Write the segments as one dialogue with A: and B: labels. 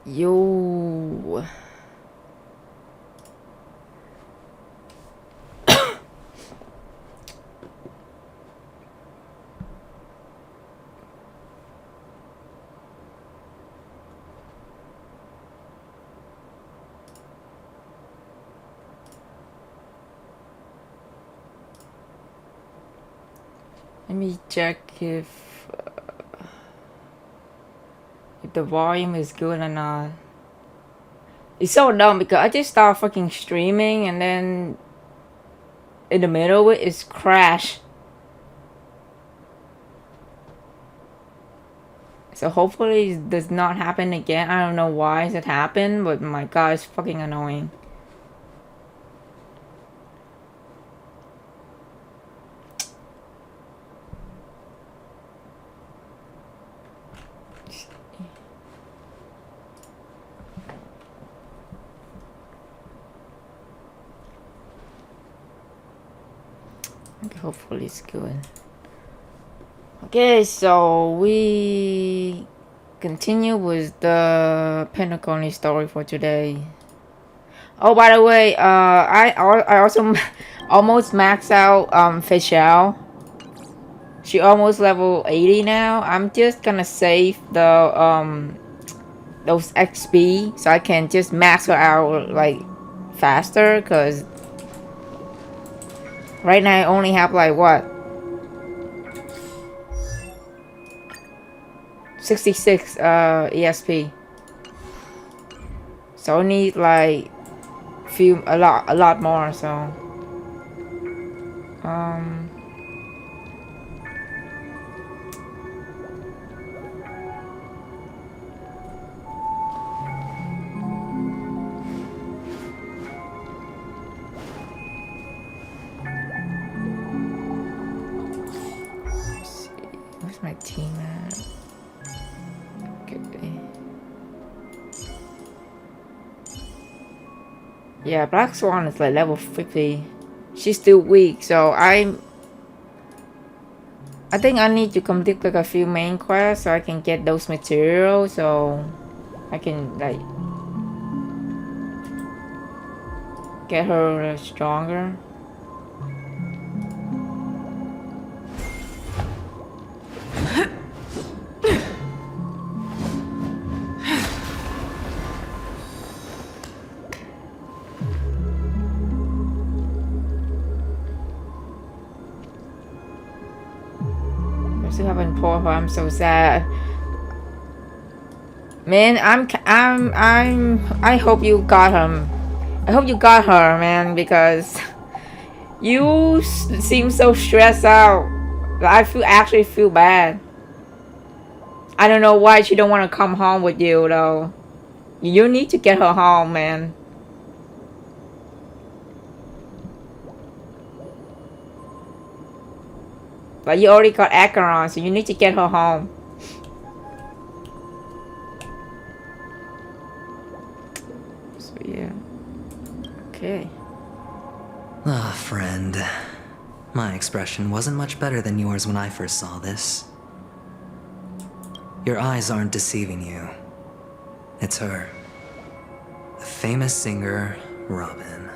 A: Yo. Let me check if the volume is good or not. It's so dumb because I just started fucking streaming and then in the middle of it, it's crashed. So hopefully it does not happen again. I don't know why it happened, but my god, it's fucking annoying. Okay, hopefully it's good. Okay, so we continue with the Penacony story for today. Oh, by the way, I also almost maxed out Fischel. She almost level 80 now. I'm just gonna save the those XP so I can just max her out like faster, cause right now I only have like what, 66 ESP. So I need like a lot more. So let's see, where's my team at? Okay. Yeah, Black Swan is like level 50. She's still weak, so I think I need to complete like a few main quests so I can get those materials, so I can like get her stronger. I still haven't pulled her. I'm so sad. Man, I hope you got him. I hope you got her, man, because you seem so stressed out. I actually feel bad. I don't know why she don't want to come home with you though. You need to get her home, man. But you already got Acheron, so you need to get her home. So yeah. Okay.
B: Ah, friend. My expression wasn't much better than yours when I first saw this. Your eyes aren't deceiving you. It's her. The famous singer, Robin.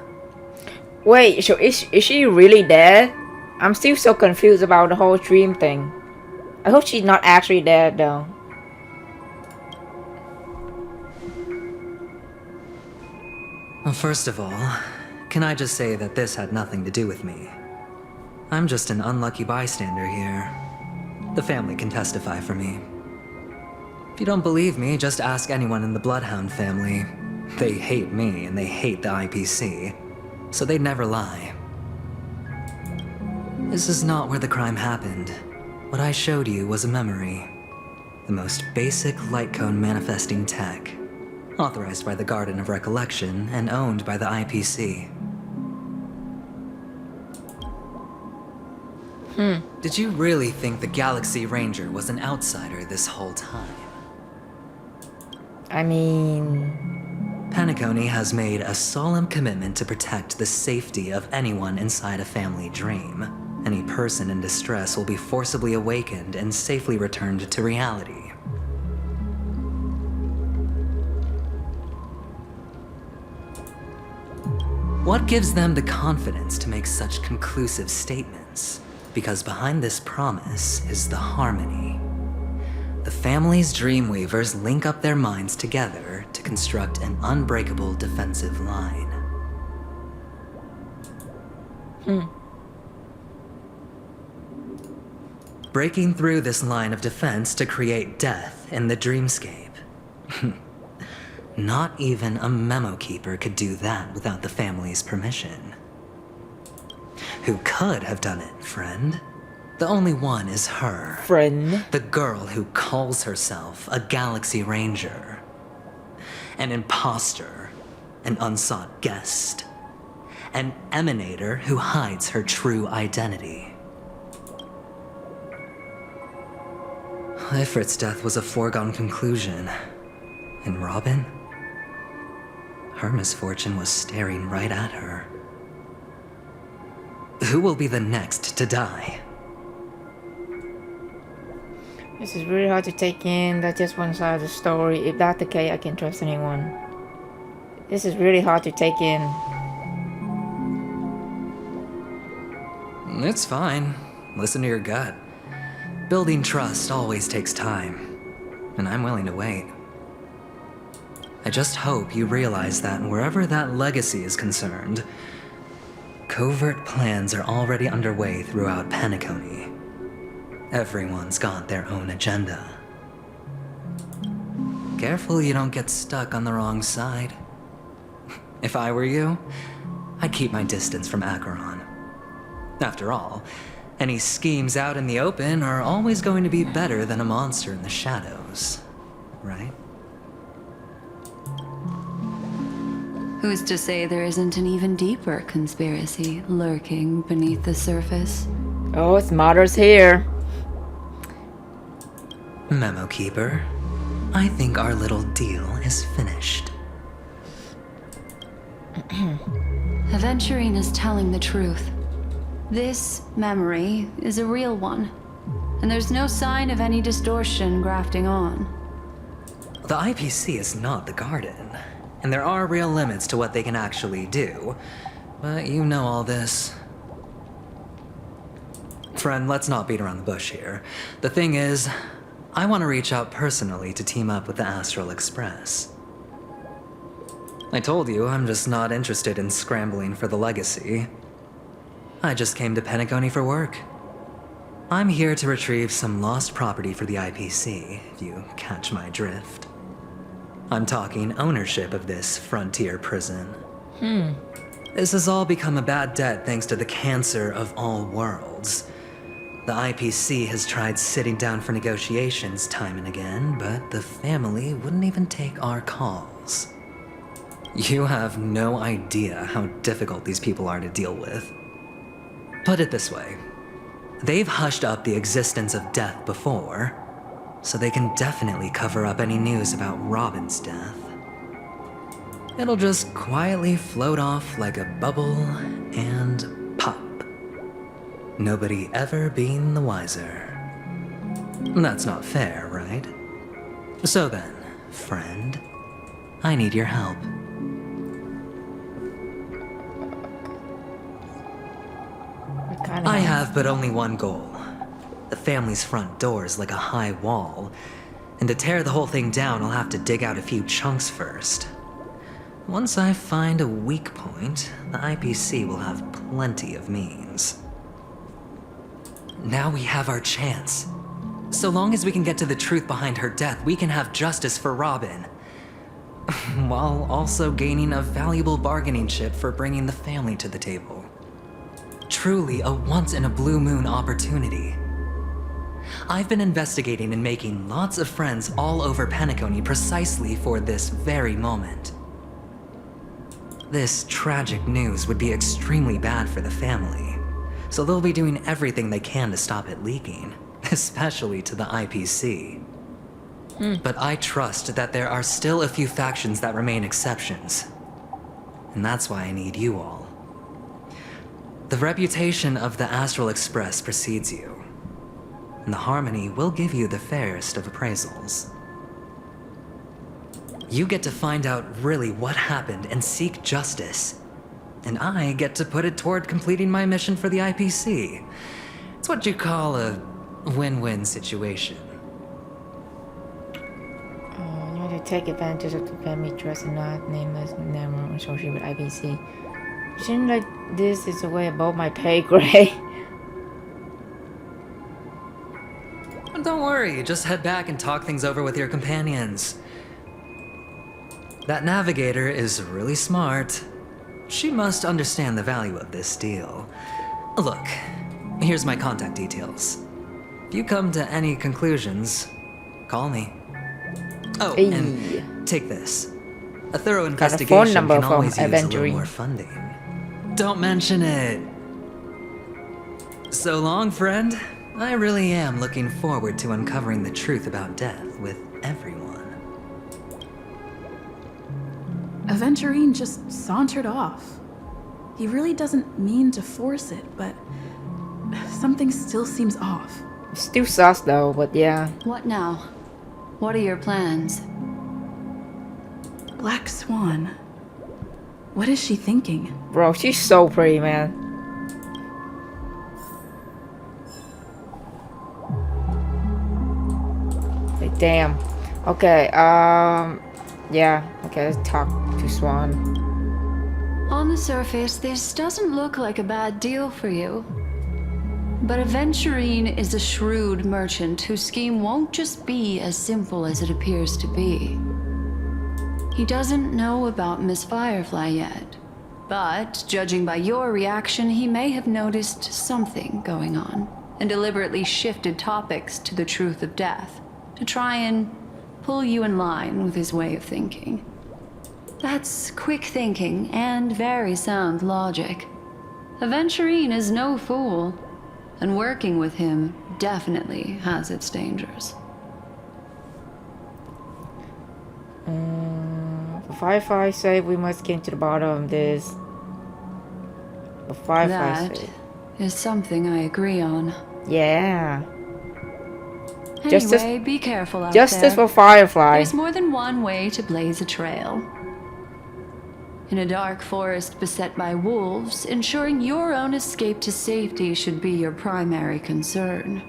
A: Wait, so is she really dead? I'm still so confused about the whole dream thing. I hope she's not actually dead though.
B: Well, first of all, can I just say that this had nothing to do with me? I'm just an unlucky bystander here. The family can testify for me. If you don't believe me, just ask anyone in the Bloodhound family. They hate me and they hate the IPC, so they'd never lie. This is not where the crime happened. What I showed you was a memory. The most basic light cone manifesting tech. Authorized by the Garden of Recollection and owned by the IPC. Did you really think the Galaxy Ranger was an outsider this whole time?
A: I mean...
B: Penacony has made a solemn commitment to protect the safety of anyone inside a family dream. Any person in distress will be forcibly awakened and safely returned to reality. What gives them the confidence to make such conclusive statements? Because behind this promise is the harmony. The family's Dreamweavers link up their minds together to construct an unbreakable defensive line. Breaking through this line of defense to create death in the dreamscape. Not even a memo keeper could do that without the family's permission. Who could have done it, friend? The only one is her.
A: Friend.
B: The girl who calls herself a Galaxy Ranger. An imposter. An unsought guest. An emanator who hides her true identity. Ifrit's death was a foregone conclusion. And Robin? Her misfortune was staring right at her. Who will be the next to die?
A: This is really hard to take in. That's just one side of the story. If that's the case, I can trust anyone. This is really hard to take in.
B: It's fine. Listen to your gut. Building trust always takes time, and I'm willing to wait. I just hope you realize that wherever that legacy is concerned, covert plans are already underway throughout Penacony. Everyone's got their own agenda. Careful you don't get stuck on the wrong side. If I were you, I'd keep my distance from Acheron. After all, any schemes out in the open are always going to be better than a monster in the shadows, right?
C: Who's to say there isn't an even deeper conspiracy lurking beneath the surface?
A: Oh, it's Mother's here.
B: Memo Keeper, I think our little deal is finished.
C: Aventurine is telling the truth. This memory is a real one, and there's no sign of any distortion grafting on.
B: The IPC is not the Garden, and there are real limits to what they can actually do, but you know all this. Friend, let's not beat around the bush here. The thing is, I want to reach out personally to team up with the Astral Express. I told you I'm just not interested in scrambling for the legacy. I just came to Penacony for work. I'm here to retrieve some lost property for the IPC, if you catch my drift. I'm talking ownership of this frontier prison. This has all become a bad debt thanks to the cancer of all worlds. The IPC has tried sitting down for negotiations time and again, but the family wouldn't even take our calls. You have no idea how difficult these people are to deal with. Put it this way, they've hushed up the existence of death before, so they can definitely cover up any news about Robin's death. It'll just quietly float off like a bubble and pop. Nobody ever being the wiser. That's not fair, right? So then, friend, I need your help. I have but only one goal. The family's front door is like a high wall, and to tear the whole thing down, I'll have to dig out a few chunks first. Once I find a weak point, the IPC will have plenty of means. Now we have our chance. So long as we can get to the truth behind her death, we can have justice for Robin. While also gaining a valuable bargaining chip for bringing the family to the table. Truly a once-in-a-blue-moon opportunity. I've been investigating and making lots of friends all over Penacony precisely for this very moment. This tragic news would be extremely bad for the family, so they'll be doing everything they can to stop it leaking, especially to the IPC. But I trust that there are still a few factions that remain exceptions, and that's why I need you all. The reputation of the Astral Express precedes you, and the Harmony will give you the fairest of appraisals. You get to find out really what happened and seek justice. and I get to put it toward completing my mission for the IPC. It's what you call a win-win situation.
A: You want to take advantage of the family trust and not nameless, never associated with IPC. Shouldn't like this is a way above my pay grade.
B: Don't worry, just head back and talk things over with your companions. That navigator is really smart. She must understand the value of this deal. Look, here's my contact details. If you come to any conclusions, call me. Oh,
A: Hey.
B: and take this. A thorough
A: Got a
B: investigation
A: phone number
B: can
A: from
B: always use a little
A: Aventurine.
B: more funding. Don't mention it. So long, friend. I really am looking forward to uncovering the truth about death with everyone.
D: Aventurine just sauntered off. He really doesn't mean to force it, but something still seems off.
A: Still sus though, but yeah.
C: What now? What are your plans?
D: Black Swan. What is she thinking?
A: Bro, she's so pretty, man. Like, damn. Okay, yeah. Okay, let's talk to Swan.
C: On the surface, this doesn't look like a bad deal for you. But Aventurine is a shrewd merchant whose scheme won't just be as simple as it appears to be. He doesn't know about Miss Firefly yet, but judging by your reaction, he may have noticed something going on and deliberately shifted topics to the truth of death to try and pull you in line with his way of thinking. That's quick thinking and very sound logic. Aventurine is no fool, and working with him definitely has its dangers.
A: The Firefly say we must get to the bottom of this. The Firefly
C: That
A: say.
C: is something I agree on.
A: Yeah.
C: Anyway,
A: Justice-
C: be careful out
A: Justice
C: there.
A: for Firefly.
C: There's more than one way to blaze a trail. In a dark forest beset by wolves, ensuring your own escape to safety should be your primary concern.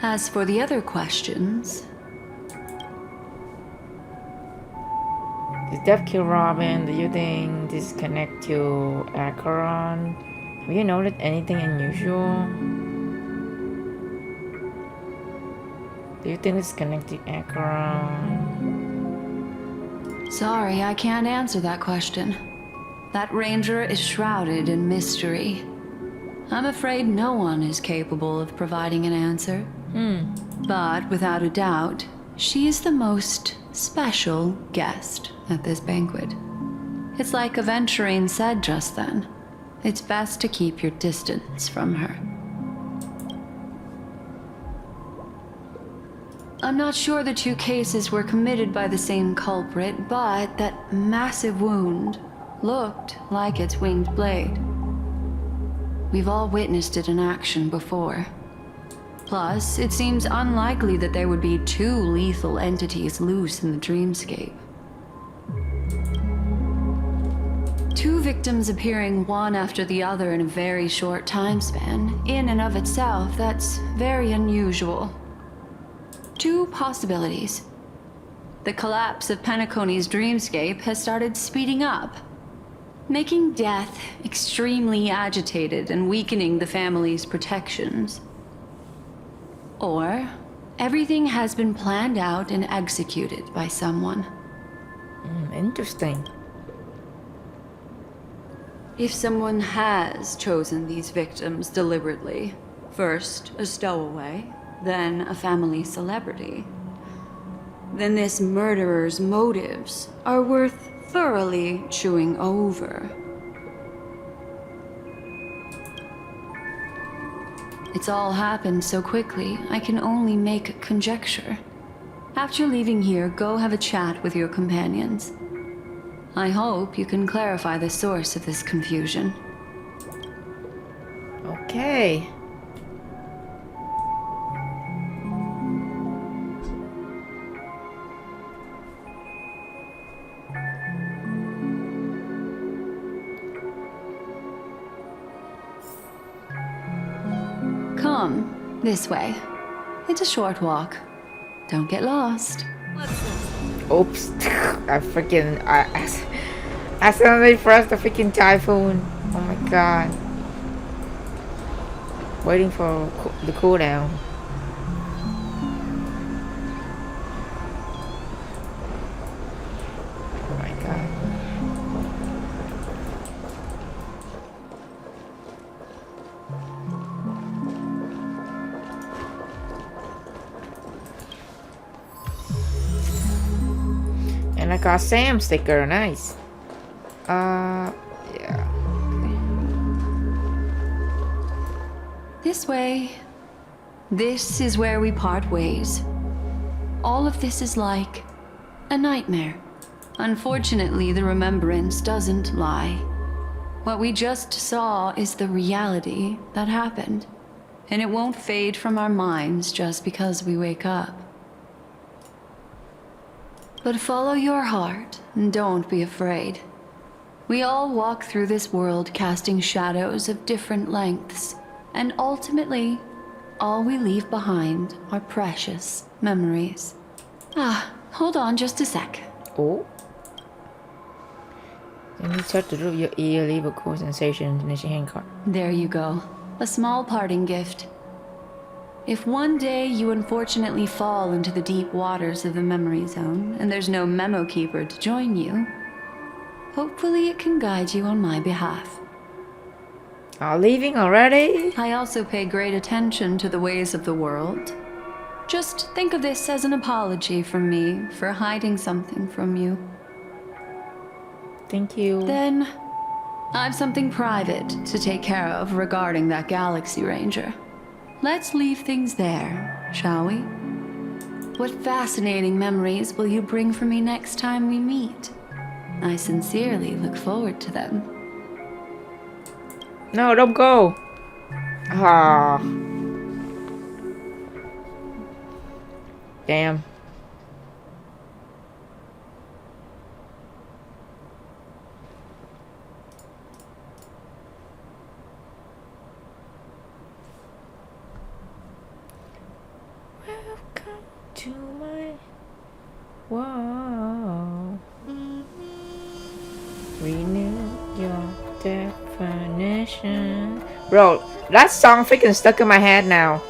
C: As for the other questions,
A: Does Death kill Robin? Do you think this connect to Acheron? Have you noticed anything unusual? Do you think it's connected to Acheron?
C: sorry, I can't answer that question. That ranger is shrouded in mystery. I'm afraid no one is capable of providing an answer. But without a doubt, she is the most special guest at this banquet. It's like Aventurine said just then. It's best to keep your distance from her. I'm not sure the two cases were committed by the same culprit, but that massive wound looked like its winged blade. We've all witnessed it in action before. Plus, it seems unlikely that there would be two lethal entities loose in the dreamscape. Two victims appearing one after the other in a very short time span, in and of itself, that's very unusual. Two possibilities. The collapse of Penacony's dreamscape has started speeding up, making death extremely agitated and weakening the family's protections. Or everything has been planned out and executed by someone.
A: Interesting.
C: If someone has chosen these victims deliberately, first a stowaway, then a family celebrity, then this murderer's motives are worth thoroughly chewing over. It's all happened so quickly, I can only make conjecture. After leaving here, go have a chat with your companions. I hope you can clarify the source of this confusion.
A: Okay.
C: This way. It's a short walk. Don't get lost.
A: Oops. I accidentally pressed the freaking typhoon. Oh my god. Waiting for the cooldown. Oh my god. And I got Sam sticker, nice. Yeah.
C: This way. This is where we part ways. All of this is like a nightmare. Unfortunately, the remembrance doesn't lie. What we just saw is the reality that happened. And it won't fade from our minds just because we wake up. But follow your heart and don't be afraid. We all walk through this world casting shadows of different lengths, and ultimately, all we leave behind are precious memories. Hold on just a sec.
A: Oh. Then you touch the root of your ear, leave a cool sensation in your hand card.
C: There you go. A small parting gift. If one day you unfortunately fall into the deep waters of the memory zone and there's no memo keeper to join you, hopefully it can guide you on my behalf.
A: Oh, leaving already?
C: I also pay great attention to the ways of the world. Just think of this as an apology from me for hiding something from you.
A: Thank you.
C: Then, I've something private to take care of regarding that Galaxy Ranger. Let's leave things there, shall we? What fascinating memories will you bring for me next time we meet? I sincerely look forward to them.
A: No, don't go. Ah. Damn. Welcome to my world. Renew your definition. Bro, that song freaking stuck in my head now.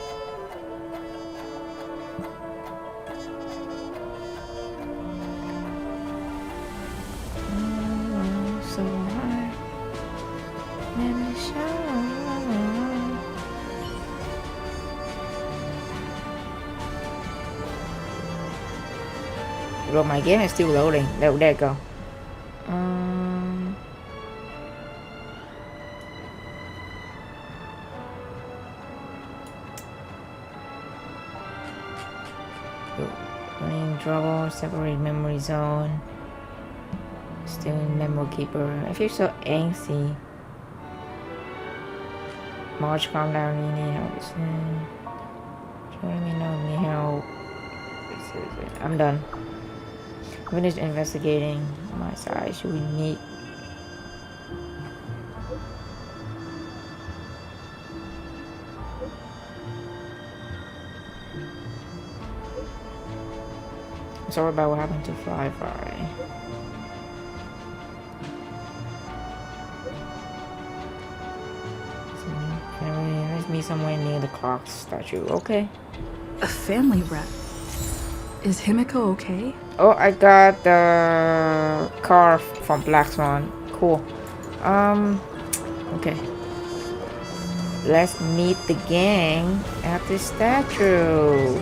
A: So high. Let me shine. Bro, my game is still loading. There it go. Running trouble, separate memory zone. Still in memo keeper. I feel so angsty. March, calm down. You need help. Let me know. Need help. I'm done. Finished investigating. My side. Should we meet? Sorry about what happened to Fly. Let's meet somewhere near the clock statue. Okay.
D: A family rep. Is Himiko okay?
A: Oh, I got the car from Black Swan. Cool. Okay. Let's meet the gang at the statue.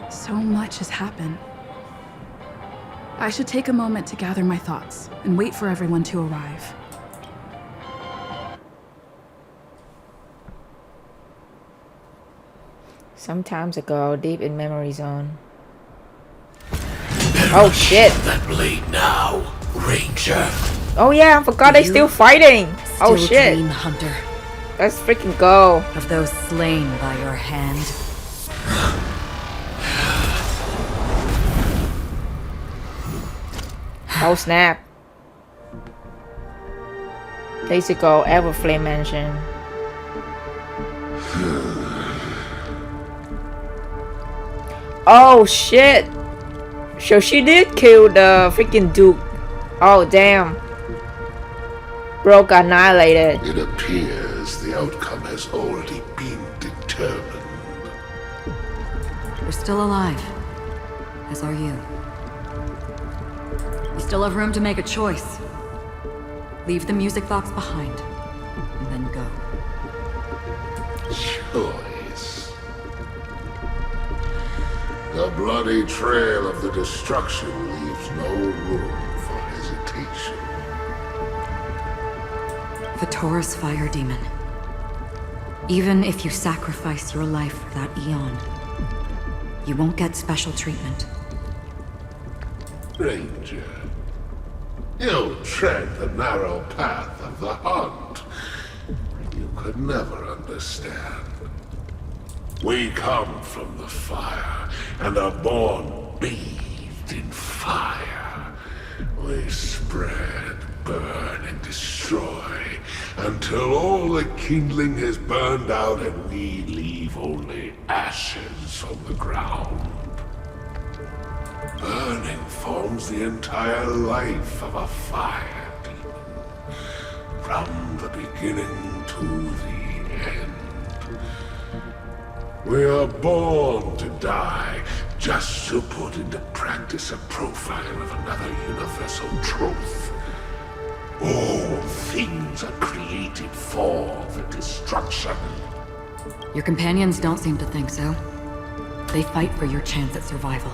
D: So much has happened. I should take a moment to gather my thoughts and wait for everyone to arrive.
A: Some times ago, deep in memory zone. Oh shit!
E: That blade now, Ranger.
A: Oh yeah, I forgot they still fighting. Oh shit!
F: Dream Hunter.
A: Let's freaking go.
E: Of those slain by your hand.
A: Oh snap. Days ago, Everflame Mansion. Oh shit! So she did kill the freaking Duke. Oh damn. Bro got annihilated.
F: It appears the outcome has already been determined.
E: We're still alive. As are you. We still have room to make a choice. Leave the music box behind, and then go.
F: Choice. The bloody trail of the destruction leaves no room for hesitation.
E: Vatora's fire demon. Even if you sacrifice your life for that eon, you won't get special treatment.
F: Ranger, you tread the narrow path of the hunt. You could never understand. We come from the fire, and are born bathed in fire. We spread, burn, and destroy, until all the kindling has burned out and we leave only ashes on the ground. Burning forms the entire life of a fire demon, from the beginning to the end. We are born to die, just to put into practice a profile of another universal truth. All things are created for the destruction.
E: Your companions don't seem to think so. They fight for your chance at survival.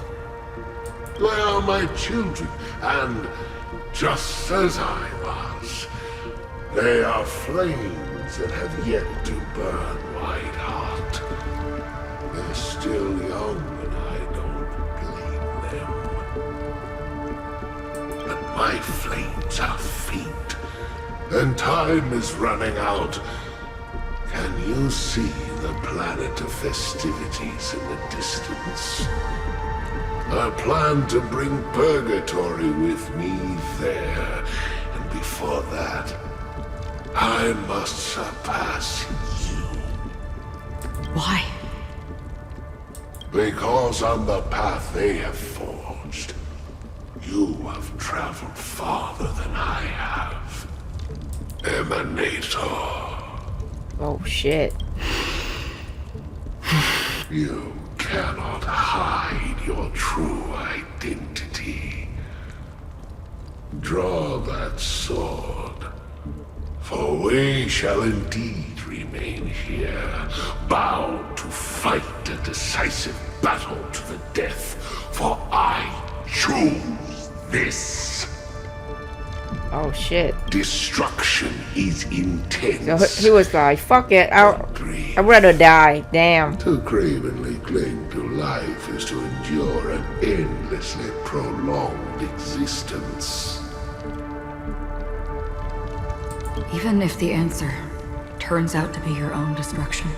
F: They are my children, and just as I was, they are flames that have yet to burn white hot. They're still young, and I don't blame them. But my flames are faint, and time is running out. Can you see the planet of festivities in the distance? I plan to bring Purgatory with me there, and before that, I must surpass you.
E: Why?
F: Because on the path they have forged, you have traveled farther than I have. Emanator.
A: Oh shit.
F: You cannot hide your true identity. Draw that sword, for we shall indeed remain here, bound to fight a decisive battle to the death, for I choose this.
A: Oh shit.
F: Destruction is intense.
A: So he was like, fuck it,
F: Brief.
A: I'd rather die. Damn.
F: To cravenly cling to life is to endure an endlessly prolonged existence.
E: Even if the answer turns out to be your own destruction.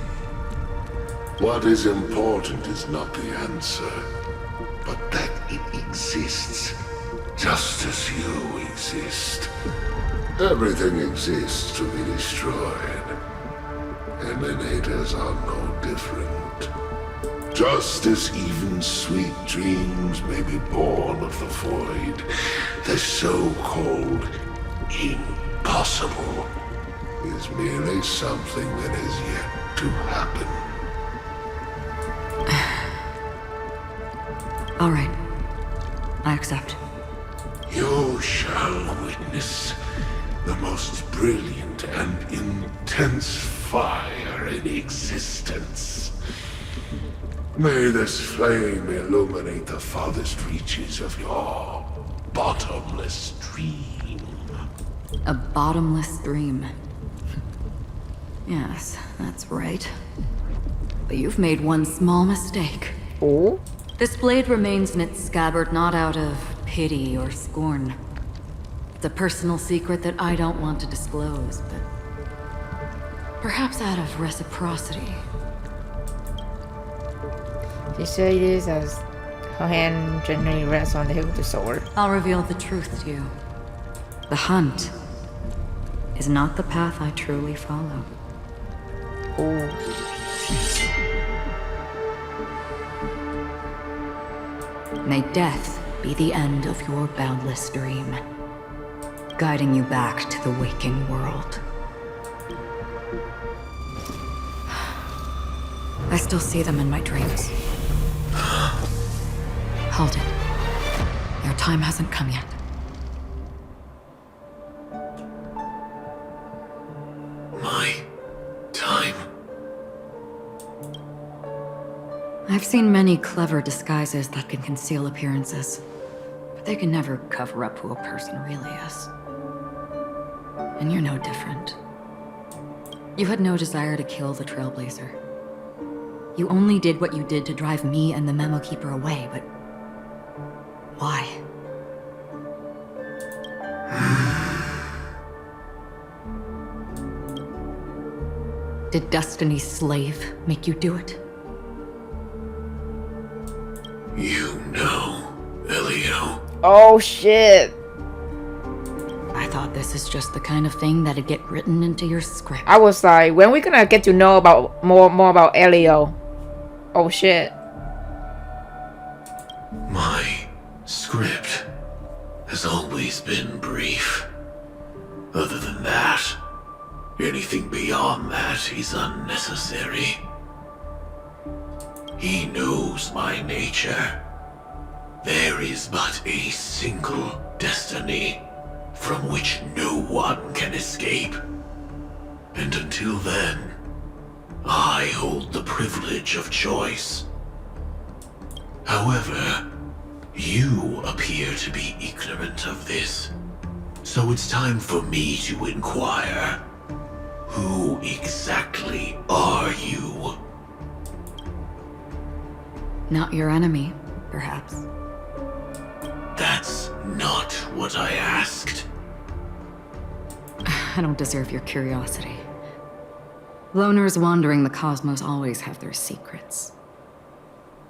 F: What is important is not the answer, but that it exists, just as you exist. Everything exists to be destroyed. Emanators are no different. Just as even sweet dreams may be born of the void, the so-called impossible is merely something that is yet to happen.
E: All right. I accept.
F: You shall witness the most brilliant and intense fire in existence. May this flame illuminate the farthest reaches of your bottomless dream.
E: A bottomless dream. Yes, that's right. But you've made one small mistake.
A: Oh?
E: This blade remains in its scabbard not out of pity or scorn. It's a personal secret that I don't want to disclose, but Perhaps out of reciprocity.
A: She said this as her hand gently rests on the hilt of the sword.
E: I'll reveal the truth to you. The hunt is not the path I truly follow.
A: Ooh.
E: May death be the end of your boundless dream, guiding you back to the waking world. I still see them in my dreams. Hold it. Your time hasn't come yet.
F: My time?
E: I've seen many clever disguises that can conceal appearances, but they can never cover up who a person really is. And you're no different. You had no desire to kill the Trailblazer. You only did what you did to drive me and the Memo Keeper away, but why? Did Destiny's slave make you do it?
F: You know, Elio.
A: Oh shit.
E: I thought this is just the kind of thing that'd get written into your script.
A: I was like, when we gonna get to know about more about Elio? Oh shit.
F: My script has always been brief. Other than that, anything beyond that is unnecessary. He knows my nature. There is but a single destiny from which no one can escape. And until then, I hold the privilege of choice. However, you appear to be ignorant of this. So it's time for me to inquire. Who exactly are you?
E: Not your enemy, perhaps.
F: That's not what I asked.
E: I don't deserve your curiosity. Loners wandering the cosmos always have their secrets.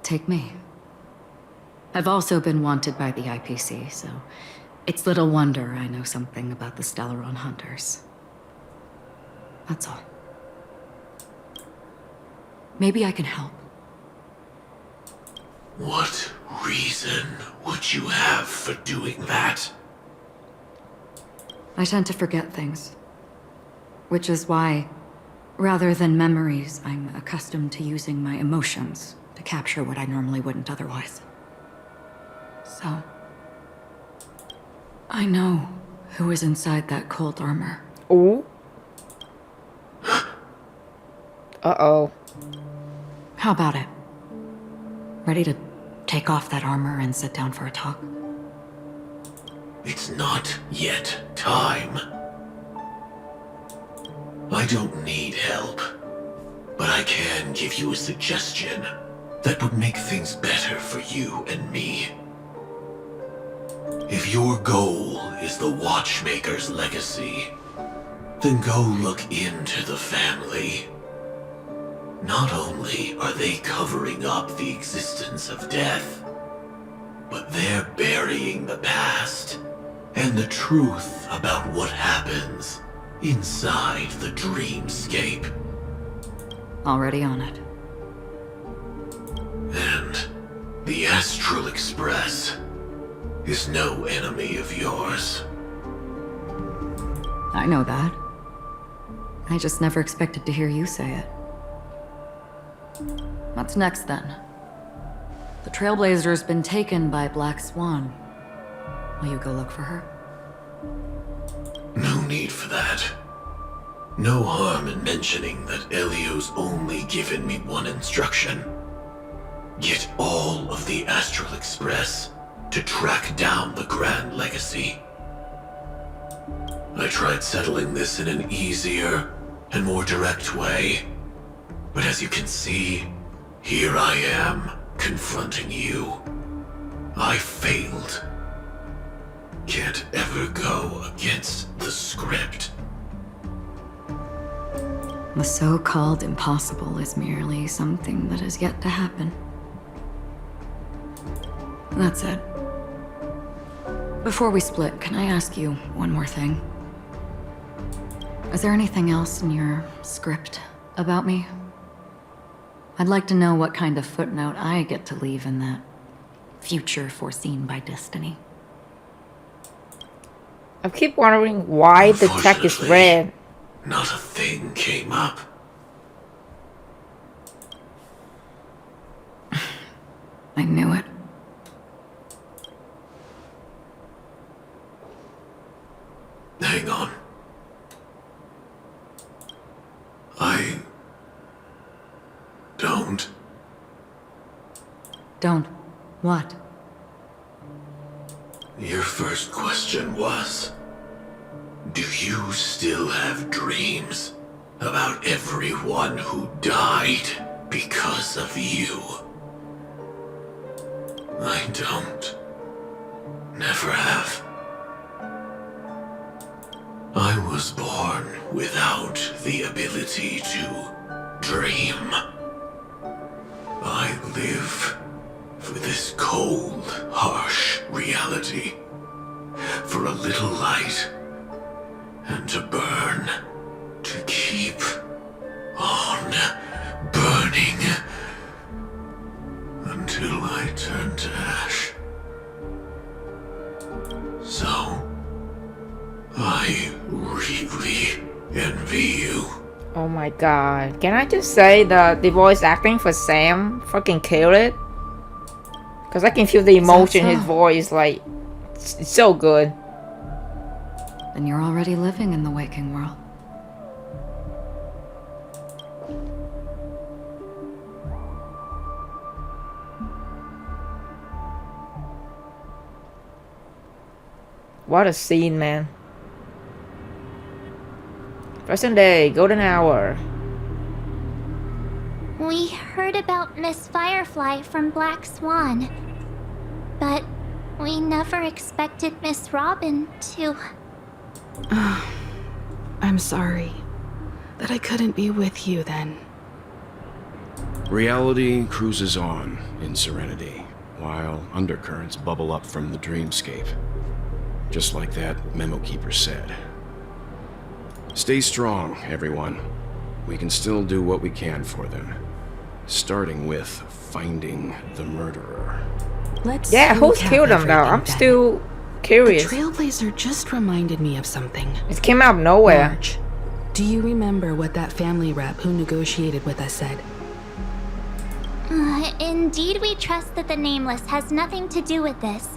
E: Take me. I've also been wanted by the IPC, so it's little wonder I know something about the Stellaron hunters. That's all. Maybe I can help.
F: What reason would you have for doing that?
E: I tend to forget things. Which is why, rather than memories, I'm accustomed to using my emotions to capture what I normally wouldn't otherwise. So, I know who is inside that cold armor.
A: Ooh. Uh-oh.
E: How about it? Ready to take off that armor and sit down for a talk?
F: It's not yet time. I don't need help, but I can give you a suggestion that would make things better for you and me. If your goal is the Watchmaker's legacy, then go look into the family. Not only are they covering up the existence of death, but they're burying the past and the truth about what happens inside the dreamscape.
E: Already on it.
F: And the Astral Express is no enemy of yours.
E: I know that. I just never expected to hear you say it. What's next, then? The Trailblazer's been taken by Black Swan. Will you go look for her?
F: No need for that. No harm in mentioning that Elio's only given me one instruction. Get all of the Astral Express to track down the Grand Legacy. I tried settling this in an easier and more direct way, but as you can see, here I am, confronting you. I failed. Can't ever go against the script.
E: The so-called impossible is merely something that has yet to happen. That's it. Before we split, can I ask you one more thing? Is there anything else in your script about me? I'd like to know what kind of footnote I get to leave in that future foreseen by destiny.
A: I keep wondering why the tech is red.
F: Not a thing came up.
E: I knew it.
F: Hang on. I don't.
E: Don't. What?
F: Your first question was, do you still have dreams about everyone who died because of you? I don't. Never have. I was born without the ability to dream. I live for this cold, harsh reality. For a little light. And to burn. To keep on burning. Until I turn to ash. So, I really envy you.
A: Oh my god. Can I just say that the voice acting for Sam fucking killed it? Because I can feel the emotion in his voice, like, it's so good.
E: Then you're already living in the waking world.
A: What a scene, man. Present day, golden hour.
G: We heard about Miss Firefly from Black Swan, but we never expected Miss Robin to...
D: I'm sorry that I couldn't be with you then.
H: Reality cruises on in serenity, while undercurrents bubble up from the dreamscape. Just like that memo keeper said. Stay strong, everyone. We can still do what we can for them. Starting with finding the murderer.
I: Let's
A: Yeah, who's
I: recap
A: killed him though?
I: everything
A: I'm
I: then.
A: still curious.
I: The Trailblazer just reminded me of something.
A: It came out of nowhere.
I: Marge, do you remember what that family rep who negotiated with us said?
G: Indeed, we trust that the Nameless has nothing to do with this.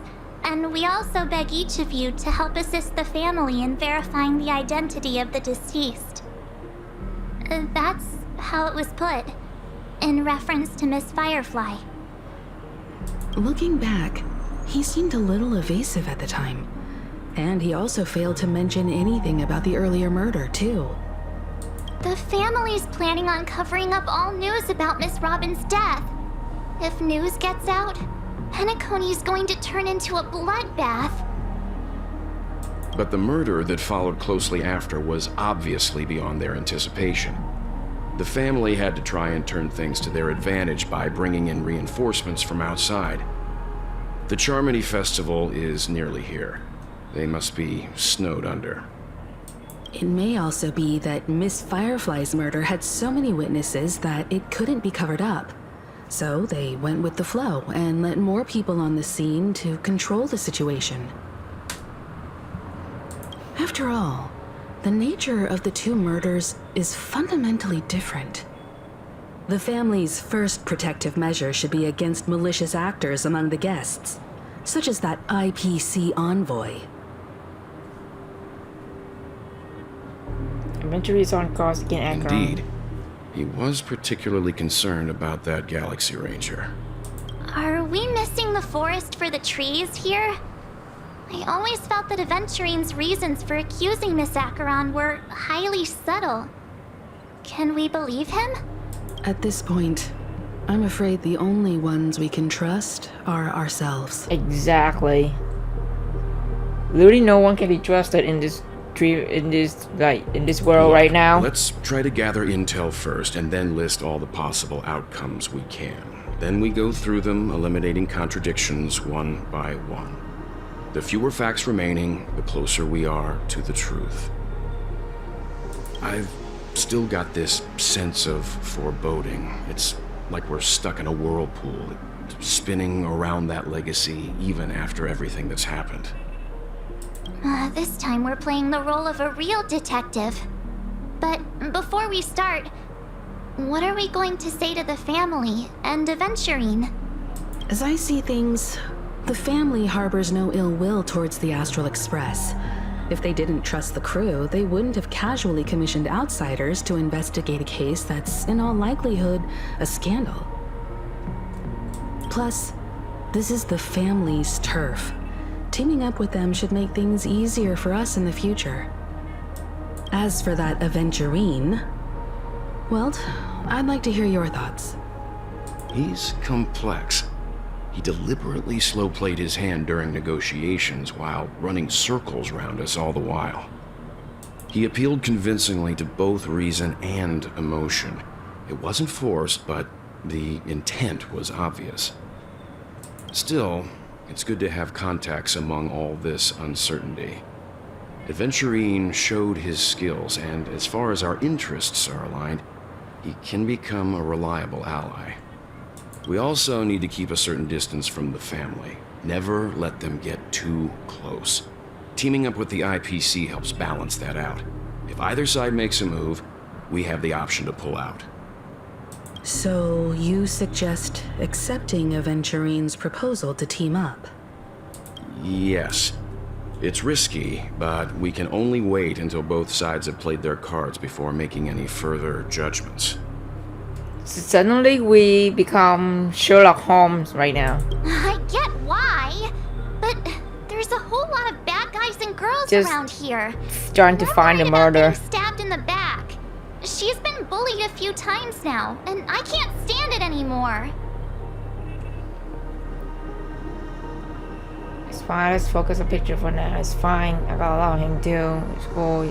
G: And we also beg each of you to help assist the family in verifying the identity of the deceased. That's how it was put, in reference to Miss Firefly.
I: Looking back, he seemed a little evasive at the time. And he also failed to mention anything about the earlier murder, too.
G: The family's planning on covering up all news about Miss Robin's death. If news gets out, Penacony's going to turn into a bloodbath.
H: But the murder that followed closely after was obviously beyond their anticipation. The family had to try and turn things to their advantage by bringing in reinforcements from outside. The Charmony Festival is nearly here. They must be snowed under.
I: It may also be that Miss Firefly's murder had so many witnesses that it couldn't be covered up. So they went with the flow and let more people on the scene to control the situation. After all, the nature of the two murders is fundamentally different. The family's first protective measure should be against malicious actors among the guests, such as that IPC envoy.
A: Inventory is on course again, Akron.
H: Indeed. He was particularly concerned about that Galaxy Ranger.
G: Are we missing the forest for the trees here? I always felt that Aventurine's reasons for accusing Miss Acheron were highly subtle. Can we believe him?
I: At this point, I'm afraid the only ones we can trust are ourselves.
A: Exactly. Literally no one can be trusted in this dream in this world
H: Look,
A: right now.
H: Let's try to gather intel first and then list all the possible outcomes we can. Then we go through them, eliminating contradictions one by one. The fewer facts remaining, the closer we are to the truth. I've still got this sense of foreboding. It's like we're stuck in a whirlpool, spinning around that legacy even after everything that's happened.
G: This time we're playing the role of a real detective. But before we start, what are we going to say to the family and Aventurine?
I: As I see things, the family harbors no ill will towards the Astral Express. If they didn't trust the crew, they wouldn't have casually commissioned outsiders to investigate a case that's, in all likelihood, a scandal. Plus, this is the family's turf. Teaming up with them should make things easier for us in the future. As for that Aventurine, well, I'd like to hear your thoughts.
H: He's complex. He deliberately slow-played his hand during negotiations while running circles around us all the while. He appealed convincingly to both reason and emotion. It wasn't forced, but the intent was obvious. Still, it's good to have contacts among all this uncertainty. Aventurine showed his skills, and as far as our interests are aligned, he can become a reliable ally. We also need to keep a certain distance from the family. Never let them get too close. Teaming up with the IPC helps balance that out. If either side makes a move, we have the option to pull out.
I: So, you suggest accepting Aventurine's proposal to team up?
H: Yes. It's risky, but we can only wait until both sides have played their cards before making any further judgments.
A: Suddenly we become Sherlock Holmes right now.
G: I get why, but there's a whole lot of bad guys and girls
A: Just
G: around here.
A: trying to
G: We're
A: find the
G: worried about
A: murder.
G: being stabbed in the back. She's been bullied a few times now, and I can't stand it anymore.
A: It's fine, let's focus on picture for now. It's fine, I gotta allow him to. It's cool.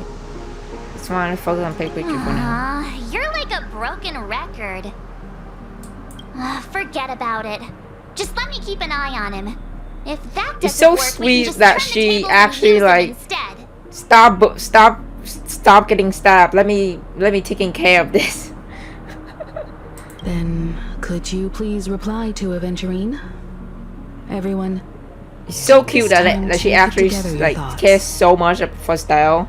A: It's fine, let's focus on picture for now.
G: You're like a broken record. Forget about it. Just let me keep an eye on him. If that doesn't
A: It's so
G: work, we can
A: sweet
G: just
A: that
G: turn the
A: she
G: tables and
A: actually
G: use him
A: like
G: instead.
A: stop getting stabbed. Let me taking care of this.
I: Then, could you please reply to Aventurine? Everyone,
A: It's so cute
I: It's time
A: that she
I: to put
A: actually
I: together your
A: like
I: thoughts.
A: cares so much for style.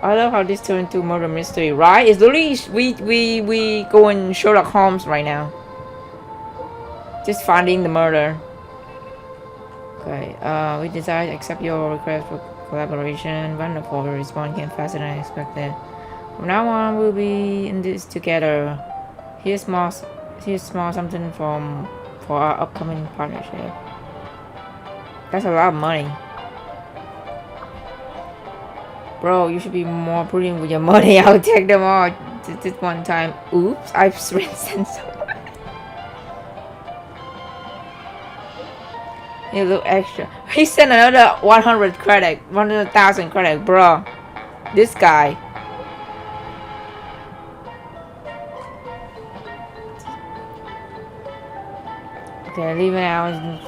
A: I love how this turned into murder mystery, right? It's literally we go in Sherlock Holmes right now. Just finding the murder. Okay, we decided to accept your request for collaboration. Wonderful, the response came faster than I expected. From now on, we'll be in this together. Here's small something for our upcoming partnership. That's a lot of money. Bro, you should be more prudent with your money. I'll take them all this one time. Oops, I've sent so much. You look extra. He sent another 100 credit, 100,000 credit, bro. This guy. Okay, leaving out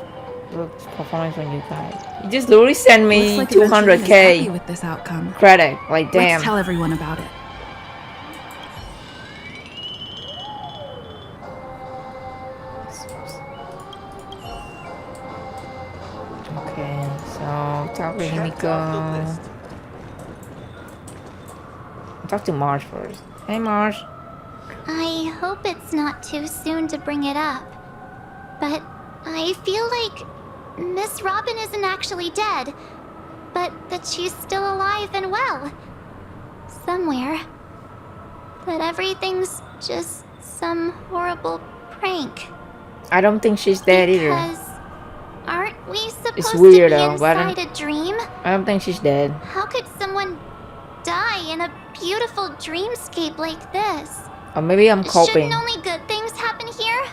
A: performance from you guys. You just literally sent me
D: Looks like Aventurine is happy
A: 200k
D: with this outcome.
A: credit. Like, damn.
D: Let's tell everyone about it.
A: Okay, so talk to Himiko. Talk to Marsh first. Hey, Marsh.
G: I hope it's not too soon to bring it up, but I feel like Miss Robin isn't actually dead, but that she's still alive and well. Somewhere. That everything's just some horrible prank.
A: I don't think she's dead either.
G: Because aren't we supposed
A: weird,
G: to be
A: though, but I
G: inside a dream?
A: I don't think she's dead.
G: How could someone die in a beautiful dreamscape like this?
A: Or maybe I'm coping.
G: Shouldn't only good things happen here?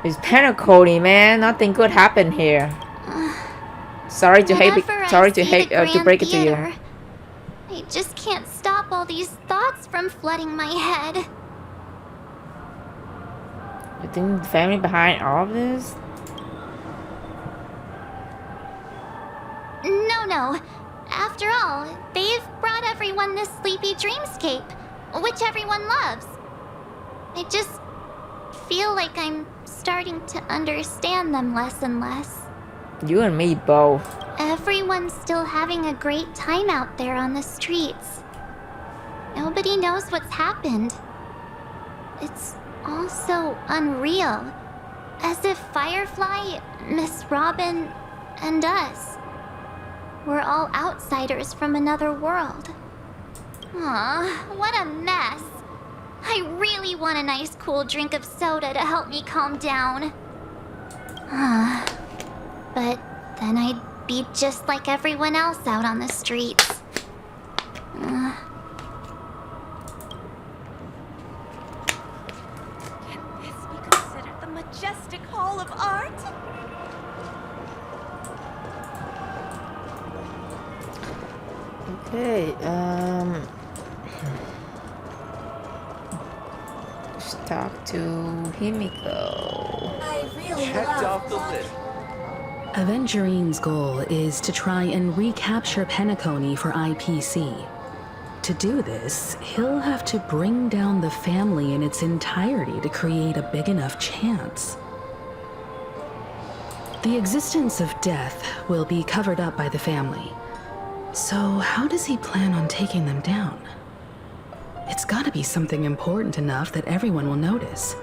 A: It's Penacony, man. Nothing good happened here. Sorry to hate.
G: Whenever I
A: Sorry to
G: see
A: hate.
G: the
A: To
G: Grand
A: break it to you.
G: Theater, I just can't stop all these thoughts from flooding my head.
A: You think the family behind all of this?
G: No. After all, they've brought everyone this sleepy dreamscape, which everyone loves. I just feel like I'm starting to understand them less and less.
A: You and me both.
G: Everyone's still having a great time out there on the streets. Nobody knows what's happened. It's all so unreal. As if Firefly, Miss Robin, and us we're all outsiders from another world. Aw, what a mess. I really want a nice cool drink of soda to help me calm down. But then I'd be just like everyone else out on the streets.
J: Can this be considered the majestic hall of art?
A: Okay, let's talk to Himiko.
J: I really
K: Checked off the list.
I: Avengerine's goal is to try and recapture Penacony for IPC. To do this, he'll have to bring down the family in its entirety to create a big enough chance. The existence of death will be covered up by the family. So how does he plan on taking them down? It's gotta be something important enough that everyone will notice.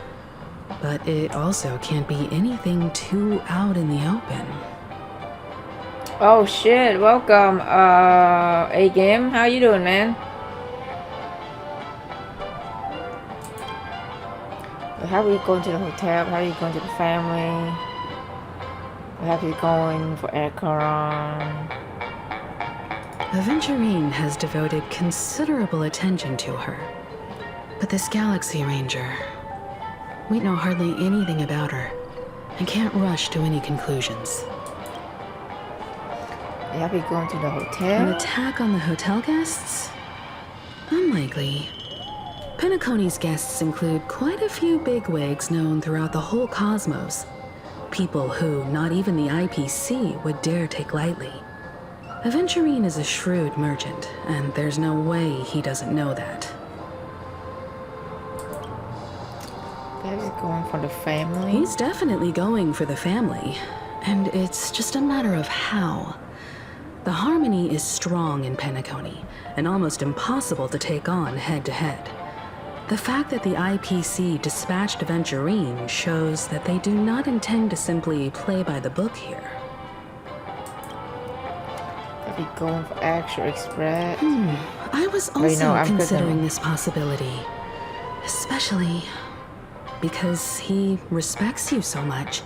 I: But it also can't be anything too out in the open.
A: Oh shit, welcome, A-Game. How you doing, man? How are you going to the hotel? How are you going to the family? How are you going for Acheron?
I: Avengerine has devoted considerable attention to her. But this Galaxy Ranger, we know hardly anything about her and can't rush to any conclusions.
A: Have you going to the
I: An
A: hotel?
I: attack on the hotel guests? Unlikely. Penacony's guests include quite a few bigwigs known throughout the whole cosmos. People who not even the IPC would dare take lightly. Avengerine is a shrewd merchant, and there's no way he doesn't know that.
A: Is he going for the family?
I: He's definitely going for the family, and it's just a matter of how. The harmony is strong in Penacony, and almost impossible to take on head-to-head. The fact that the IPC dispatched Avengerine shows that they do not intend to simply play by the book here.
A: Are we going for Extra Express?
I: I was
A: Wait,
I: also
A: no, I'm good
I: considering
A: now.
I: this possibility. Especially because he respects you so much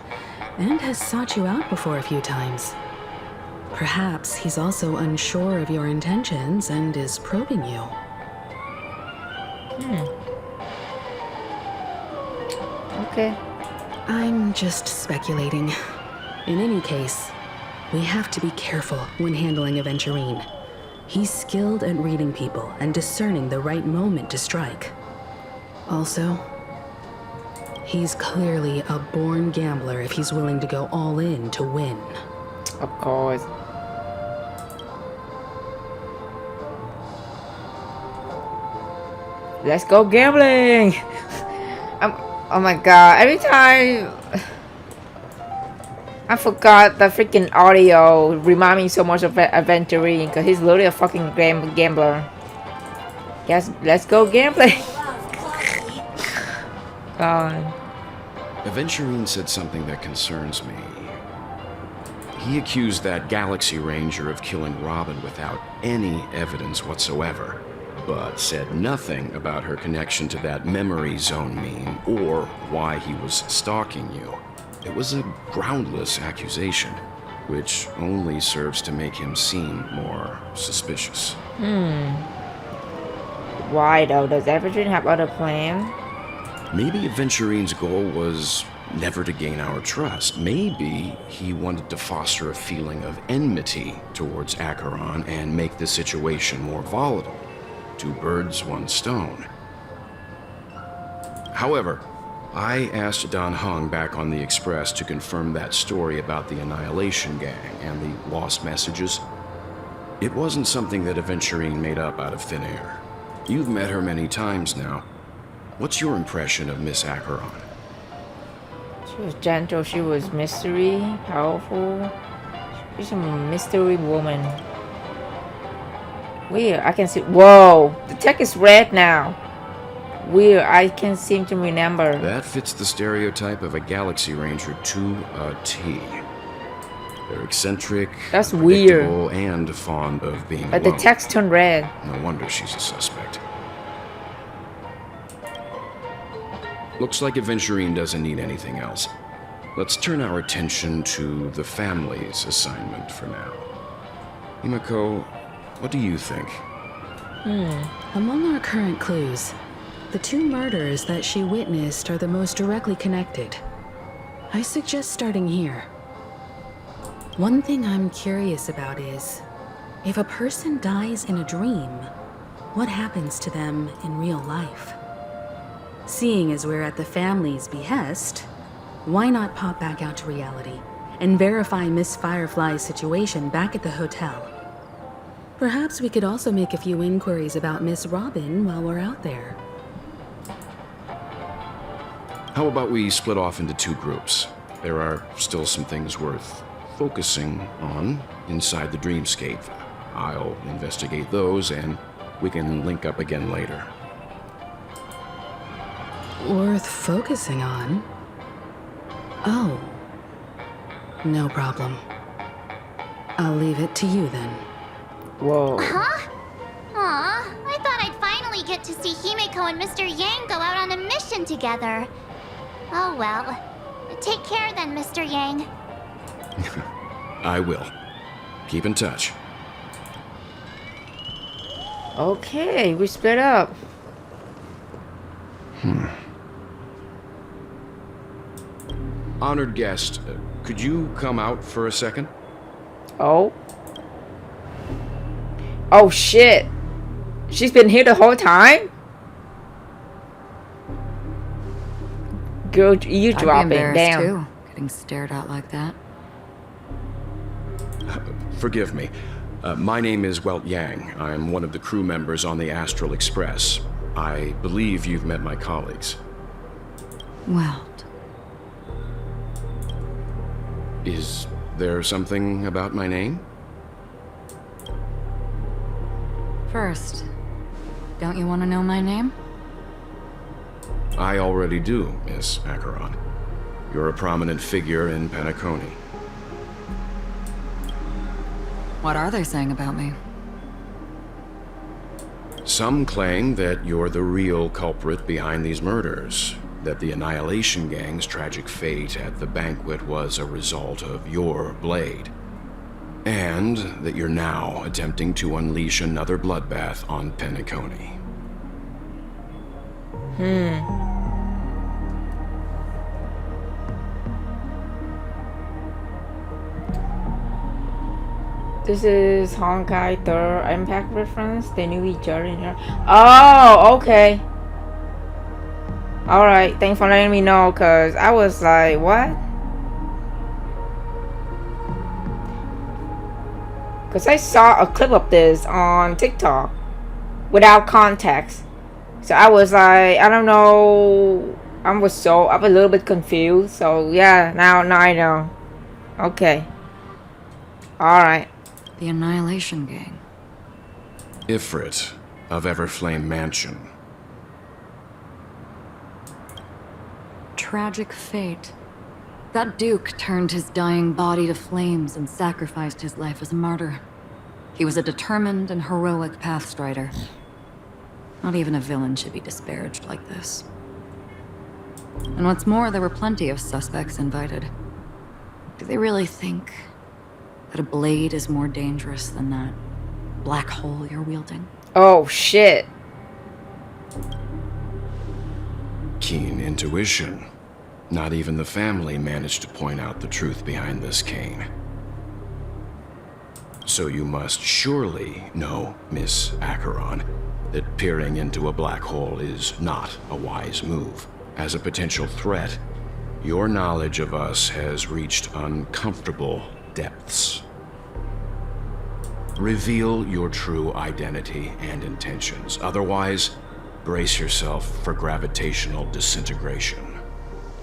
I: and has sought you out before a few times. Perhaps he's also unsure of your intentions and is probing you.
A: Okay.
I: I'm just speculating. In any case, we have to be careful when handling Avengerine. He's skilled at reading people and discerning the right moment to strike. Also, he's clearly a born gambler if he's willing to go all in to win.
A: Of course. Let's go gambling! Oh my god, every time I forgot the freaking audio remind me so much of Aventurine because he's literally a fucking gambler. Yes, let's go gambling! God.
H: Aventurine said something that concerns me. He accused that Galaxy Ranger of killing Robin without any evidence whatsoever, but said nothing about her connection to that memory zone meme or why he was stalking you. It was a groundless accusation. which only serves to make him seem more suspicious.
A: Why though? Does Evergreen have other plans?
H: Maybe Aventurine's goal was never to gain our trust. Maybe he wanted to foster a feeling of enmity towards Acheron and make the situation more volatile. 2 birds, 1 stone. However, I asked Don Hung back on the Express to confirm that story about the Annihilation Gang and the lost messages. It wasn't something that Aventurine made up out of thin air. You've met her many times now. What's your impression of Miss Acheron?
A: She was gentle, she was mystery, powerful. She's a mystery woman. Weird, I can see. Whoa! The tech is red now. Weird, I can't seem to remember.
H: That fits the stereotype of a Galaxy Ranger to a T. They're eccentric,
A: That's weird.
H: predictable, and fond of being
A: But the
H: alone.
A: text turned red.
H: No wonder she's a suspect. Looks like Aventurine doesn't need anything else. Let's turn our attention to the family's assignment for now. Himiko, what do you think?
I: Among our current clues, the 2 murders that she witnessed are the most directly connected. I suggest starting here. One thing I'm curious about is, if a person dies in a dream, what happens to them in real life? Seeing as we're at the family's behest, why not pop back out to reality and verify Miss Firefly's situation back at the hotel? Perhaps we could also make a few inquiries about Miss Robin while we're out there.
H: How about we split off into 2 groups? There are still some things worth focusing on inside the dreamscape. I'll investigate those, and we can link up again later.
I: Worth focusing on? Oh. No problem. I'll leave it to you then.
A: Whoa.
G: Huh? Aw, I thought I'd finally get to see Himiko and Mr. Yang go out on a mission together. Oh well. Take care then, Mr. Yang.
H: I will. Keep in touch.
A: Okay, we split up.
H: Honored guest, could you come out for a second?
A: Oh. Oh shit. She's been here the whole time? Girl, you
E: I'd be
A: dropping
E: embarrassed
A: down.
E: too, getting stared at like that.
H: Forgive me. My name is Welt Yang. I'm one of the crew members on the Astral Express. I believe you've met my colleagues.
E: Well,
H: Is there something about my name?
E: first, don't you want to know my name?
H: I already do, Miss Acheron. You're a prominent figure in Penacony.
E: What are they saying about me?
H: Some claim that you're the real culprit behind these murders, that the Annihilation Gang's tragic fate at the banquet was a result of your blade, and that you're now attempting to unleash another bloodbath on Penacony.
A: This is Honkai 3rd Impact reference. They knew each other in here. Oh, okay. Alright, thanks for letting me know, cause I was like, what? Cause I saw a clip of this on TikTok without context. So I was like, I don't know. I'm a little bit confused. So yeah, now I know. Okay. Alright.
E: The Annihilation Gang.
H: Ifrit of Everflame Mansion.
E: Tragic fate. That Duke turned his dying body to flames and sacrificed his life as a martyr. He was a determined and heroic pathstrider. Not even a villain should be disparaged like this. And what's more, there were plenty of suspects invited. Do they really think that a blade is more dangerous than that black hole you're wielding?
A: Oh shit.
H: Keen intuition. Not even the family managed to point out the truth behind this cane. So you must surely know, Miss Acheron, that peering into a black hole is not a wise move. As a potential threat, your knowledge of us has reached uncomfortable depths. Reveal your true identity and intentions. Otherwise, brace yourself for gravitational disintegration.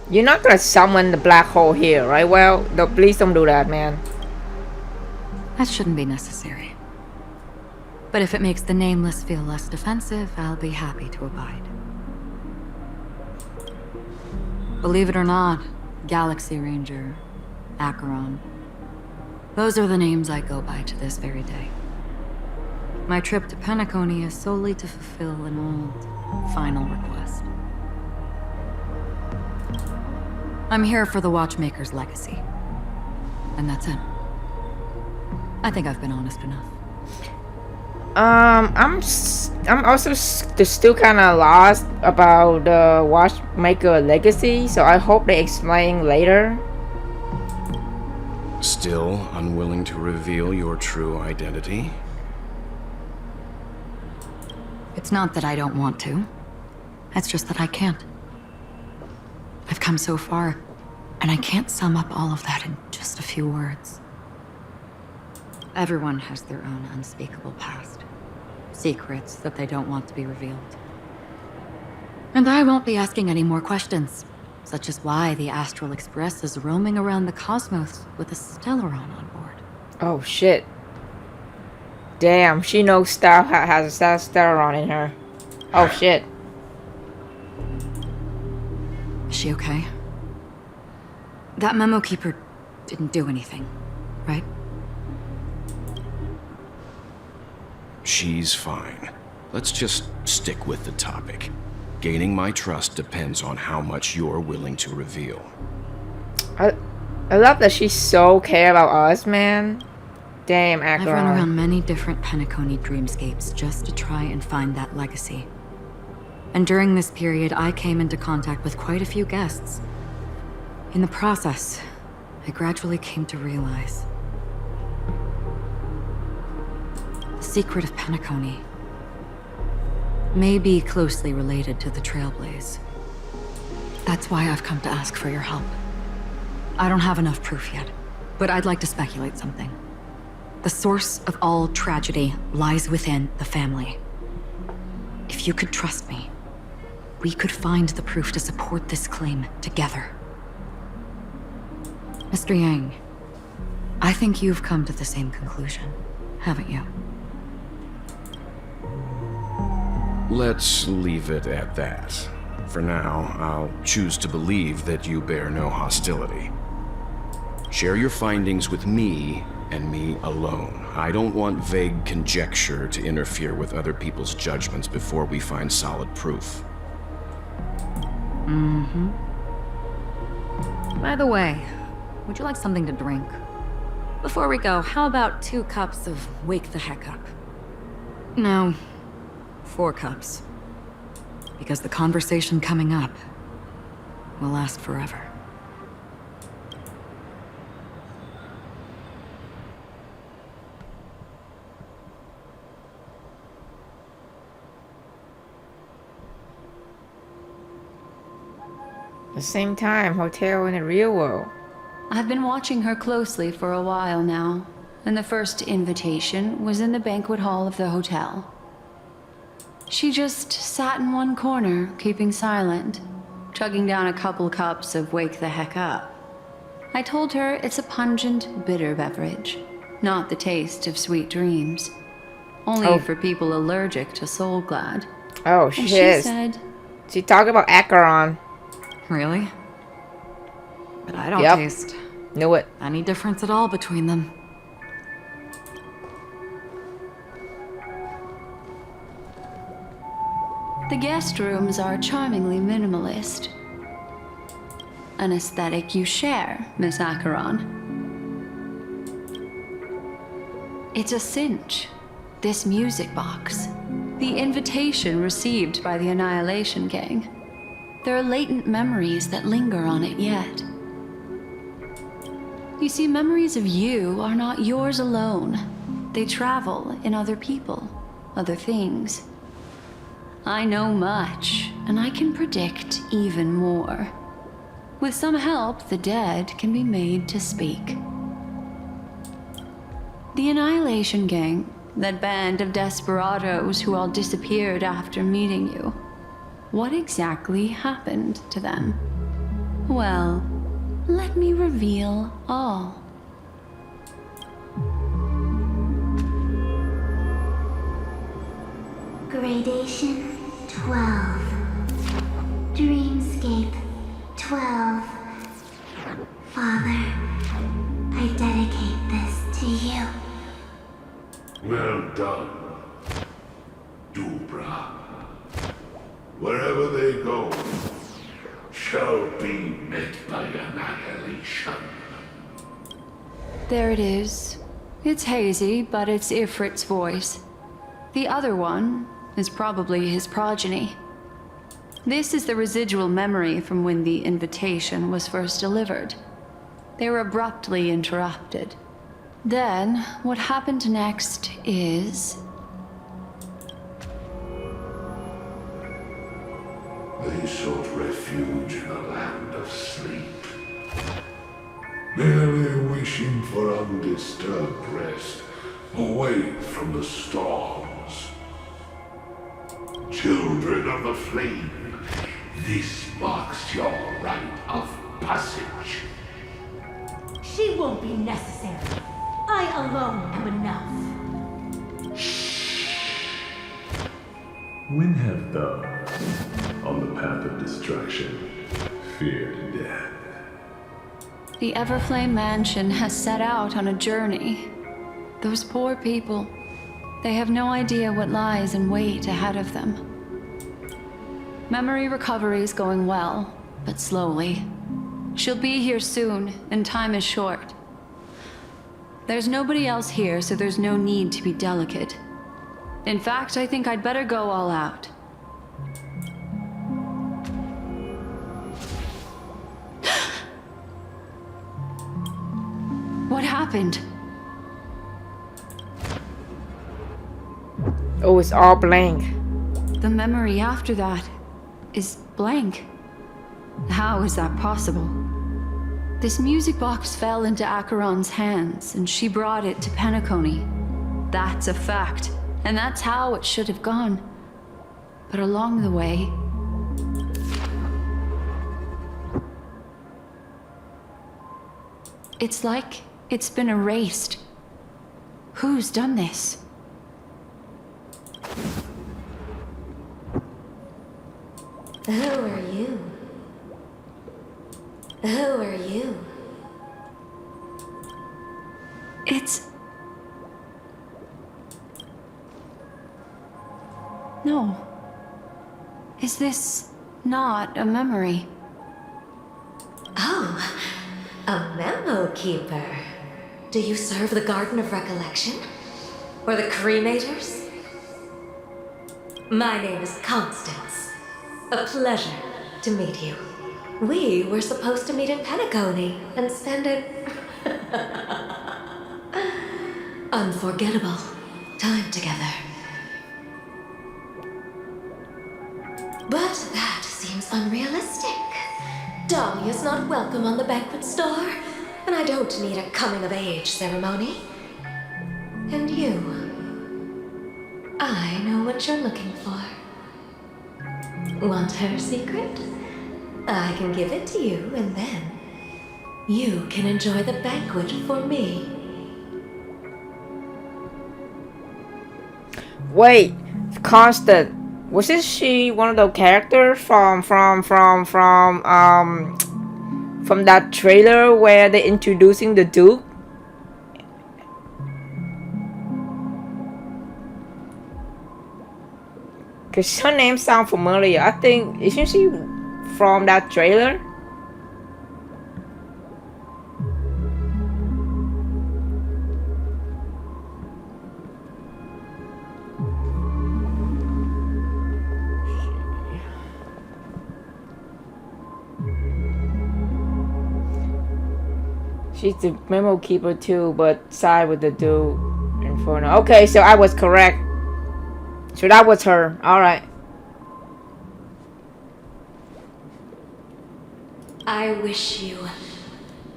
A: You're not gonna summon the black hole here, right? Well, no, please don't do that, man.
E: That shouldn't be necessary. But if it makes the Nameless feel less defensive, I'll be happy to abide. Believe it or not, Galaxy Ranger, Acheron, those are the names I go by to this very day. My trip to Penacony is solely to fulfill an old, final request. I'm here for the Watchmaker's legacy. And that's it. I think I've been honest enough.
A: I'm also still kind of lost about the Watchmaker legacy, so I hope they explain later.
H: Still unwilling to reveal your true identity?
E: It's not that I don't want to. It's just that I can't. I've come so far, and I can't sum up all of that in just a few words. Everyone has their own unspeakable past. Secrets that they don't want to be revealed. And I won't be asking any more questions, such as why the Astral Express is roaming around the cosmos with a Stellaron on board.
A: Oh shit. Damn, she knows Star has a Stellaron in her. Oh shit.
E: Is she okay? That memo keeper didn't do anything, right?
H: She's fine. Let's just stick with the topic. Gaining my trust depends on how much you're willing to reveal.
A: I love that she's so care about us, man. Damn, Acheron.
E: I've run around many different Penacony dreamscapes just to try and find that legacy. And during this period, I came into contact with quite a few guests. In the process, I gradually came to realize the secret of Penacony may be closely related to the Trailblaze. That's why I've come to ask for your help. I don't have enough proof yet, but I'd like to speculate something. The source of all tragedy lies within the family. If you could trust me, we could find the proof to support this claim together. Mr. Yang, I think you've come to the same conclusion, haven't you?
H: Let's leave it at that. For now, I'll choose to believe that you bear no hostility. Share your findings with me and me alone. I don't want vague conjecture to interfere with other people's judgments before we find solid proof.
E: Mm-hmm. By the way, would you like something to drink? Before we go, how about 2 cups of Wake the Heck Up? No, 4 cups. Because the conversation coming up will last forever.
A: At the same time, hotel in the real world.
C: I've been watching her closely for a while now, and the first invitation was in the banquet hall of the hotel. She just sat in one corner, keeping silent, chugging down a couple cups of Wake the Heck Up. I told her it's a pungent, bitter beverage, not the taste of sweet dreams. Only for people allergic to Soul Glad.
A: Oh,
C: And
A: shit.
C: she said,
A: She talked about Acheron.
E: Really? But I don't
A: Yep.
E: taste
A: Knew it.
E: any difference at all between them.
C: the guest rooms are charmingly minimalist. An aesthetic you share, Miss Acheron. It's a cinch. This music box. The invitation received by the Annihilation Gang. There are latent memories that linger on it yet. You see, memories of you are not yours alone. They travel in other people, other things. I know much, and I can predict even more. With some help, the dead can be made to speak. The Annihilation Gang, that band of desperados who all disappeared after meeting you. What exactly happened to them? Well, let me reveal all.
G: Gradation 12. Dreamscape 12. Father, I dedicate this to you.
F: Well done, Dubra. Wherever they go, shall be met by annihilation.
C: There it is. It's hazy, but it's Ifrit's voice. The other one is probably his progeny. This is the residual memory from when the invitation was first delivered. They were abruptly interrupted. Then, what happened next is...
F: They sought refuge in a land of sleep, merely wishing for undisturbed rest away from the storms. Children of the flame, this marks your rite of passage.
J: She won't be necessary. I alone am enough.
K: When have those on the path of destruction feared death?
C: The Everflame Mansion has set out on a journey. Those poor people, they have no idea what lies in wait ahead of them. Memory recovery is going well, but slowly. She'll be here soon, and time is short. There's nobody else here, so there's no need to be delicate. In fact, I think I'd better go all out. What happened?
A: Oh, it's all blank.
C: The memory after that is blank. How is that possible? This music box fell into Acheron's hands, and she brought it to Penacony. That's a fact, and that's how it should have gone. But along the way... it's like it's been erased. Who's done this?
L: Who are you? Who are you?
C: It's... No. Is this not a memory?
L: Oh, a memo keeper. Do you serve the Garden of Recollection? Or the Cremators? My name is Constance. A pleasure to meet you. We were supposed to meet in Penacony and spend an unforgettable time together. But that seems unrealistic. Dahlia's not welcome on the banquet star, and I don't need a coming-of-age ceremony. And you, I know what you're looking for. Want her secret? I can give it to you, and then you can enjoy the banquet for me.
A: Wait, Constant. Wasn't she one of the characters from that trailer where they're introducing the Duke? Cause her name sounds familiar. I think, isn't she from that trailer? She's the memo keeper too, but side with the dude in front of. Okay, so I was correct. So that was her. Alright.
L: I wish you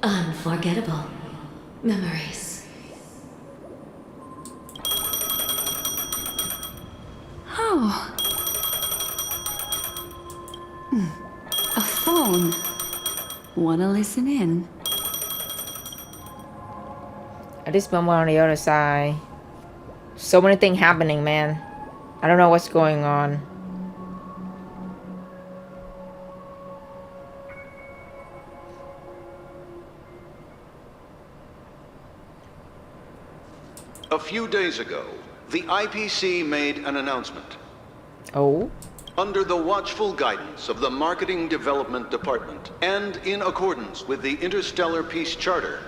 L: unforgettable memories.
C: Oh. A phone. Wanna listen in?
A: At this moment on the other side. So many things happening, man. I don't know what's going on.
M: A few days ago, the IPC made an announcement.
A: Oh?
M: Under the watchful guidance of the Marketing Development Department, and in accordance with the Interstellar Peace Charter,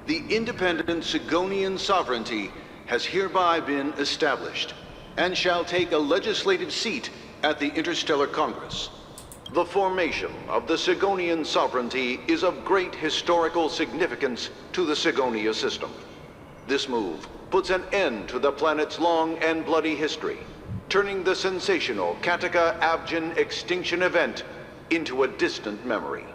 M: the independent Sigonian sovereignty has hereby been established, and shall take a legislative seat at the Interstellar Congress. The formation of the Sigonian sovereignty is of great historical significance to the Sigonia system. This move puts an end to the planet's long and bloody history, turning the sensational Kataka-Abjin extinction event into a distant memory.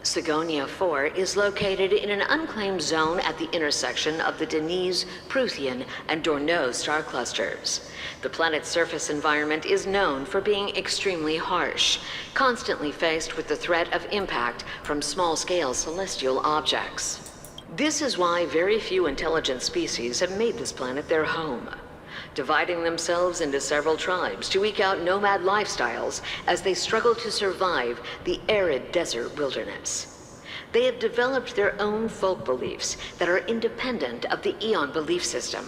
N: Sigonia 4 is located in an unclaimed zone at the intersection of the Denise, Prothean, and Dorneau star clusters. The planet's surface environment is known for being extremely harsh, constantly faced with the threat of impact from small-scale celestial objects. This is why very few intelligent species have made this planet their home, dividing themselves into several tribes to eke out nomad lifestyles as they struggle to survive the arid desert wilderness. They have developed their own folk beliefs that are independent of the Eon belief system.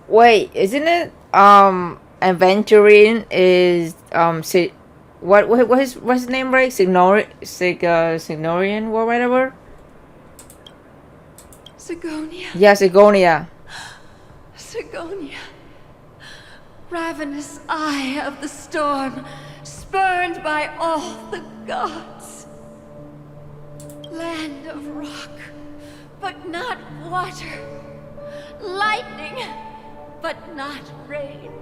A: Wait, isn't it Aventurine is what's his name, right? Signorian or whatever?
J: Sigonia.
A: Yeah, Sigonia.
J: Sigonia. Ravenous eye of the storm, spurned by all the gods. Land of rock, but not water. Lightning, but not rain.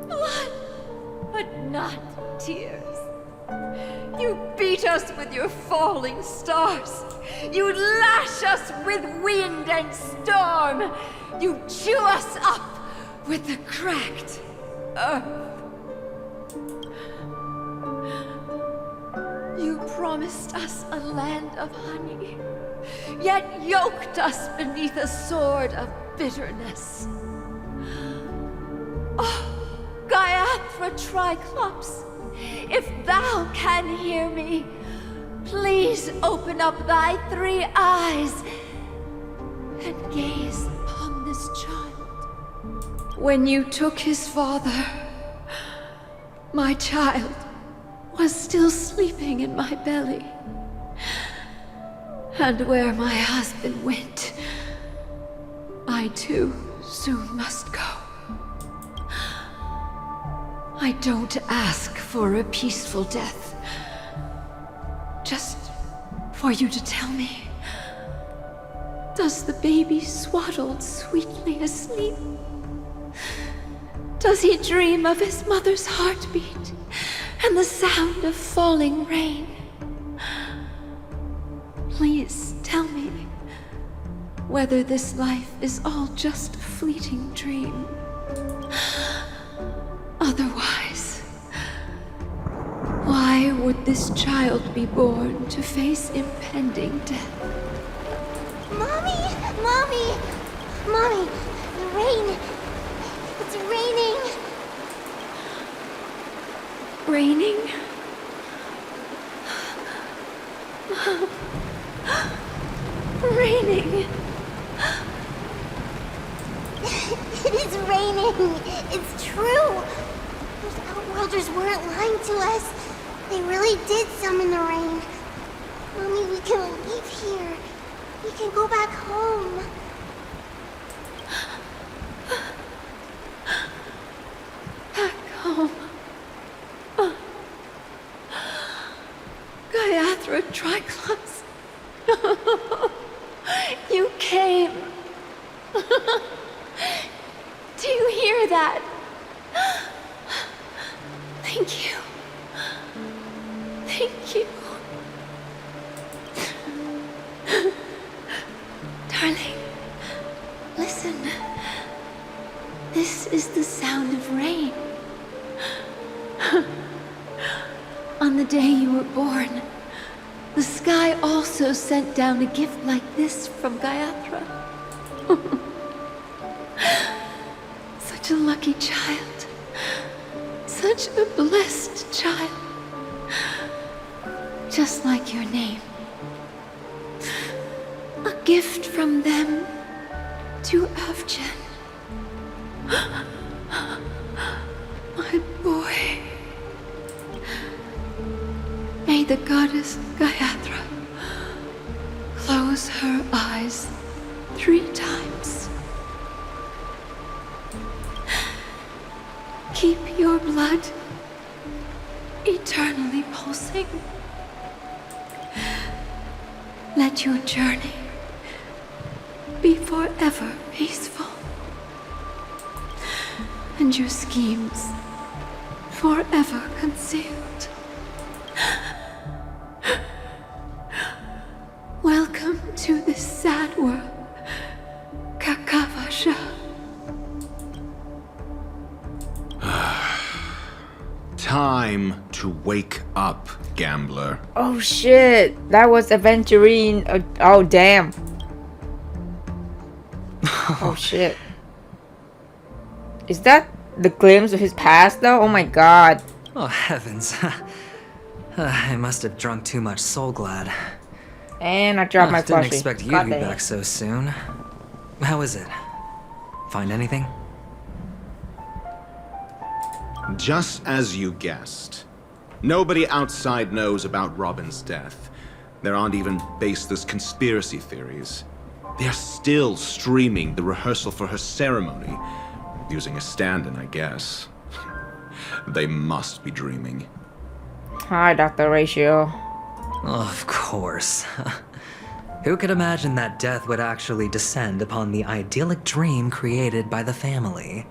J: Blood, but not tears. You beat us with your falling stars. You lash us with wind and storm. You chew us up with the cracked earth. You promised us a land of honey, yet yoked us beneath a sword of bitterness. Oh, Gaiathra Triclops, if thou can hear me, please open up thy 3 eyes and gaze upon this child. When you took his father, my child was still sleeping in my belly. And where my husband went, I too soon must go. I don't ask for a peaceful death. Just for you to tell me, does the baby swaddled sweetly asleep? Does he dream of his mother's heartbeat and the sound of falling rain? Please tell me whether this life is all just a fleeting dream. Otherwise, why would this child be born to face impending death?
G: Mommy! Mommy! Mommy! The rain! It's raining!
J: Raining? Raining!
G: It is raining! It's true! Those outworlders weren't lying to us. They really did summon the rain. Mommy, we can leave here. We can go back home.
J: Back home. Gaiathra Triclops. Do you hear that? Thank you. Thank you. Darling, listen. This is the sound of rain. On the day you were born, the sky also sent down a gift like this from Gayatri. Such a lucky child. Such a blessed child. Just like your name. A gift from them to Avjen. My boy. May the goddess Gayatri close her eyes 3 times. Keep your blood eternally pulsing. Let your journey be forever peaceful. And your schemes forever concealed. Welcome to this sad world, Kakavasha.
H: Time to wake up, gambler.
A: Oh shit, that was Aventurine. Oh damn. Oh shit. Is that the glimpse of his past though? Oh my god.
B: Oh heavens. I must have drunk too much Soul Glad.
A: And I dropped my
B: Didn't
A: plushie.
B: expect you
A: God
B: to be
A: damn.
B: back so soon. How is it? Find anything?
H: Just as you guessed. Nobody outside knows about Robin's death. There aren't even baseless conspiracy theories. They're still streaming the rehearsal for her ceremony. Using a stand-in, I guess. They must be dreaming.
A: Hi, Dr. Ratio.
B: Of course. Who could imagine that death would actually descend upon the idyllic dream created by the family?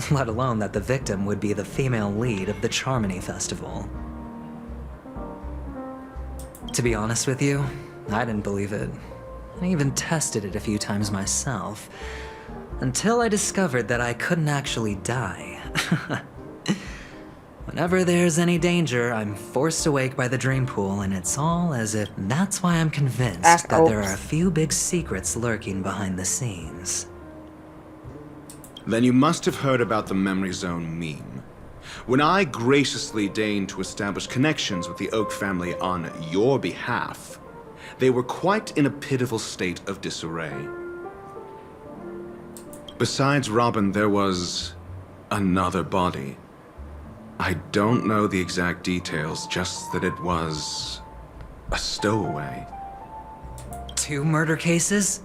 B: Let alone that the victim would be the female lead of the Charmony Festival. To be honest with you, I didn't believe it. I even tested it a few times myself, until I discovered that I couldn't actually die. Whenever there's any danger, I'm forced awake by the dream pool, and it's all as if that's why I'm convinced that there are a few big secrets lurking behind the scenes.
H: Then you must have heard about the Memory Zone meme. When I graciously deigned to establish connections with the Oak family on your behalf, they were quite in a pitiful state of disarray. Besides Robin, there was another body. I don't know the exact details, just that it was a stowaway.
B: 2 murder cases?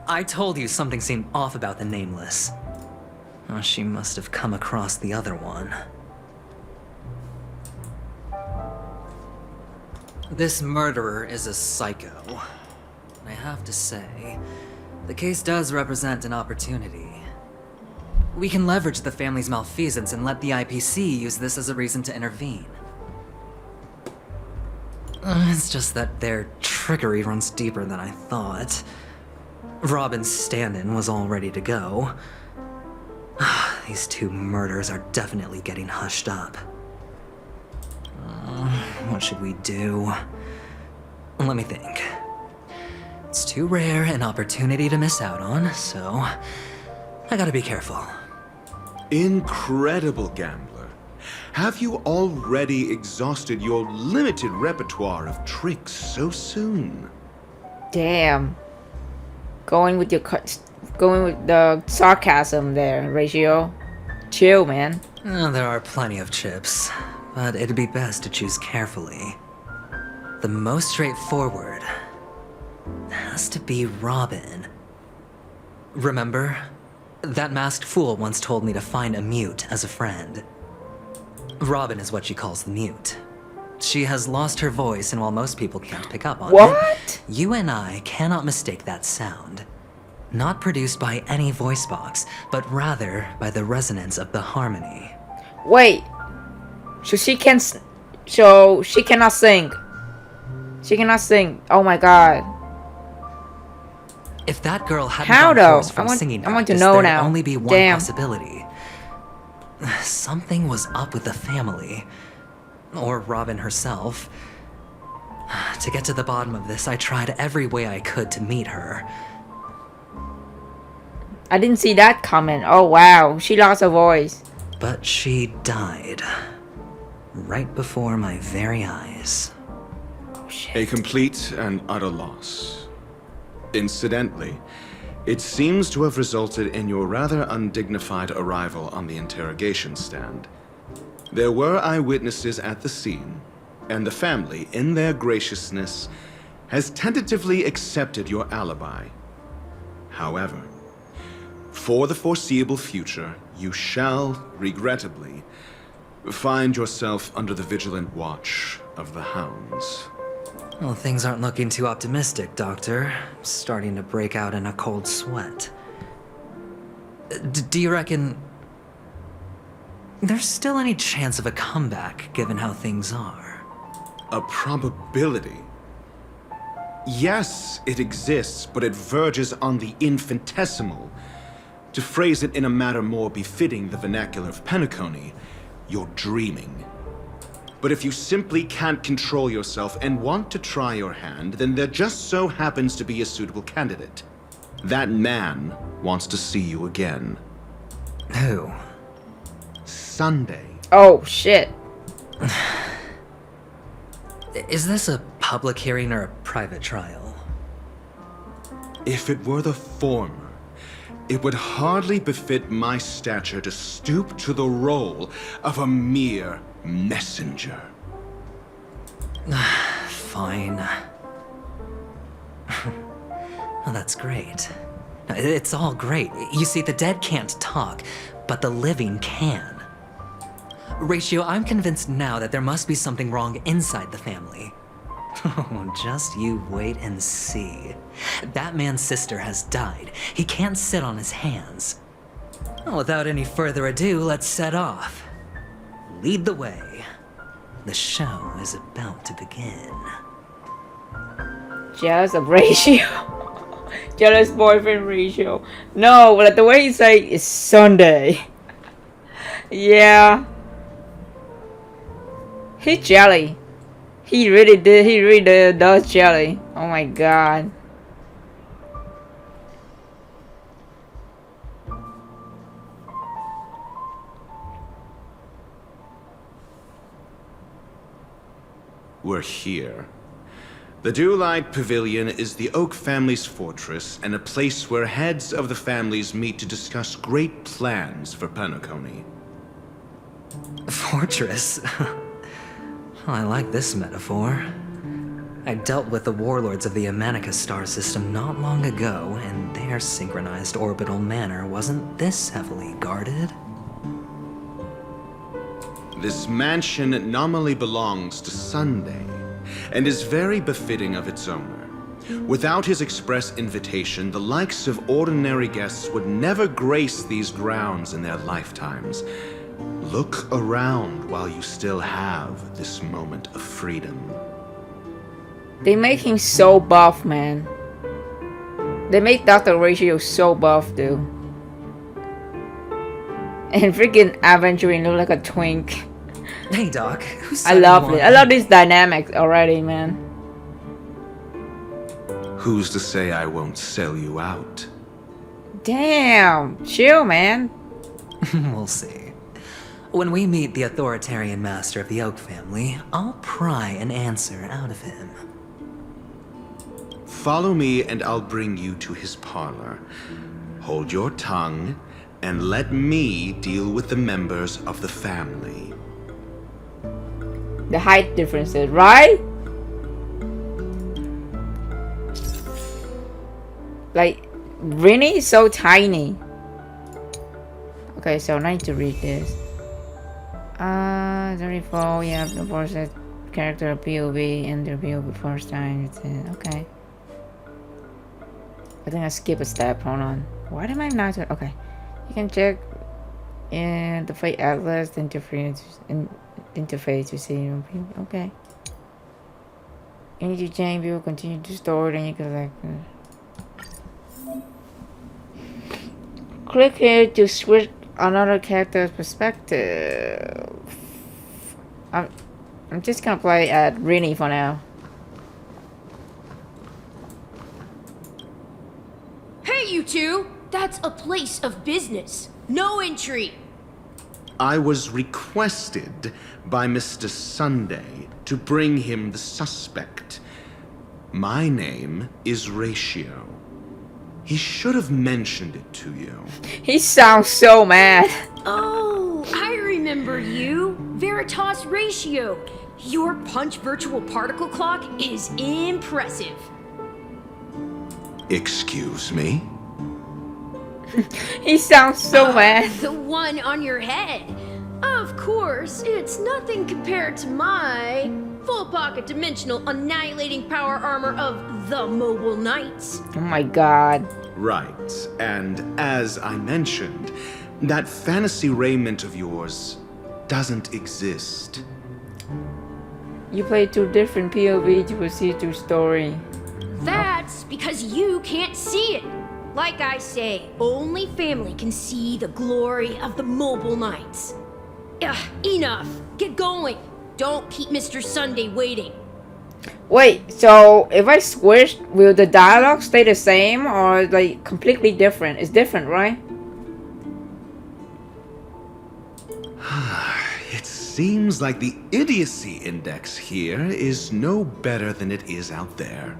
B: I told you something seemed off about the Nameless. Oh, she must have come across the other one. This murderer is a psycho. I have to say, the case does represent an opportunity. We can leverage the family's malfeasance and let the IPC use this as a reason to intervene. It's just that their trickery runs deeper than I thought. Robin's stand-in was all ready to go. These 2 murders are definitely getting hushed up. What should we do? Let me think. It's too rare an opportunity to miss out on, so I gotta be careful.
H: Incredible, gambler. Have you already exhausted your limited repertoire of tricks so soon?
A: Damn. Going with the sarcasm there, Ratio. Chill, man.
B: There are plenty of chips, but it'd be best to choose carefully. The most straightforward has to be Robin. Remember? That masked fool once told me to find a mute as a friend. Robin is what she calls the mute. She has lost her voice, and while most people can't pick up on it, you and I cannot mistake that sound. Not produced by any voice box, but rather by the resonance of the harmony.
A: Wait. So she can. So she cannot sing. She cannot sing. Oh my god.
B: If that girl hadn't
A: How
B: gone
A: though?
B: forced from singing
A: I want to
B: practice,
A: know
B: there'd
A: now.
B: only be one
A: Damn.
B: possibility. Something was up with the family. Or Robin herself. To get to the bottom of this, I tried every way I could to meet her.
A: I didn't see that coming. Oh wow. She lost her voice.
B: But she died. Right before my very eyes.
A: Oh shit.
H: A complete and utter loss. Incidentally, it seems to have resulted in your rather undignified arrival on the interrogation stand. There were eyewitnesses at the scene, and the family, in their graciousness, has tentatively accepted your alibi. However, for the foreseeable future, you shall, regrettably, find yourself under the vigilant watch of the hounds.
B: Well, things aren't looking too optimistic, Doctor. Starting to break out in a cold sweat. Do you reckon there's still any chance of a comeback, given how things are?
H: A probability? Yes, it exists, but it verges on the infinitesimal. To phrase it in a manner more befitting the vernacular of Penacony, you're dreaming. But if you simply can't control yourself and want to try your hand, then there just so happens to be a suitable candidate. That man wants to see you again.
B: Who?
H: Sunday.
A: Oh shit.
B: Is this a public hearing or a private trial?
H: If it were the former, it would hardly befit my stature to stoop to the role of a mere messenger.
B: Fine. Well, that's great. It's all great. You see, the dead can't talk, but the living can. Ratio, I'm convinced now that there must be something wrong inside the family. Oh, just you wait and see. That man's sister has died. He can't sit on his hands. Well, without any further ado, let's set off. Lead the way. The show is about to begin.
A: Jealous of Ratio. Jealous boyfriend Ratio. No, but the way he say it's Sunday. Yeah. He's jelly. He really does jelly. Oh my god.
H: We're here. The Dewlight Pavilion is the Oak family's fortress and a place where heads of the families meet to discuss great plans for Penacony.
B: Fortress? Well, I like this metaphor. I dealt with the warlords of the Amanicus star system not long ago, and their synchronized orbital manor wasn't this heavily guarded.
H: This mansion nominally belongs to Sunday, and is very befitting of its owner. Without his express invitation, the likes of ordinary guests would never grace these grounds in their lifetimes. Look around while you still have this moment of freedom.
A: They make him so buff, man. They make Dr. Ratio so buff, dude. And freaking Aventurine look like a twink.
B: Hey, Doc.
A: I love it. I love this dynamic already, man.
H: Who's to say I won't sell you out?
A: Damn. Chill, man.
B: We'll see. When we meet the authoritarian master of the Oak family, I'll pry an answer out of him.
H: Follow me and I'll bring you to his parlor. Hold your tongue and let me deal with the members of the family.
A: The height differences, right? Like, really? So tiny. Okay, so I need to read this. 34, yeah, the voice character POV and the POV first time. Okay. I think I skipped a step. Hold on. Why am I not? Okay. You can check in the Fate Atlas interface to see. Okay. You need to change view, continue to store, then you can like. Click here to switch another character's perspective. I'm just gonna play at Rini for now.
O: Hey, you two! That's a place of business. No entry.
P: I was requested by Mr. Sunday to bring him the suspect. My name is Ratio. He should have mentioned it to you.
A: He sounds so mad.
O: Oh, I remember you. Veritas Ratio. Your punch virtual particle clock is impressive.
P: Excuse me?
A: He sounds so mad.
O: The one on your head. Of course, it's nothing compared to my full pocket dimensional annihilating power armor of the Mobile Knights.
A: Oh my god.
P: Right, and as I mentioned, that fantasy raiment of yours doesn't exist.
A: You play two different POV to proceed through story.
O: That's because you can't see it. Like I say, only family can see the glory of the Mobile Knights. Ugh, enough. Get going. Don't keep Mr. Sunday waiting.
A: Wait, so if I switch, will the dialogue stay the same or like completely different? It's different, right?
P: It seems like the idiocy index here is no better than it is out there.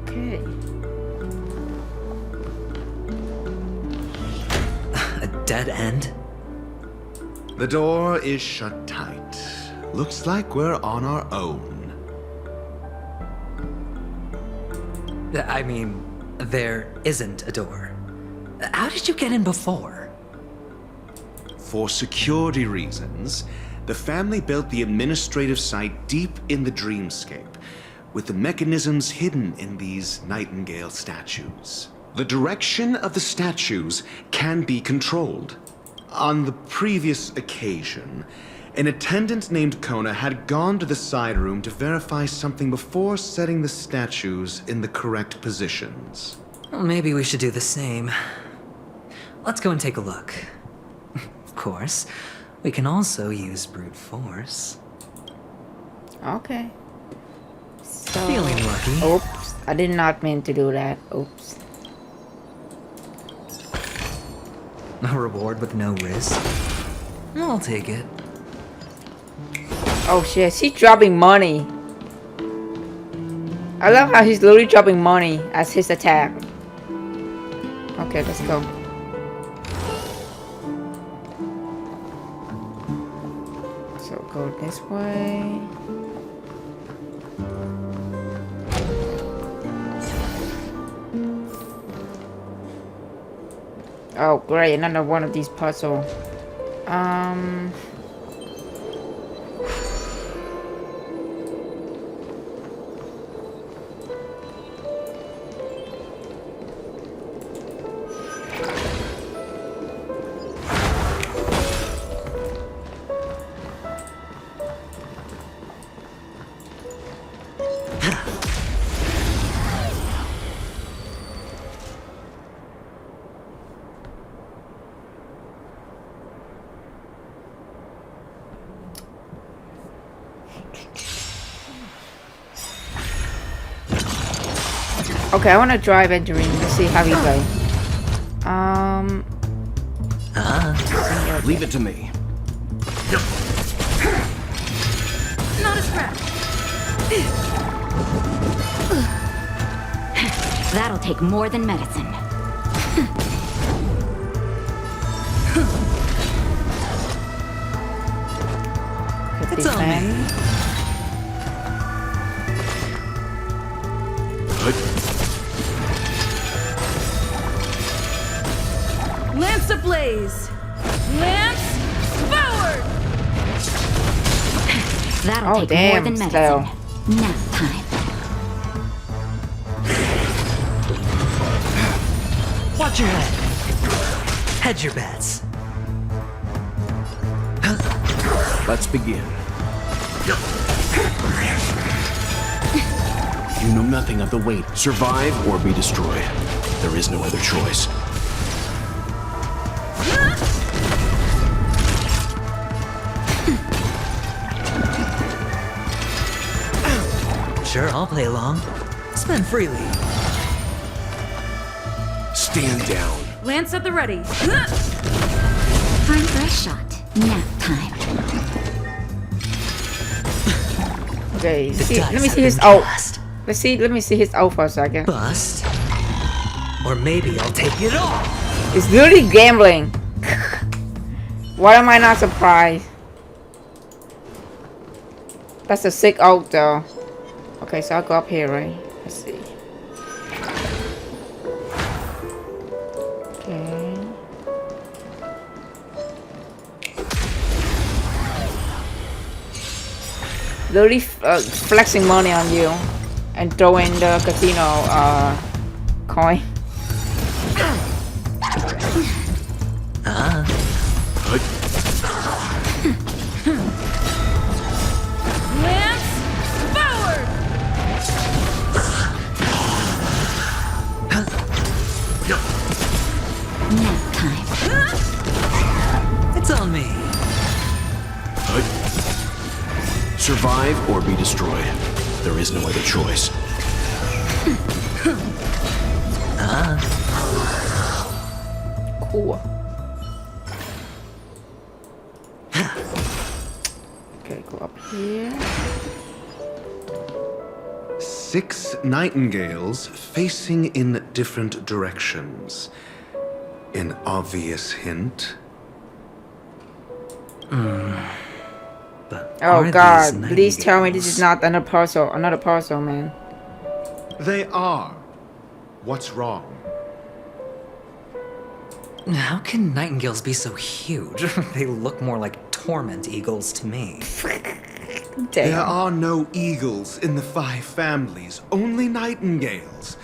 A: Okay.
B: A dead end?
P: The door is shut tight. Looks like we're on our own.
B: I mean, there isn't a door. How did you get in before?
P: For security reasons, the family built the administrative site deep in the dreamscape, with the mechanisms hidden in these Nightingale statues. The direction of the statues can be controlled. On the previous occasion, an attendant named Kona had gone to the side room to verify something before setting the statues in the correct positions.
B: Well, maybe we should do the same. Let's go and take a look. Of course, we can also use brute force.
A: Okay. So,
B: feeling lucky.
A: Oops, I did not mean to do that. Oops.
B: A reward with no risk. I'll take it.
A: Oh shit, he's dropping money. I love how he's literally dropping money as his attack. Okay, let's go. So go this way. Oh great, another one of these puzzles. Okay, I want to drive Enduring to see how he plays.
H: Leave it to me.
O: Not a scratch.
E: That'll take more than medicine.
B: It's on me.
O: Lance ablaze! Lance forward!
E: That'll
A: Oh,
Q: take
A: damn,
Q: more than medicine.
A: still.
Q: Nap time.
B: Watch your head. Hedge your bets.
H: Let's begin. You know nothing of the weight. Survive or be destroyed. There is no other choice.
B: Sure, I'll play along. Spend freely.
H: Stand down.
D: Lance at the ready.
Q: Time for a shot. Nap time.
A: Okay,
B: The
A: see,
B: dice
A: let me
B: have
A: see his
B: been
A: ult.
B: cast.
A: Let me see his ult for a second.
B: Bust. Or maybe I'll take it all.
A: It's literally gambling. Why am I not surprised? That's a sick ult though. Okay, so I'll go up here, right? Let's see. Okay. Literally flexing money on you and throwing the casino coin.
D: Lance, forward!
Q: Nap time.
B: It's on me.
H: Survive or be destroyed. There is no other choice.
A: Cool. Okay, go up here.
P: 6 nightingales facing in different directions. An obvious hint.
B: But
A: Oh
B: are
A: god,
B: these
A: please tell me this is
B: nightingales?
A: not another puzzle, man.
P: They are. What's wrong?
B: How can nightingales be so huge? They look more like torment eagles to me.
P: There are no eagles in the 5 families, only nightingales.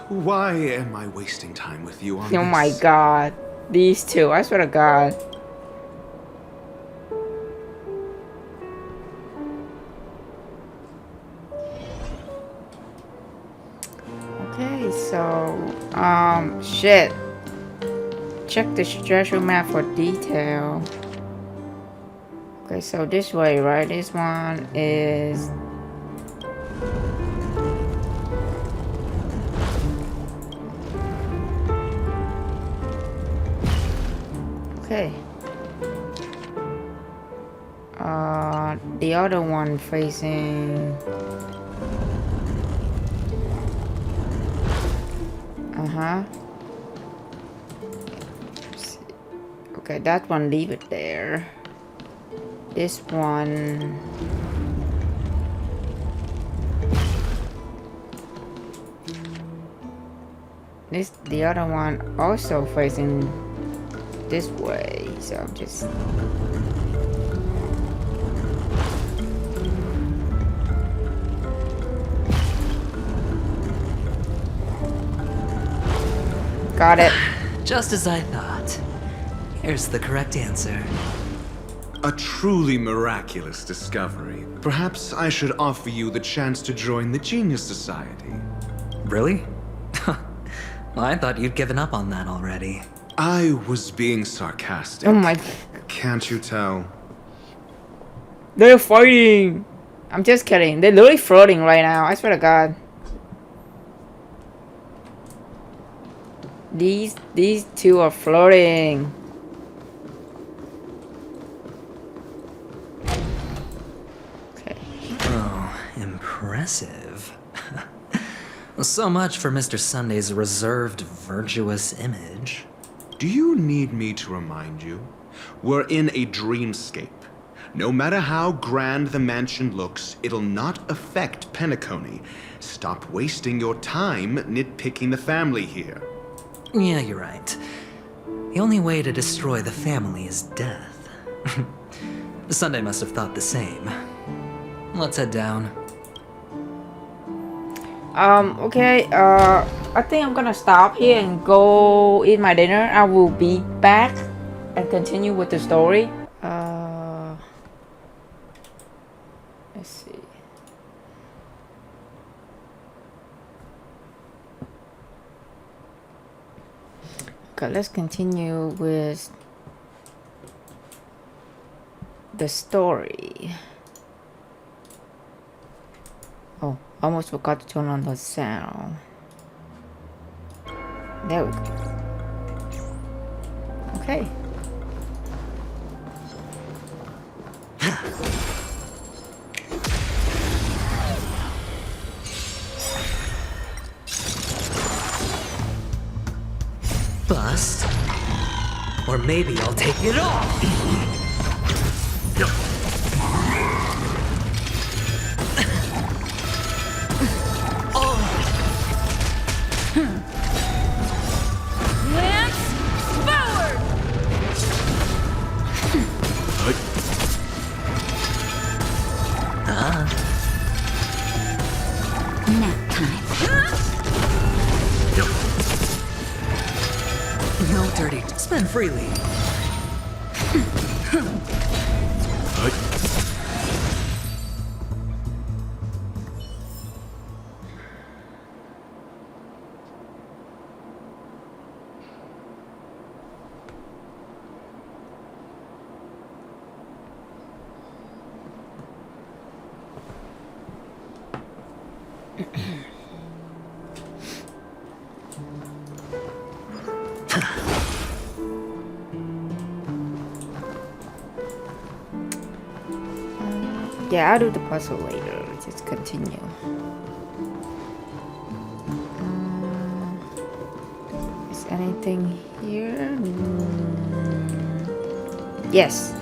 P: Why am I wasting time with you on this?
A: Oh my god. These two, I swear to god. Okay, so shit. Check the treasure map for detail. Okay, so this way, right? This one is okay. The other one facing okay, that one, leave it there. This one the other one also facing this way, so I'm just got it.
B: Just as I thought. Here's the correct answer.
P: A truly miraculous discovery. Perhaps I should offer you the chance to join the Genius Society.
B: Really? Well, I thought you'd given up on that already.
P: I was being sarcastic.
A: Oh my.
P: Can't you tell?
A: They're fighting. I'm just kidding. They're literally floating right now. I swear to God. These two are floating. Okay.
B: Oh, impressive. So much for Mr. Sunday's reserved, virtuous image.
P: Do you need me to remind you? We're in a dreamscape. No matter how grand the mansion looks, it'll not affect Penacony. Stop wasting your time nitpicking the family here.
B: Yeah, you're right. The only way to destroy the family is death. Sunday must have thought the same. let's head down.
A: Okay, I think I'm gonna stop here and go eat my dinner. I will be back and continue with the story. Let's see. Okay, let's continue with the story. Oh, almost forgot to turn on the sound. There we go. Okay.
B: Bust. Or maybe I'll take it off.
O: Lance forward!
Q: Nap time.
B: No dirty. Spend freely.
A: Yeah, I'll do the puzzle later. Just continue. Is anything here? Yes.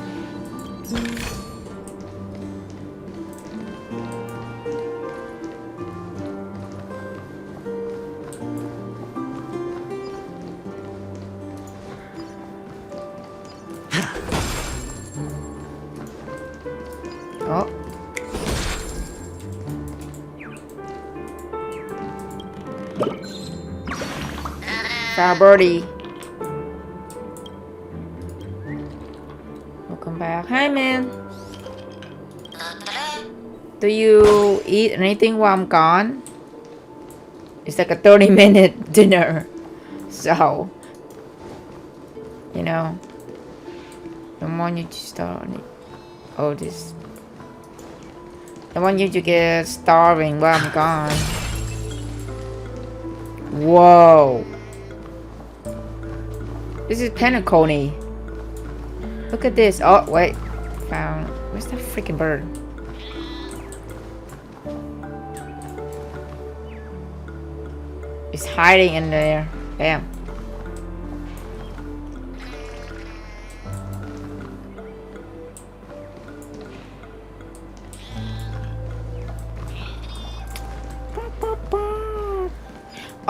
A: Oh. Birdie. Welcome back. Hi, man. Do you eat anything while I'm gone? It's like a 30-minute dinner. So, you know, I want you to start. Oh, this. I want you to get starving while I'm gone. Whoa. This is Penacony. Look at this. Oh, wait. Found. Where's that freaking bird? It's hiding in there. Bam.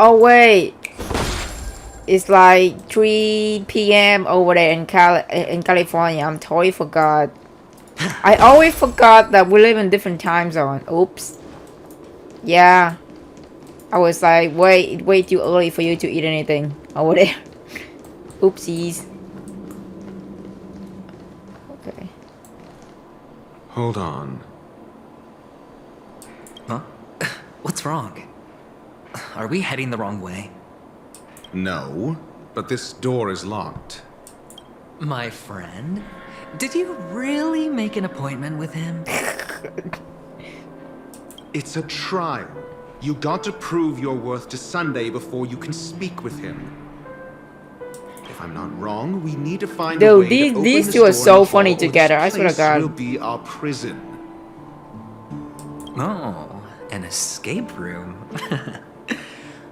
A: Oh wait, it's like 3 p.m. over there in California. I'm totally forgot. I always forgot that we live in different time zone. Oops. Yeah, I was like way too early for you to eat anything over there. Oopsies. Okay.
P: Hold on.
B: Huh? What's wrong? Are we heading the wrong way?
P: No, but this door is locked.
B: My friend? Did you really make an appointment with him?
P: It's a trial. You got to prove your worth to Sunday before you can speak with him. If I'm not wrong, we need to find a way to open
A: these
P: this
A: two are
P: door
A: so
P: in the
A: funny
P: fall, or
A: together.
P: this
A: I swear to
P: place
A: God.
P: will be our prison.
B: Oh, an escape room.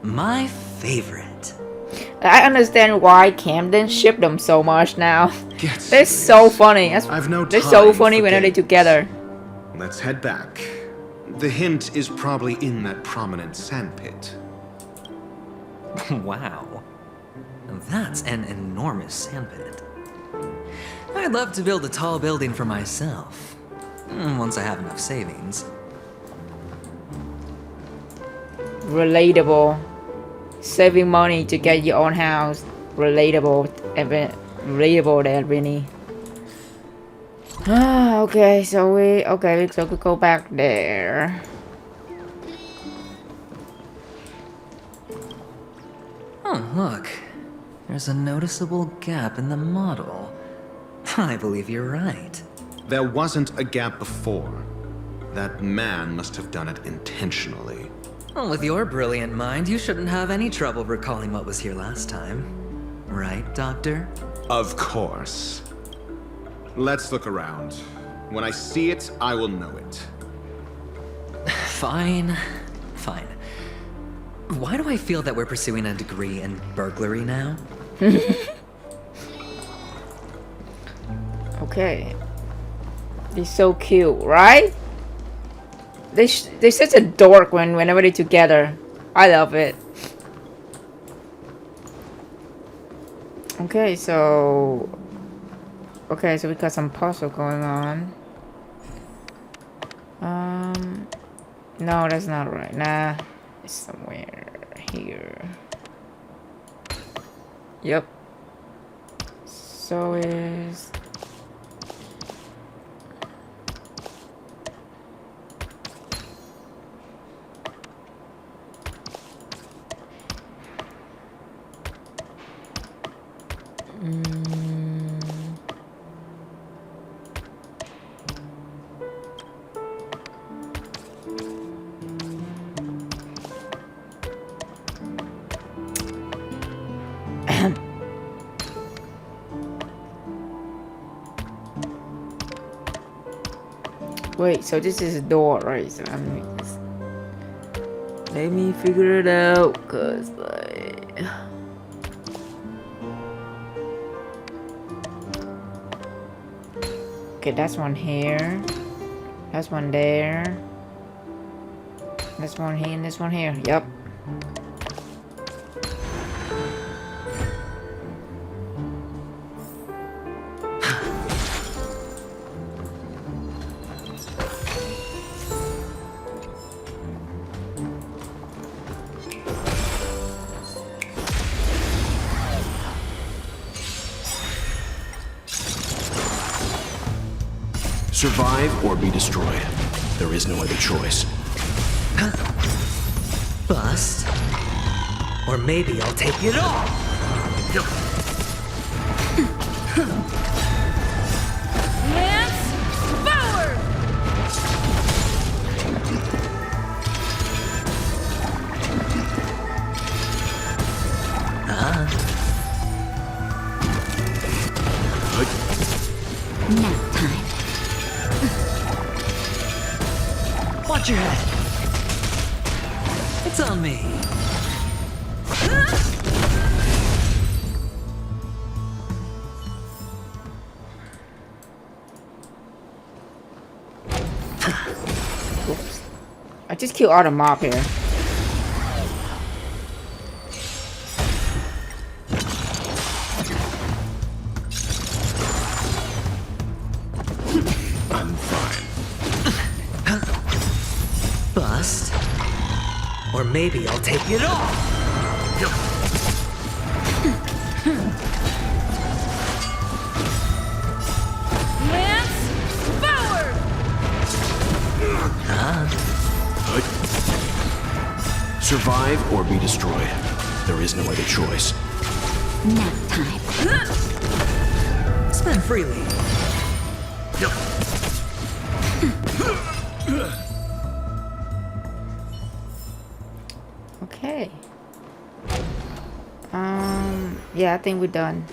B: My favorite.
A: I understand why Camden shipped them so much now.
P: Get
A: They're so funny.
P: I've no
A: They're so
P: time
A: funny
P: for
A: when they're
P: games.
A: together.
P: Let's head back. The hint is probably in that prominent sandpit.
B: Wow. That's an enormous sandpit. I'd love to build a tall building for myself. Once I have enough savings.
A: Relatable. Saving money to get your own house. Relatable. Relatable there, Vinny. Okay, so we go back there.
B: Oh, look. There's a noticeable gap in the model. I believe you're right.
P: There wasn't a gap before. That man must have done it intentionally.
B: Well, with your brilliant mind, you shouldn't have any trouble recalling what was here last time. Right, Doctor?
P: Of course. Let's look around. When I see it, I will know it.
B: Fine. Fine. Why do I feel that we're pursuing a degree in burglary now?
A: Okay. They're so cute, right? They're such a dork whenever they're together. I love it. Okay, so we got some puzzle going on. No, that's not right. Nah, it's somewhere here. Yep. So is wait, so this is a door, right? So let me figure it out, cause like okay, that's one here, that's one there, that's one here, and this one here. Yep.
H: Survive or be destroyed. There is no other choice.
B: Bust. Or maybe I'll take it all.
O: Lance forward!
Q: Nap time.
B: Watch your head. It's on me.
A: Oops. I just killed all the mob here.
H: I'm fine.
B: Bust. Or maybe I'll take it all.
O: Lance forward!
H: Survive or be destroyed. There is no other choice.
Q: Nap time.
B: Spend freely.
A: Okay. Yeah, I think we're done.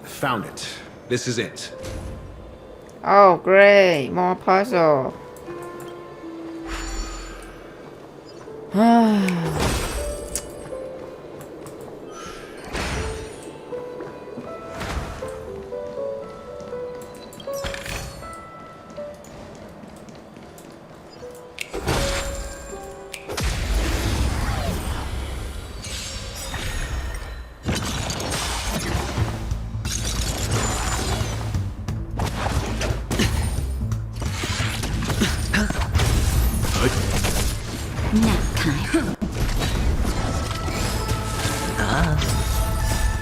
P: Found it. This is it.
A: Oh, great. More puzzle.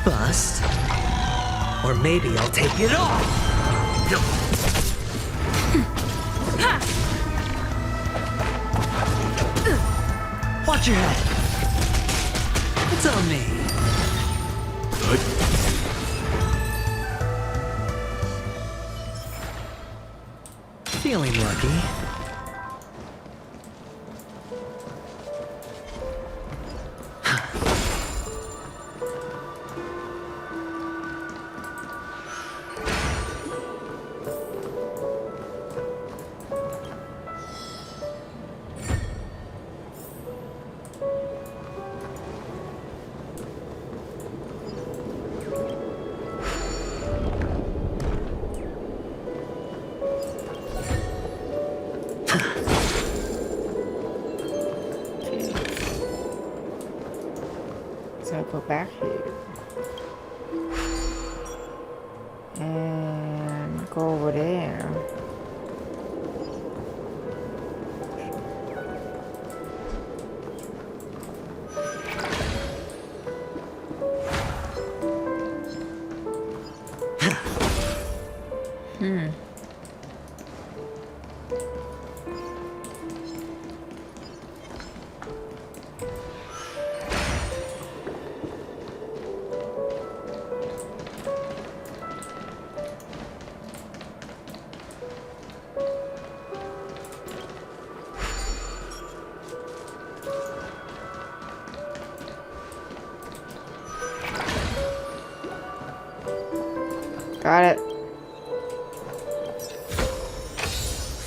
B: Bust. Or maybe I'll take it off. Watch your head. It's on me. Feeling lucky.
A: So go back here. And go over there. Got it.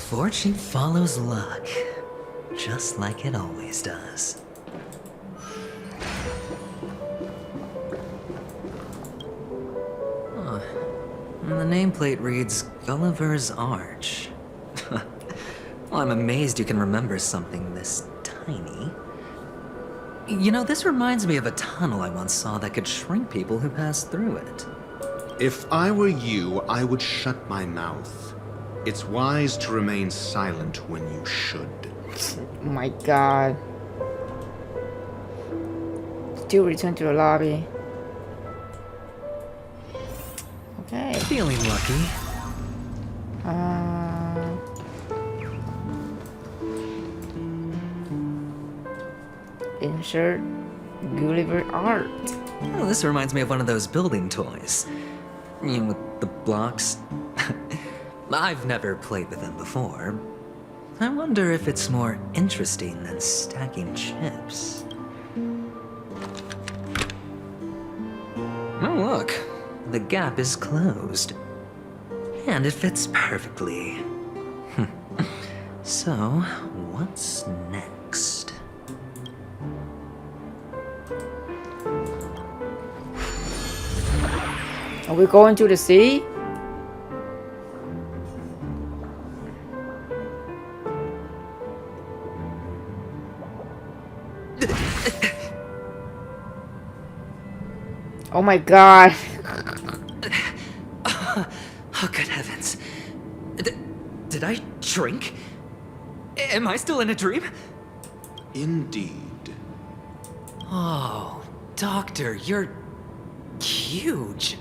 B: Fortune follows luck, just like it always does. Huh. And the nameplate reads Gulliver's Arch. Well, I'm amazed you can remember something this tiny. You know, this reminds me of a tunnel I once saw that could shrink people who passed through it.
P: If I were you, I would shut my mouth. It's wise to remain silent when you should.
A: Oh my god. Still return to the lobby. Okay.
B: Feeling lucky.
A: Insert Gulliver art.
B: Oh, this reminds me of one of those building toys. You know, with the blocks. I've never played with them before. I wonder if it's more interesting than stacking chips. Oh, look. The gap is closed. And it fits perfectly. So, what's next?
A: Are we going to the sea? Oh my god.
B: Oh, good heavens. Did I shrink? Am I still in a dream?
P: Indeed.
B: Oh, Doctor, you're huge.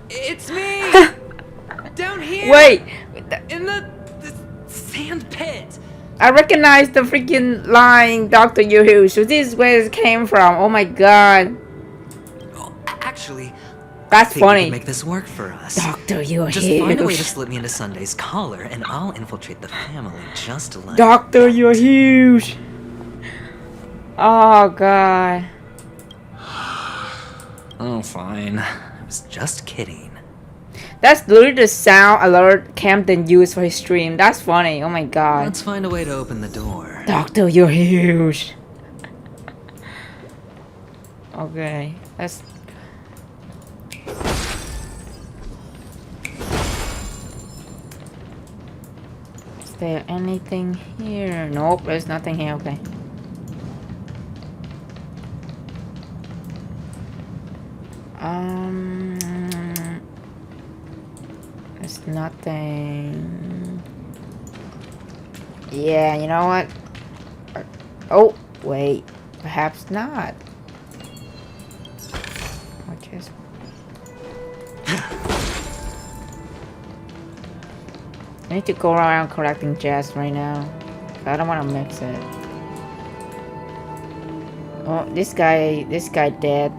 B: It's me! Down here!
A: Wait!
B: In the sand pit!
A: I recognize the freaking line, Dr. Yoo-hoo. So this is where it came from. Oh my god.
B: Actually,
A: that's
B: I think
A: funny.
B: We can make this work for us.
A: Dr. Yoo-hoo.
B: Just find a way to slip me into Sunday's collar, and I'll infiltrate the family just like
A: Dr. Yoo-hoo. Oh god.
B: Oh, fine. I was just kidding.
A: That's literally the sound alert Camden used for his stream. That's funny. Oh my god.
B: Let's find a way to open the door.
A: Doctor, you're huge. Okay, let's. Is there anything here? Nope, there's nothing here. Okay. There's nothing. Yeah, you know what? Oh, wait. Perhaps not. Guess. I need to go around collecting jazz right now. I don't want to mix it. Oh, this guy dead.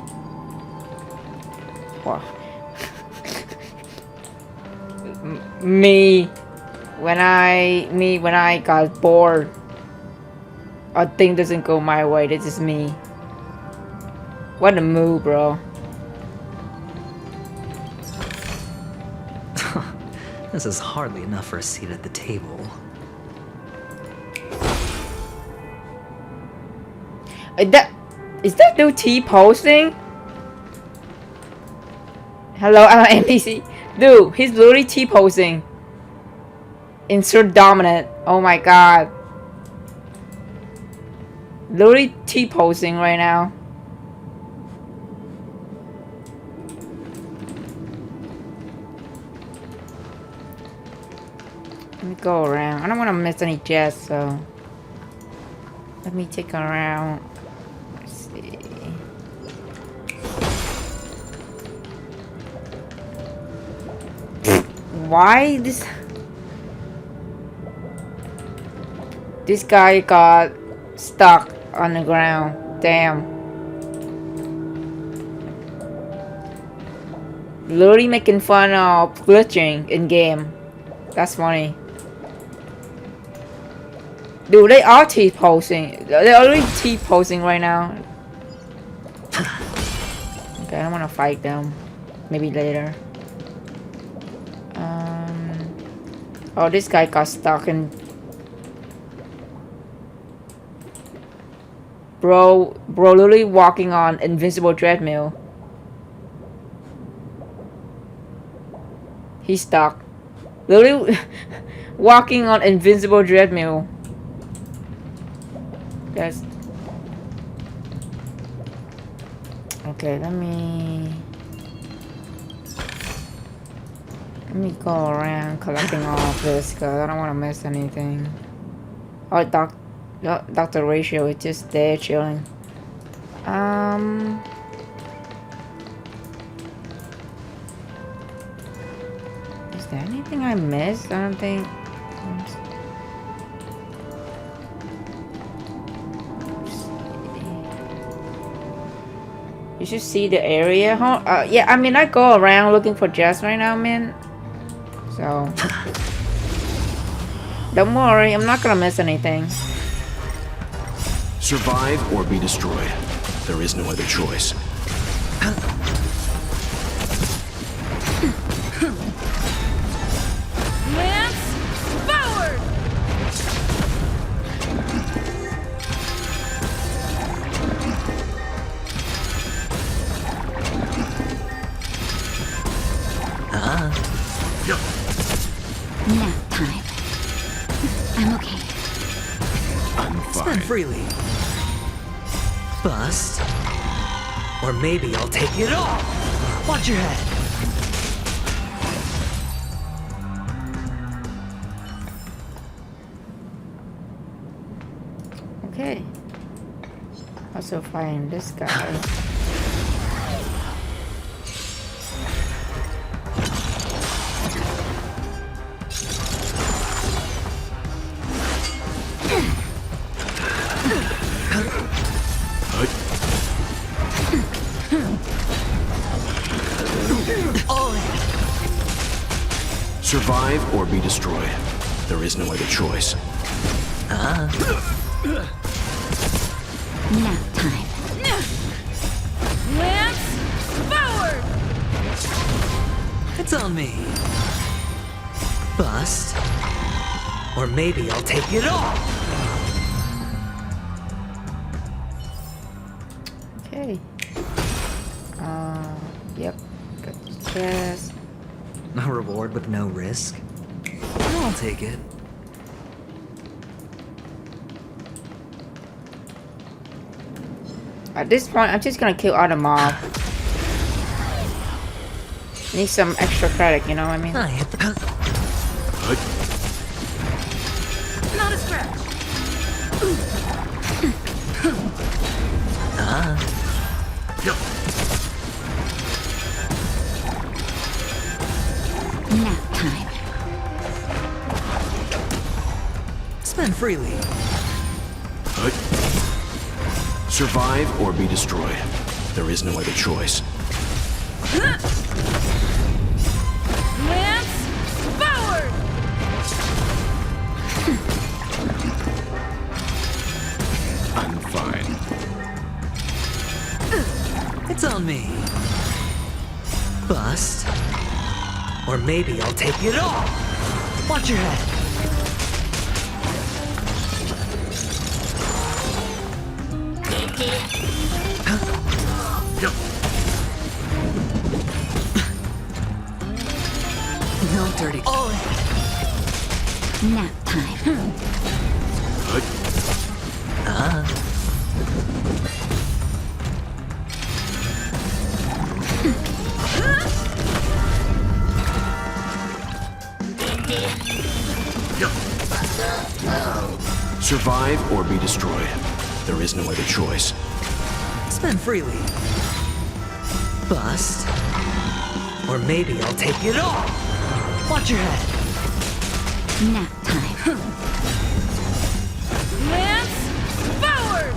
A: Wow. me when I got bored. A thing doesn't go my way. This is me. What a move, bro.
B: This is hardly enough for a seat at the table.
A: Is that new T-posting? Hello, NPC. Dude, he's literally T-posting. Insert dominant. Oh my god. Literally T-posting right now. Let me go around. I don't want to miss any jets, so let me take a around. Let's see. Why this guy got stuck on the ground? Damn. Literally making fun of glitching in game. That's funny. Dude, they are T-posting. They're already T-posting right now. Okay, I don't want to fight them. Maybe later. Oh, this guy got stuck in... Bro literally walking on invincible treadmill. He's stuck. Literally walking on invincible treadmill. That's... Okay, let me go around collecting all of this because I don't want to miss anything. Oh, Dr. Ratio is just there chilling. Is there anything I missed? I don't think. You should see the area, huh? Yeah, I mean, I go around looking for Jess right now, man. So, don't worry, I'm not gonna miss anything.
H: Survive or be destroyed. There is no other choice.
J: Lance, forward!
Q: Nap time. I'm okay.
H: I'm
B: Spend
H: fine.
B: freely. Bust. Or maybe I'll take it all. Watch your head.
A: Okay. Also find this guy.
H: Survive or be destroyed. There is no other choice.
Q: Nap time.
J: Lance, forward!
B: It's on me. Bust. Or maybe I'll take it all.
A: Okay. Yep. Got this chest.
B: A reward with no risk. I'll take it.
A: At this point, I'm just gonna kill all the mob. Need some extra credit, you know what I mean?
B: I hit the...
J: Not a scratch.
B: Spend freely.
H: Survive or be destroyed. There is no other choice.
O: Lance forward!
H: I'm fine.
B: It's on me. Bust. Or maybe I'll take it all. Watch your head. No dirty. Oh.
Q: Nap time.
H: Survive or be destroyed. There is no other choice.
B: Spend freely. Bust. Or maybe I'll take it all. Watch your head.
Q: Nap time.
O: Lance forward!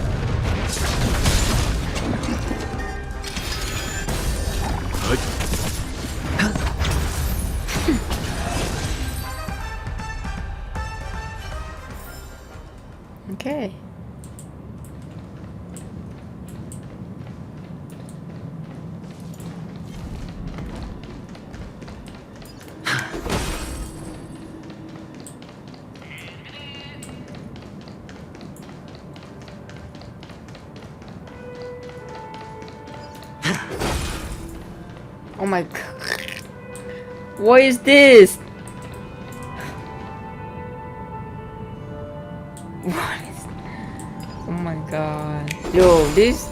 A: Okay. Oh my god. What is this? What is... Oh my god. Yo, this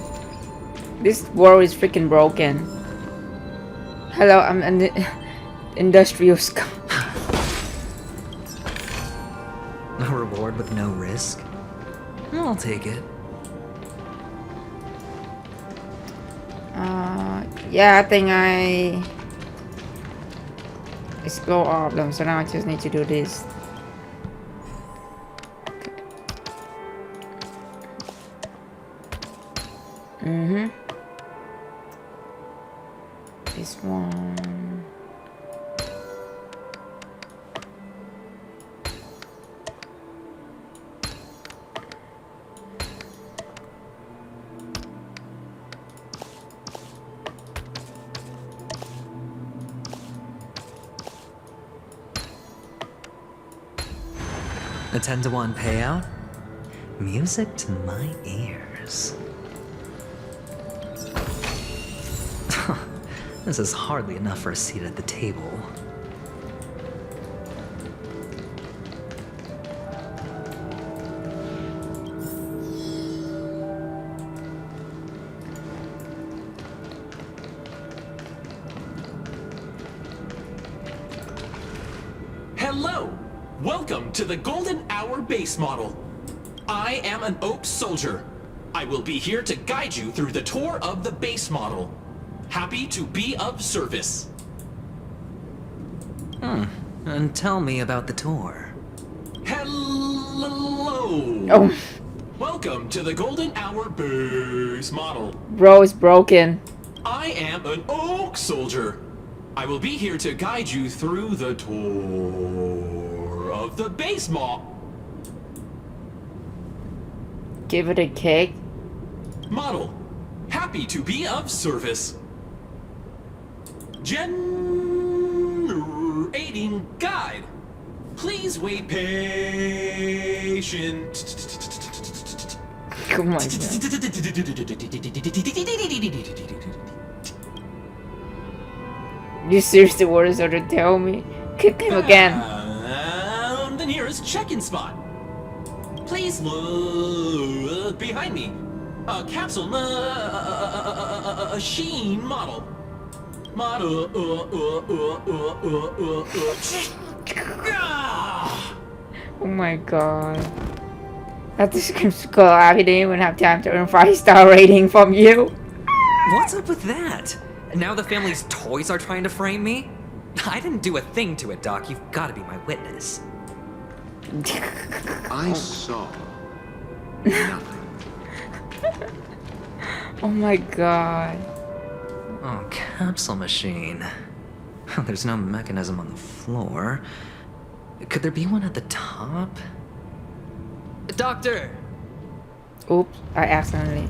A: world is freaking broken. Hello, I'm an industrial scum.
B: A reward with no risk? I'll take it.
A: Yeah, I think I explore all of them, so now I just need to do this. This one.
B: A 10-to-1 payout? Music to my ears. This is hardly enough for a seat at the table.
R: Hello! Welcome to the Golden Hour base model. I am an Oak Soldier. I will be here to guide you through the tour of the base model. Happy to be of service.
B: And tell me about the tour.
R: Hello!
A: Oh.
R: Welcome to the Golden Hour base model.
A: Bro, it's broken.
R: I am an Oak Soldier. I will be here to guide you through the tour of the base model.
A: Give it a kick.
R: Model. Happy to be of service. Generating guide. Please wait patient.
A: Come on. You seriously wanted her to tell me? Kick him again.
R: The nearest check-in spot. Please look behind me. A capsule machine model.
A: Oh my god. That description call I didn't even have time to earn 5-star rating from you.
B: What's up with that? Now the family's toys are trying to frame me? I didn't do a thing to it, Doc. You've got to be my witness.
P: I saw nothing.
A: Oh my god.
B: Oh, capsule machine. There's no mechanism on the floor. Could there be one at the top? Doctor!
A: Oops, I accidentally.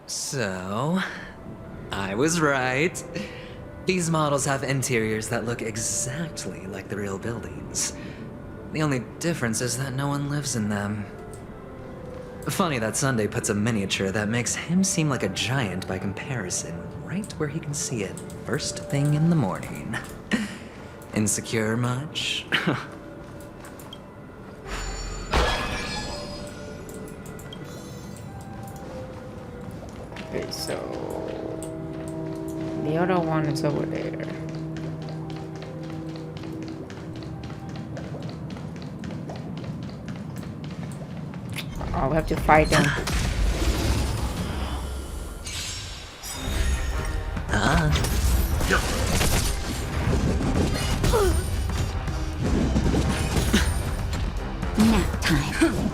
B: So, I was right. These models have interiors that look exactly like the real buildings. The only difference is that no one lives in them. Funny that Sunday puts a miniature that makes him seem like a giant by comparison right where he can see it first thing in the morning. Insecure much?
A: Okay, so the other one is over there. I'll have to fight them.
Q: Nap time.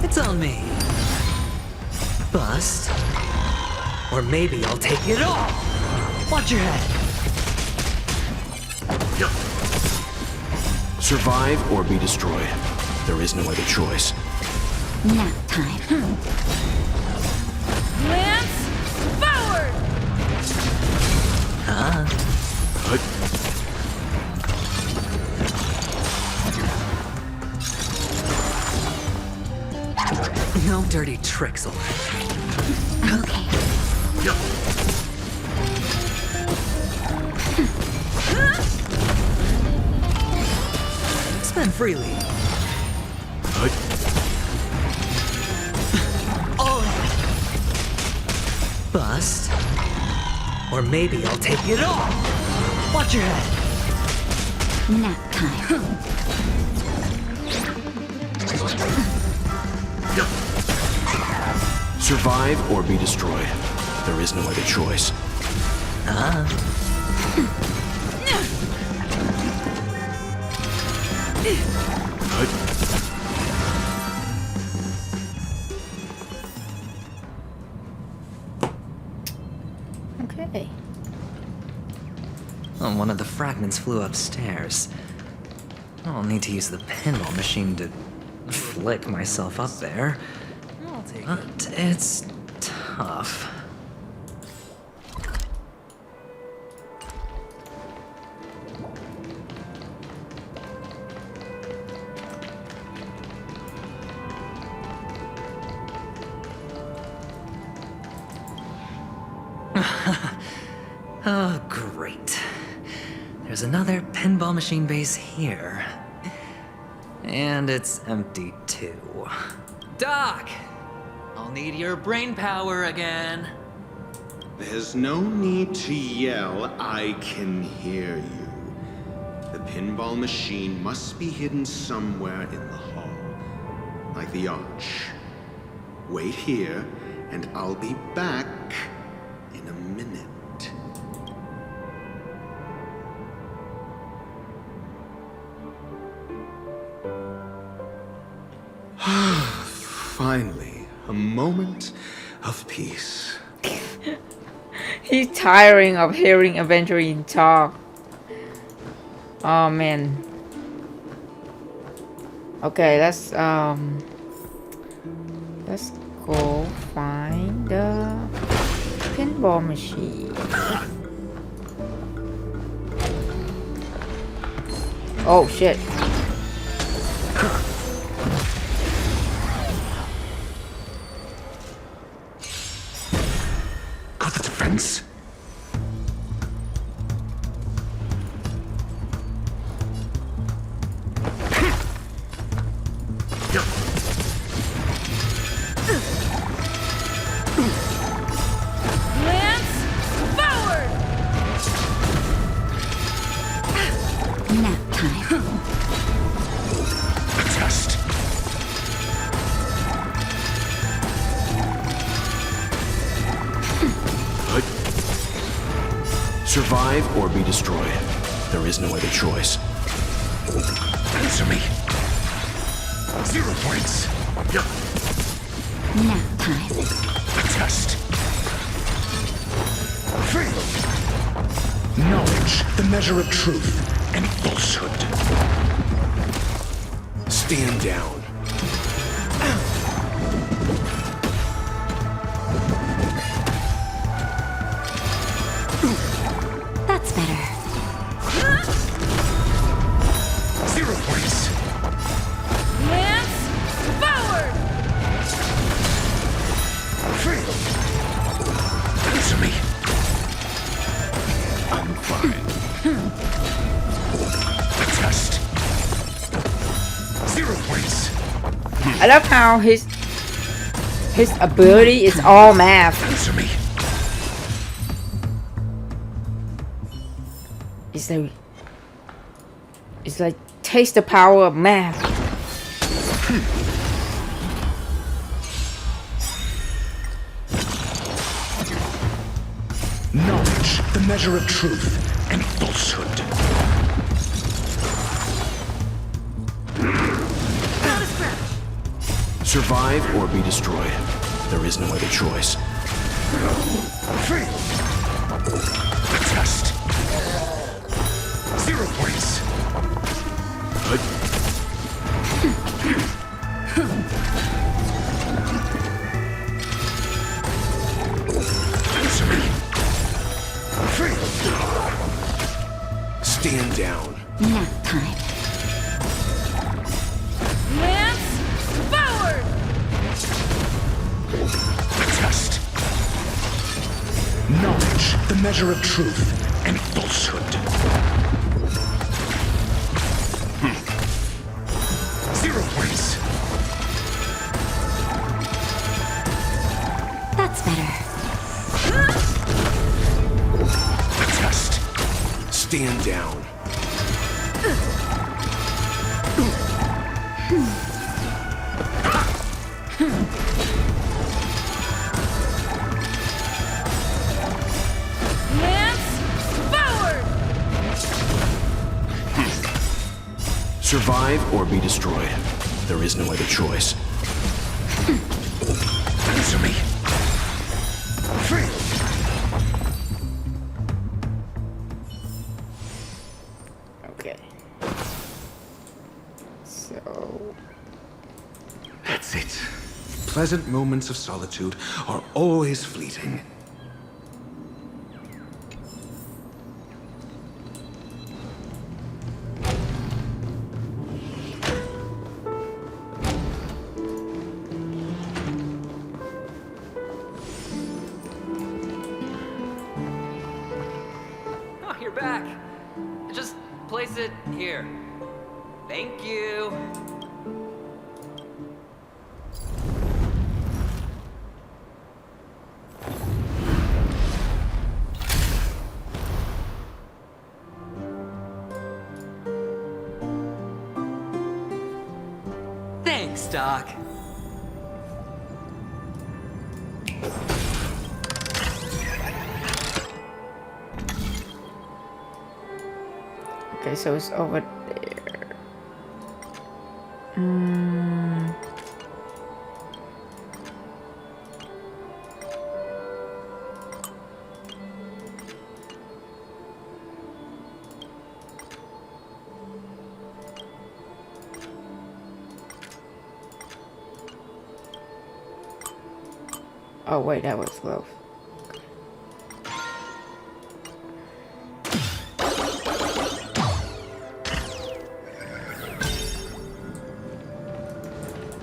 B: It's on me. Bust. Or maybe I'll take it all. Watch your head.
H: Survive or be destroyed. There is no other choice.
Q: Nap time.
O: Lance, forward!
B: No dirty tricks, all right.
Q: Okay.
B: Spend freely. Bust. Or maybe I'll take it all. Watch your head.
Q: Nap time.
H: Survive or be destroyed. There is no other choice.
A: Okay.
B: Oh, one of the fragments flew upstairs. I'll need to use the pinball machine to flick myself up there. But it's tough. Oh, great. There's another pinball machine base here. And it's empty too. Doc! I'll need your brain power again.
P: There's no need to yell. I can hear you. The pinball machine must be hidden somewhere in the hall. Like the arch. Wait here, and I'll be back in a minute. Finally, a moment of peace.
A: He's tiring of hearing Aventurine talk. Oh man. Okay, let's go find the pinball machine. Oh shit.
P: Got the defense?
O: Lance, forward!
Q: Nap time.
H: Survive or be destroyed. There is no other choice. Answer me. 0 points.
Q: Nap time.
H: Test. Free. Knowledge, the measure of truth and falsehood. Stand down.
Q: That's better.
H: 0 points.
O: Lance, forward!
H: Free. Answer me. I'm fine. Test. 0 points.
A: I love how his ability is all math.
H: Answer me.
A: It's like taste the power of math.
H: Knowledge, the measure of truth and falsehood. Survive or be destroyed. There is no other choice. Free. Test. 0 points. Answer me. Free. Stand down.
Q: Nap time.
O: Lance, forward!
H: Test. Knowledge, the measure of truth and falsehood. 0 points.
Q: That's better.
H: Test. Stand down.
O: Lance, forward!
H: Survive or be destroyed. There is no other choice. Answer me. Free.
A: Okay. So
P: That's it. Pleasant moments of solitude are always fleeting.
B: Oh, you're back. Just place it here. Thank you. Thanks, Doc.
A: okay, so it's over there. Oh wait, that was close.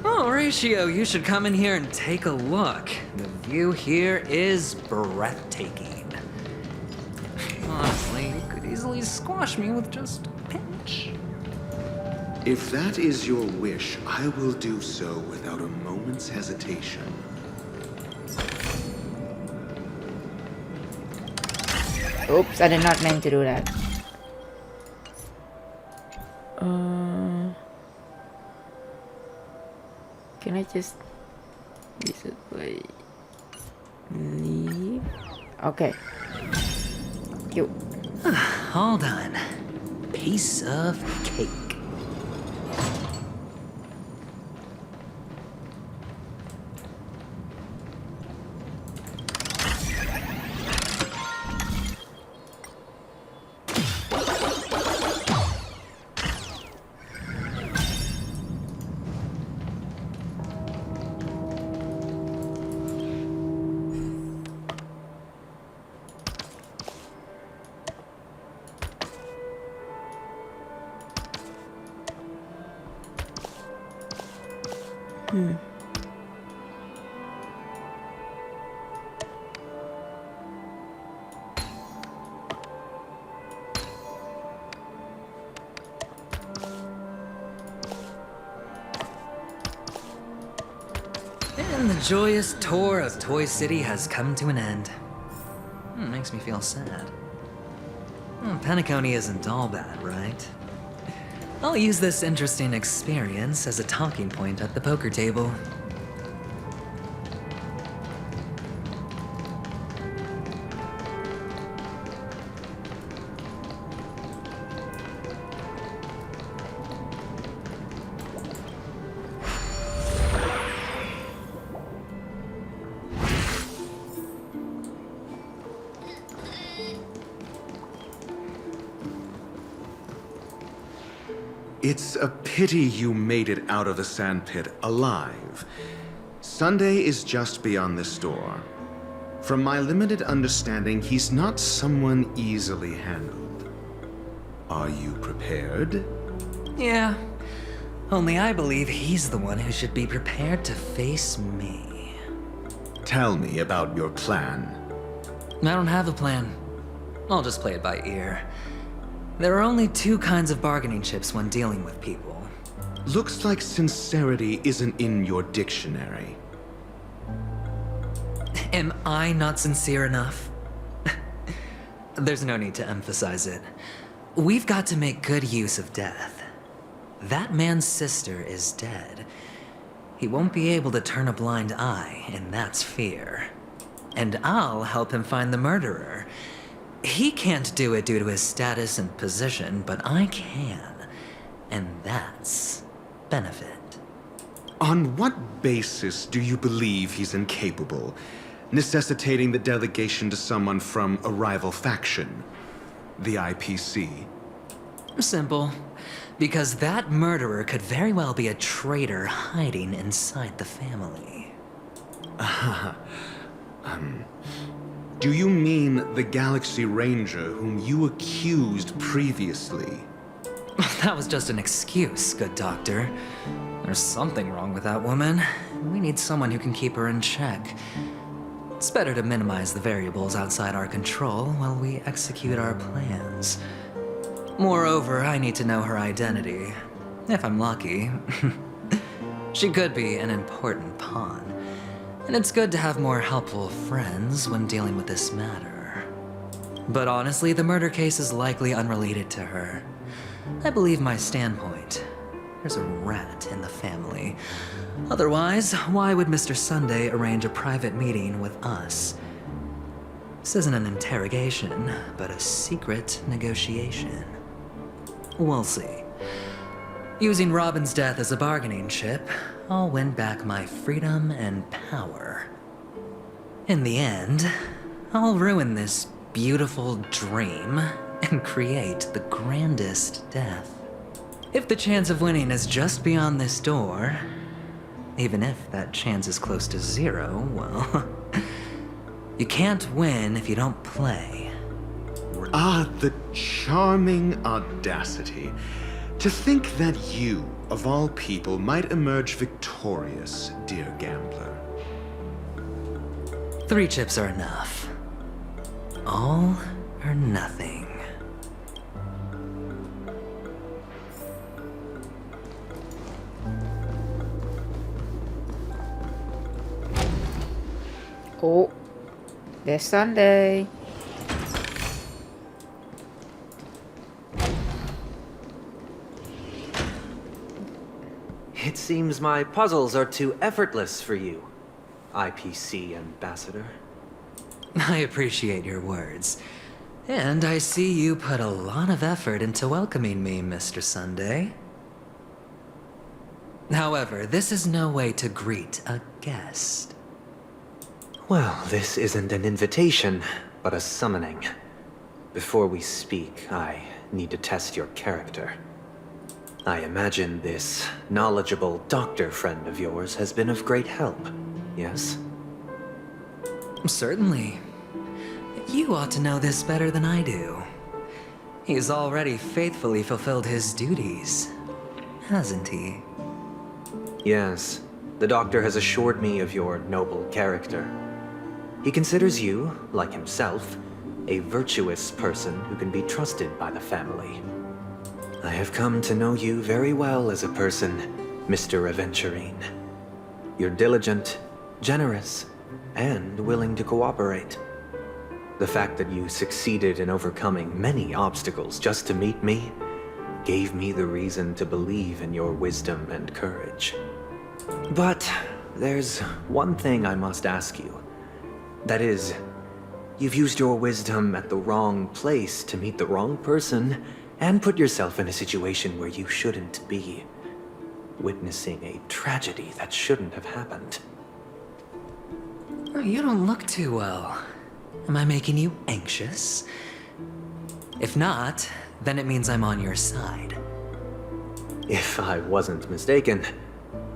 B: Oh, Horatio, you should come in here and take a look. The view here is breathtaking. Honestly, you could easily squash me with just a pinch.
P: If that is your wish, I will do so without a moment's hesitation.
A: Oops, I did not mean to do that. Can I just basically leave? Okay. you.
B: All done. Piece of cake. And the joyous tour of Toy City has come to an end. Makes me feel sad. Penacony isn't all bad, right? I'll use this interesting experience as a talking point at the poker table.
P: It's a pity you made it out of the sandpit alive. Sunday is just beyond this door. From my limited understanding, he's not someone easily handled. Are you prepared?
B: Yeah. Only I believe he's the one who should be prepared to face me.
P: Tell me about your plan.
B: I don't have a plan. I'll just play it by ear. There are only two kinds of bargaining chips when dealing with people.
P: Looks like sincerity isn't in your dictionary.
B: Am I not sincere enough? There's no need to emphasize it. We've got to make good use of death. That man's sister is dead. He won't be able to turn a blind eye, and that's fear. And I'll help him find the murderer. He can't do it due to his status and position, but I can. And that's benefit.
P: On what basis do you believe he's incapable, necessitating the delegation to someone from a rival faction? The IPC?
B: Simple. Because that murderer could very well be a traitor hiding inside the family.
P: Do you mean the Galaxy Ranger whom you accused previously?
B: That was just an excuse, good doctor. There's something wrong with that woman. We need someone who can keep her in check. It's better to minimize the variables outside our control while we execute our plans. Moreover, I need to know her identity. If I'm lucky. She could be an important pawn. And it's good to have more helpful friends when dealing with this matter. But honestly, the murder case is likely unrelated to her. I believe my standpoint. There's a rat in the family. Otherwise, why would Mr. Sunday arrange a private meeting with us? This isn't an interrogation, but a secret negotiation. We'll see. Using Robin's death as a bargaining chip, I'll win back my freedom and power. In the end, I'll ruin this beautiful dream and create the grandest death. If the chance of winning is just beyond this door, even if that chance is close to zero, well, you can't win if you don't play.
P: Ah, the charming audacity. To think that you, of all people, might emerge victorious, dear gambler.
B: 3 chips are enough. All or nothing.
A: Oh, there's Sunday.
S: It seems my puzzles are too effortless for you, IPC Ambassador.
B: I appreciate your words. And I see you put a lot of effort into welcoming me, Mr. Sunday. However, this is no way to greet a guest.
S: Well, this isn't an invitation, but a summoning. Before we speak, I need to test your character. I imagine this knowledgeable doctor friend of yours has been of great help, yes?
B: Certainly. You ought to know this better than I do. He's already faithfully fulfilled his duties, hasn't he?
S: Yes, the doctor has assured me of your noble character. He considers you, like himself, a virtuous person who can be trusted by the family. I have come to know you very well as a person, Mr. Aventurine. You're diligent, generous, and willing to cooperate. The fact that you succeeded in overcoming many obstacles just to meet me gave me the reason to believe in your wisdom and courage. But there's one thing I must ask you. That is, you've used your wisdom at the wrong place to meet the wrong person and put yourself in a situation where you shouldn't be, witnessing a tragedy that shouldn't have happened.
B: You don't look too well. Am I making you anxious? If not, then it means I'm on your side.
S: If I wasn't mistaken,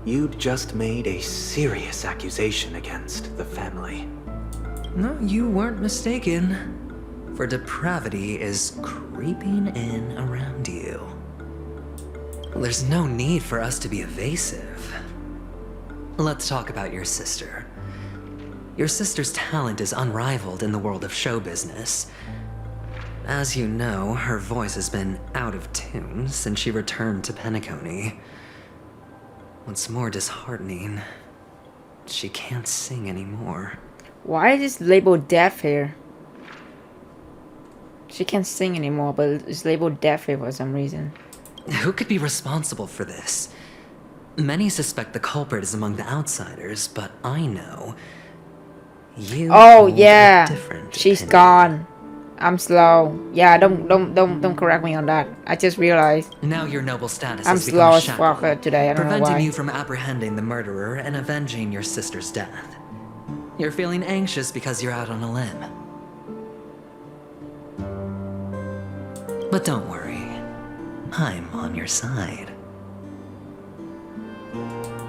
S: you'd just made a serious accusation against the family.
B: No, you weren't mistaken. For depravity is creeping in around you. There's no need for us to be evasive. Let's talk about your sister. Your sister's talent is unrivaled in the world of show business. As you know, her voice has been out of tune since she returned to Penacony. What's more disheartening, she can't sing anymore.
A: Why is this labeled deaf here? She can't sing anymore, but it's labeled deaf here for some reason.
B: Who could be responsible for this? Many suspect the culprit is among the outsiders, but I know you.
A: Oh
B: hold a
A: yeah,
B: different
A: she's
B: opinion.
A: gone. I'm slow. Yeah, don't correct me on that. I just realized.
B: Now your noble status
A: I'm
B: has
A: slow
B: become
A: as
B: shackled,
A: fuck today. I don't know
B: preventing
A: why.
B: you from apprehending the murderer and avenging your sister's death. You're feeling anxious because you're out on a limb. But don't worry, I'm on your side.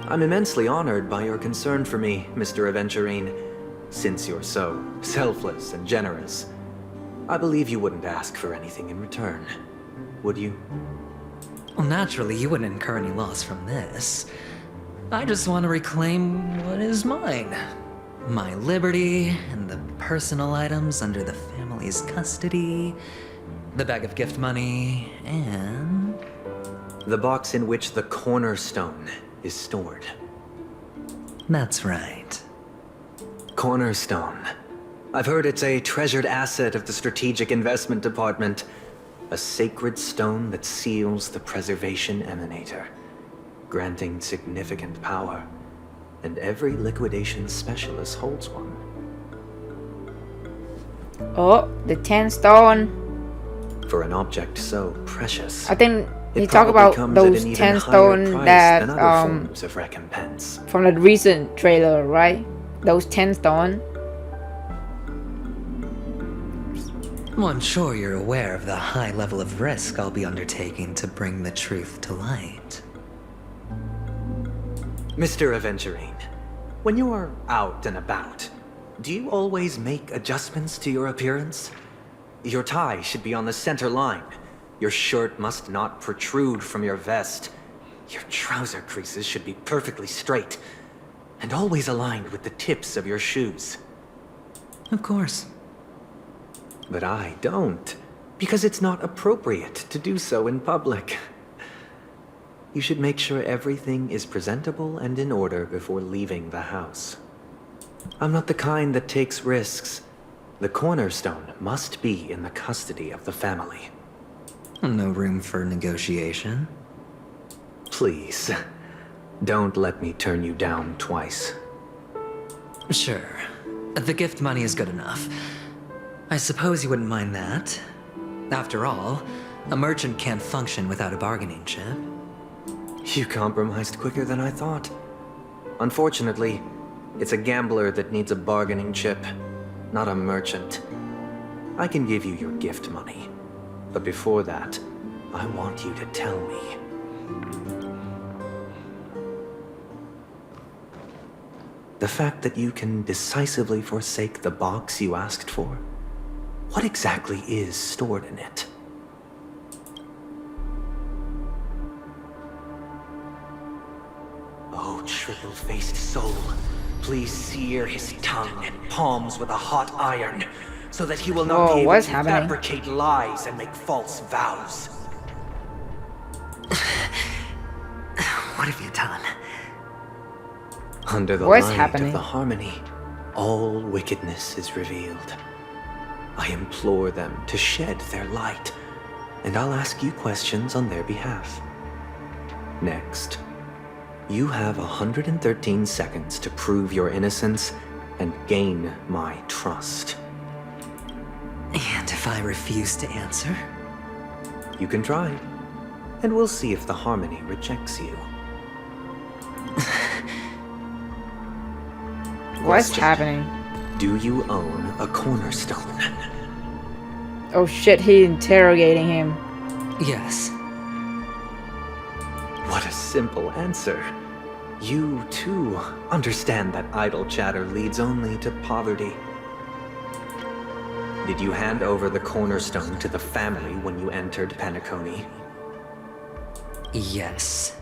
S: I'm immensely honored by your concern for me, Mr. Aventurine. Since you're so selfless and generous, I believe you wouldn't ask for anything in return, would you?
B: Well, naturally, you wouldn't incur any loss from this. I just want to reclaim what is mine. My liberty and the personal items under the family's custody, the bag of gift money, and
S: the box in which the cornerstone is stored.
B: That's right.
S: Cornerstone. I've heard it's a treasured asset of the Strategic Investment Department. A sacred stone that seals the Preservation Emanator, granting significant power. And every liquidation specialist holds one.
A: Oh, the 10 stone.
S: For an object so precious,
A: I think
S: it
A: you talk
S: probably
A: about
S: comes at
A: those
S: an even
A: 10
S: higher
A: stone
S: price
A: that
S: than other forms of recompense.
A: from the recent trailer, right? Those 10 stone.
B: Well, I'm sure you're aware of the high level of risk I'll be undertaking to bring the truth to light.
S: Mr. Aventurine, when you are out and about, do you always make adjustments to your appearance? Your tie should be on the center line. Your shirt must not protrude from your vest. Your trouser creases should be perfectly straight, and always aligned with the tips of your shoes.
B: Of course.
S: But I don't, because it's not appropriate to do so in public. You should make sure everything is presentable and in order before leaving the house. I'm not the kind that takes risks. The cornerstone must be in the custody of the family.
B: No room for negotiation.
S: Please, don't let me turn you down twice.
B: Sure. The gift money is good enough. I suppose you wouldn't mind that. After all, a merchant can't function without a bargaining chip.
S: You compromised quicker than I thought. Unfortunately, it's a gambler that needs a bargaining chip, not a merchant. I can give you your gift money, but before that, I want you to tell me. The fact that you can decisively forsake the box you asked for, what exactly is stored in it? Oh, triple-faced soul, please sear his tongue and palms with a hot iron, so that he will not be able to fabricate lies and make false vows.
B: What have you done?
S: Under the light of the harmony, all wickedness is revealed. I implore them to shed their light, and I'll ask you questions on their behalf. Next, you have 113 seconds to prove your innocence and gain my trust.
B: And if I refuse to answer?
S: You can try, and we'll see if the harmony rejects you.
A: What's happening?
S: Do you own a cornerstone?
A: Oh shit, he's interrogating him.
B: Yes.
S: What a simple answer. You, too, understand that idle chatter leads only to poverty. Did you hand over the cornerstone to the family when you entered Penacony?
B: Yes.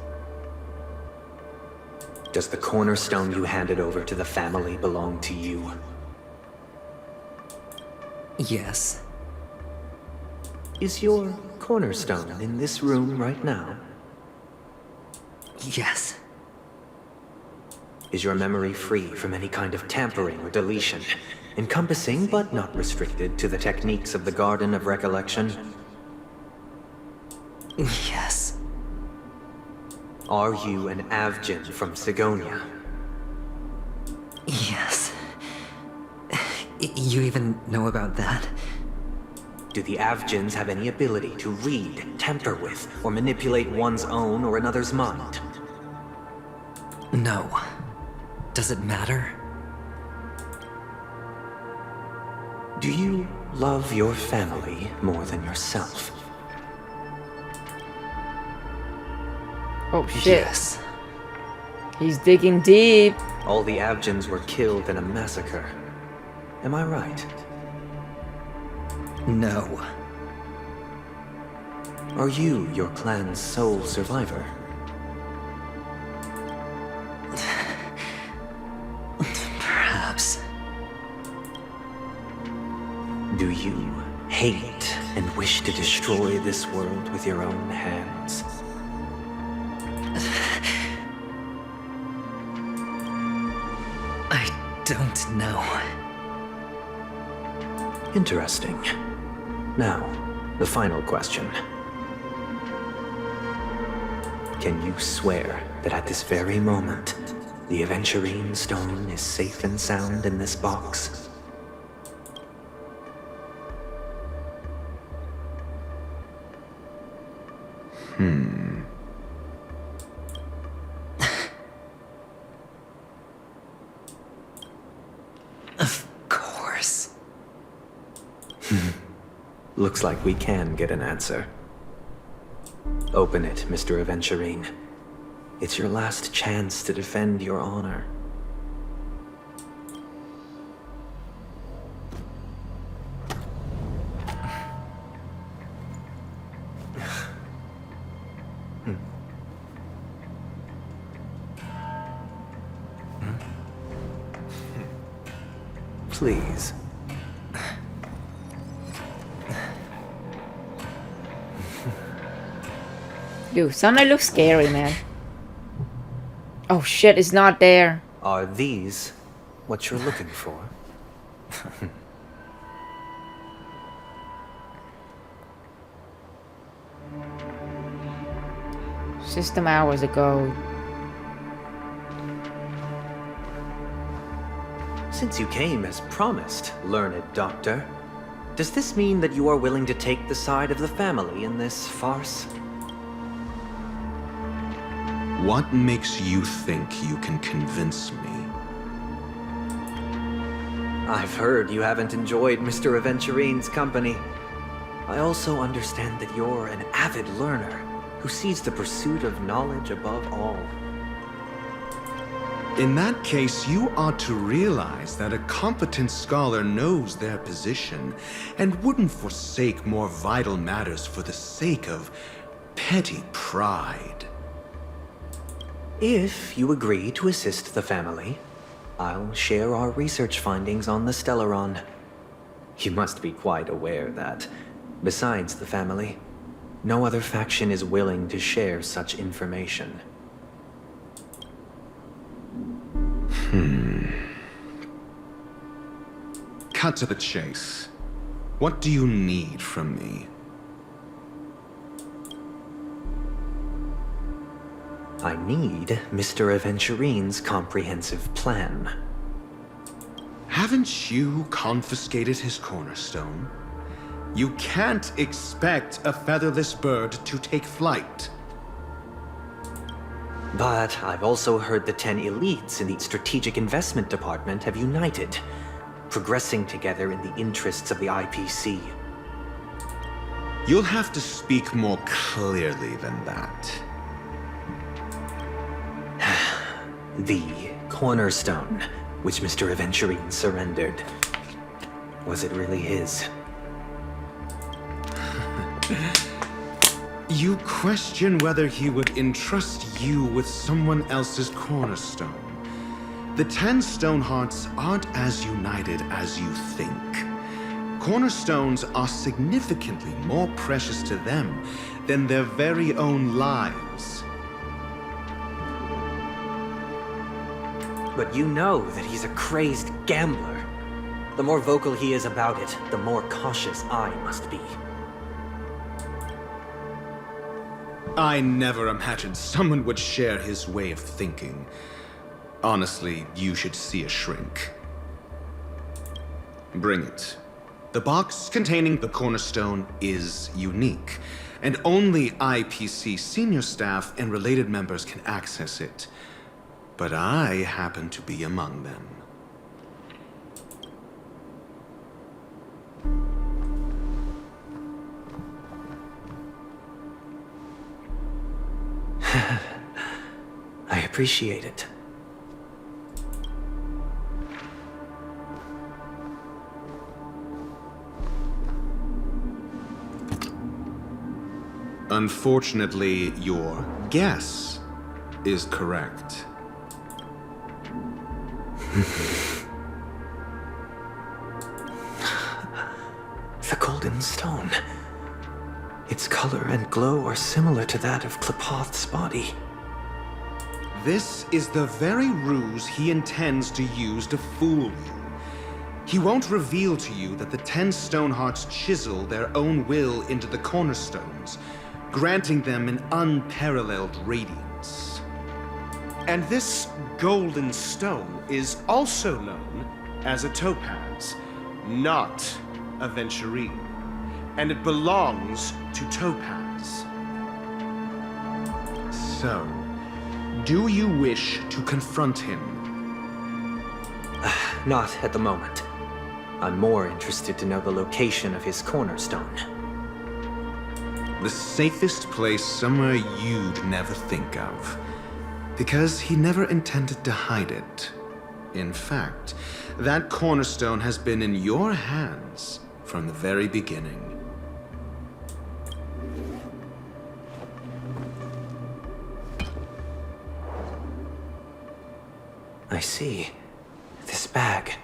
S: Does the cornerstone you handed over to the family belong to you?
B: Yes.
S: Is your cornerstone in this room right now?
B: Yes.
S: Is your memory free from any kind of tampering or deletion, encompassing but not restricted to the techniques of the Garden of Recollection?
B: Yes.
S: Are you an Avgin from Sigonia?
B: Yes. You even know about that?
S: Do the Avgins have any ability to read, tamper with, or manipulate one's own or another's mind?
B: No. Does it matter?
S: Do you love your family more than yourself?
A: Oh shit.
S: Yes.
A: He's digging deep.
S: All the Avgins were killed in a massacre. Am I right?
B: No.
S: Are you your clan's sole survivor?
B: Perhaps.
S: Do you hate and wish to destroy this world with your own hands?
B: I don't know.
S: Interesting. Now, the final question. Can you swear that at this very moment, the Aventurine stone is safe and sound in this box?
B: Of course.
S: Looks like we can get an answer. Open it, Mr. Aventurine. It's your last chance to defend your honor. Please.
A: Dude, Sunlight looks scary, man. Oh shit, it's not there.
S: Are these what you're looking for?
A: System hours ago.
S: Since you came as promised, learned doctor, Does this mean that you are willing to take the side of the family in this farce?
P: What makes you think you can convince me?
S: I've heard you haven't enjoyed Mr. Aventurine's company. I also understand that you're an avid learner who sees the pursuit of knowledge above all.
P: In that case, you ought to realize that a competent scholar knows their position and wouldn't forsake more vital matters for the sake of petty pride.
S: If you agree to assist the family, I'll share our research findings on the Stellaron. You must be quite aware that, besides the family, no other faction is willing to share such information.
P: Cut to the chase. What do you need from me?
S: I need Mr. Aventurine's comprehensive plan.
P: Haven't you confiscated his cornerstone? You can't expect a featherless bird to take flight.
S: But I've also heard the 10 elites in the Strategic Investment Department have united, progressing together in the interests of the IPC.
P: You'll have to speak more clearly than that.
S: The cornerstone, which Mr. Aventurine surrendered. Was it really his?
P: You question whether he would entrust you with someone else's cornerstone. The 10 Stonehearts aren't as united as you think. Cornerstones are significantly more precious to them than their very own lives.
S: But you know that he's a crazed gambler. The more vocal he is about it, the more cautious I must be.
P: I never imagined someone would share his way of thinking. Honestly, you should see a shrink. Bring it. The box containing the cornerstone is unique, and only IPC senior staff and related members can access it. But I happen to be among them.
S: I appreciate it.
P: Unfortunately, your guess is correct.
S: The golden stone. Its color and glow are similar to that of Klepoth's body.
P: This is the very ruse he intends to use to fool you. He won't reveal to you that the 10 Stonehearts chisel their own will into the cornerstones, granting them an unparalleled radiance. And this golden stone is also known as a topaz, not a Venturine, and it belongs to Topaz. So, do you wish to confront him?
S: Not at the moment. I'm more interested to know the location of his cornerstone.
P: The safest place somewhere you'd never think of. Because he never intended to hide it. In fact, that cornerstone has been in your hands from the very beginning.
S: I see. This bag.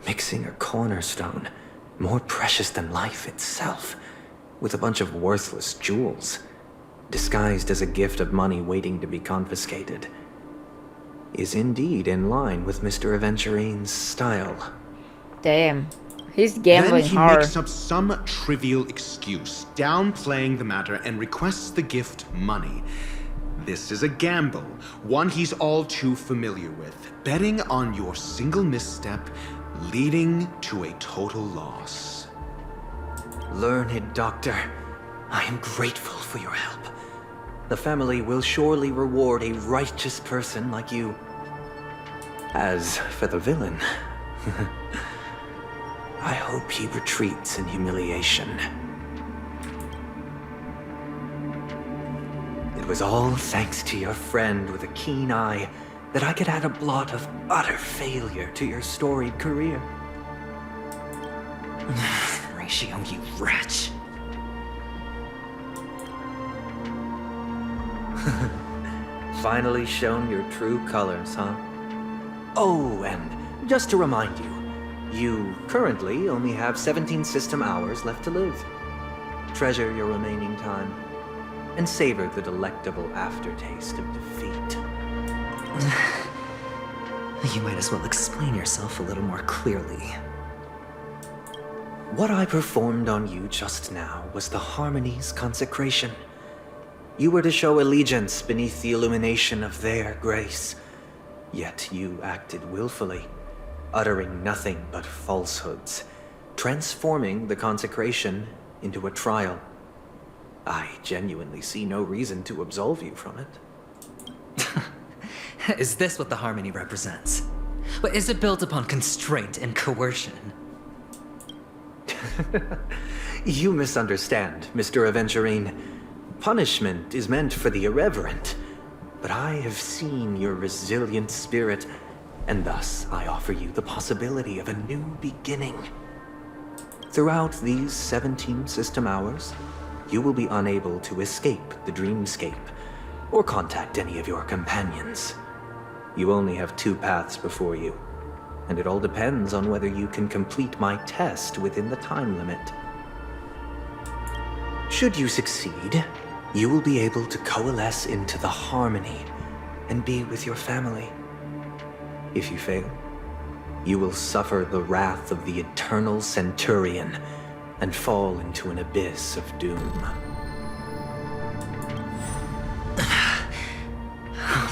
S: Mixing a cornerstone, more precious than life itself, with a bunch of worthless jewels, disguised as a gift of money waiting to be confiscated, is indeed in line with Mr. Aventurine's style.
A: Damn. He's gambling
P: then he
A: hard.
P: makes up some trivial excuse, downplaying the matter, and requests the gift money. This is a gamble, one he's all too familiar with, betting on your single misstep, leading to a total loss.
S: Learned doctor, I am grateful for your help. The family will surely reward a righteous person like you. As for the villain, I hope he retreats in humiliation. It was all thanks to your friend with a keen eye that I could add a blot of utter failure to your storied career.
B: Ratio, you wretch.
S: Finally shown your true colors, huh? Oh, and just to remind you, you currently only have 17 system hours left to live. Treasure your remaining time, and savor the delectable aftertaste of defeat.
B: You might as well explain yourself a little more clearly.
S: What I performed on you just now was the Harmony's consecration. You were to show allegiance beneath the illumination of their grace. Yet you acted willfully, uttering nothing but falsehoods, transforming the consecration into a trial. I genuinely see no reason to absolve you from it.
B: Is this what the Harmony represents? But is it built upon constraint and coercion?
S: You misunderstand, Mr. Aventurine. Punishment is meant for the irreverent, but I have seen your resilient spirit, and thus I offer you the possibility of a new beginning. Throughout these 17 system hours, you will be unable to escape the dreamscape or contact any of your companions. You only have 2 paths before you, and it all depends on whether you can complete my test within the time limit. Should you succeed, you will be able to coalesce into the Harmony and be with your family. If you fail, you will suffer the wrath of the eternal Centurion and fall into an abyss of doom.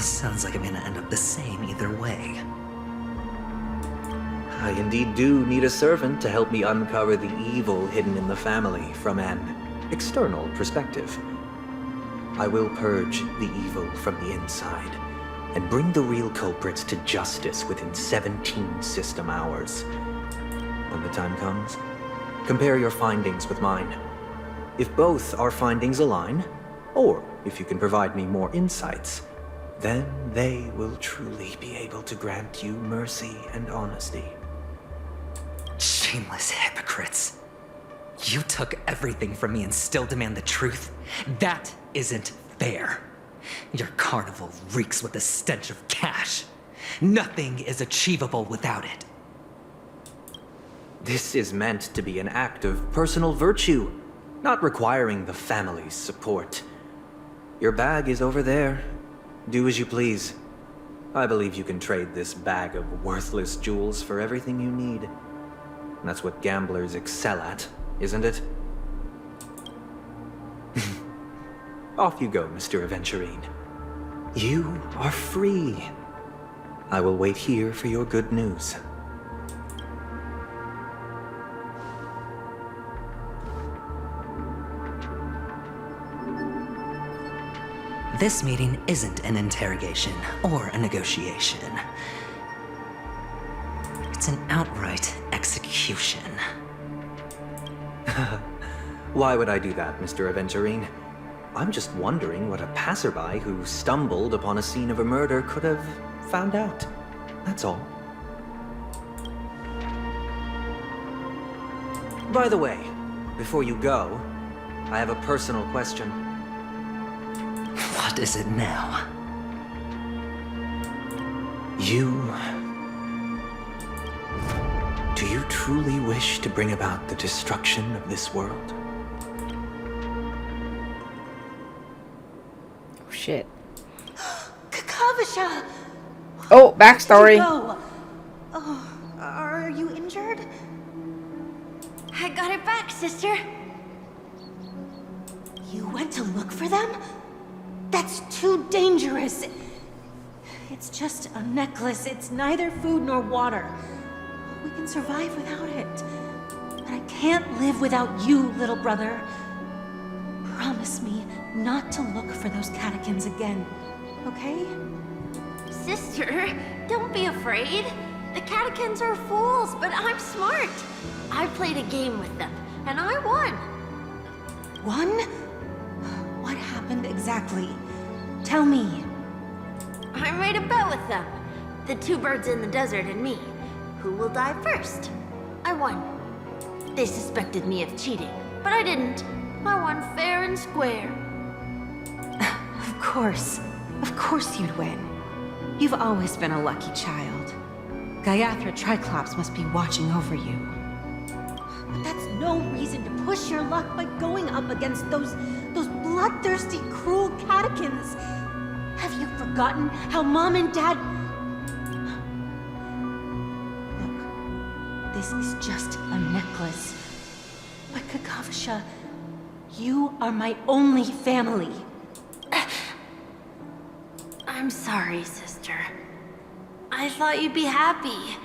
B: Sounds like I'm gonna end up the same either way.
S: I indeed do need a servant to help me uncover the evil hidden in the family from an external perspective. I will purge the evil from the inside and bring the real culprits to justice within 17 system hours. When the time comes, compare your findings with mine. If both our findings align, or if you can provide me more insights, then they will truly be able to grant you mercy and honesty.
B: Shameless hypocrites. You took everything from me and still demand the truth? That isn't fair. Your carnival reeks with the stench of cash. Nothing is achievable without it.
S: This is meant to be an act of personal virtue, not requiring the family's support. Your bag is over there. Do as you please. I believe you can trade this bag of worthless jewels for everything you need. And that's what gamblers excel at, isn't it? Off you go, Mr. Aventurine. You are free. I will wait here for your good news.
B: This meeting isn't an interrogation or a negotiation. It's an outright execution.
S: Why would I do that, Mr. Aventurine? I'm just wondering what a passerby who stumbled upon a scene of a murder could have found out. That's all. By the way, before you go, I have a personal question.
B: What is it now?
S: Do you truly wish to bring about the destruction of this world?
A: Oh, shit.
J: Kakavasha!
A: Oh, backstory.
J: Go. Oh, are you injured? I got it back, sister. You went to look for them? That's too dangerous. It's just a necklace. It's neither food nor water. We can survive without it. But I
T: can't live without you, little brother. Promise me not to look for those catechins again, okay?
J: Sister, don't be afraid. The catechins are fools, but I'm smart. I played a game with them, and I won.
T: Won? What happened exactly? Tell me.
J: I made a bet with them. The two birds in the desert and me. Who will die first? I won. They suspected me of cheating, but I didn't. I won fair and square.
T: Of course you'd win. You've always been a lucky child. Gaiathra Triclops must be watching over you. But that's no reason to push your luck by going up against those bloodthirsty, cruel catechins. Have you forgotten how Mom and Dad... Look, this is just a necklace. But Kakavasha, you are my only family.
J: I'm sorry, sister. I thought you'd be happy.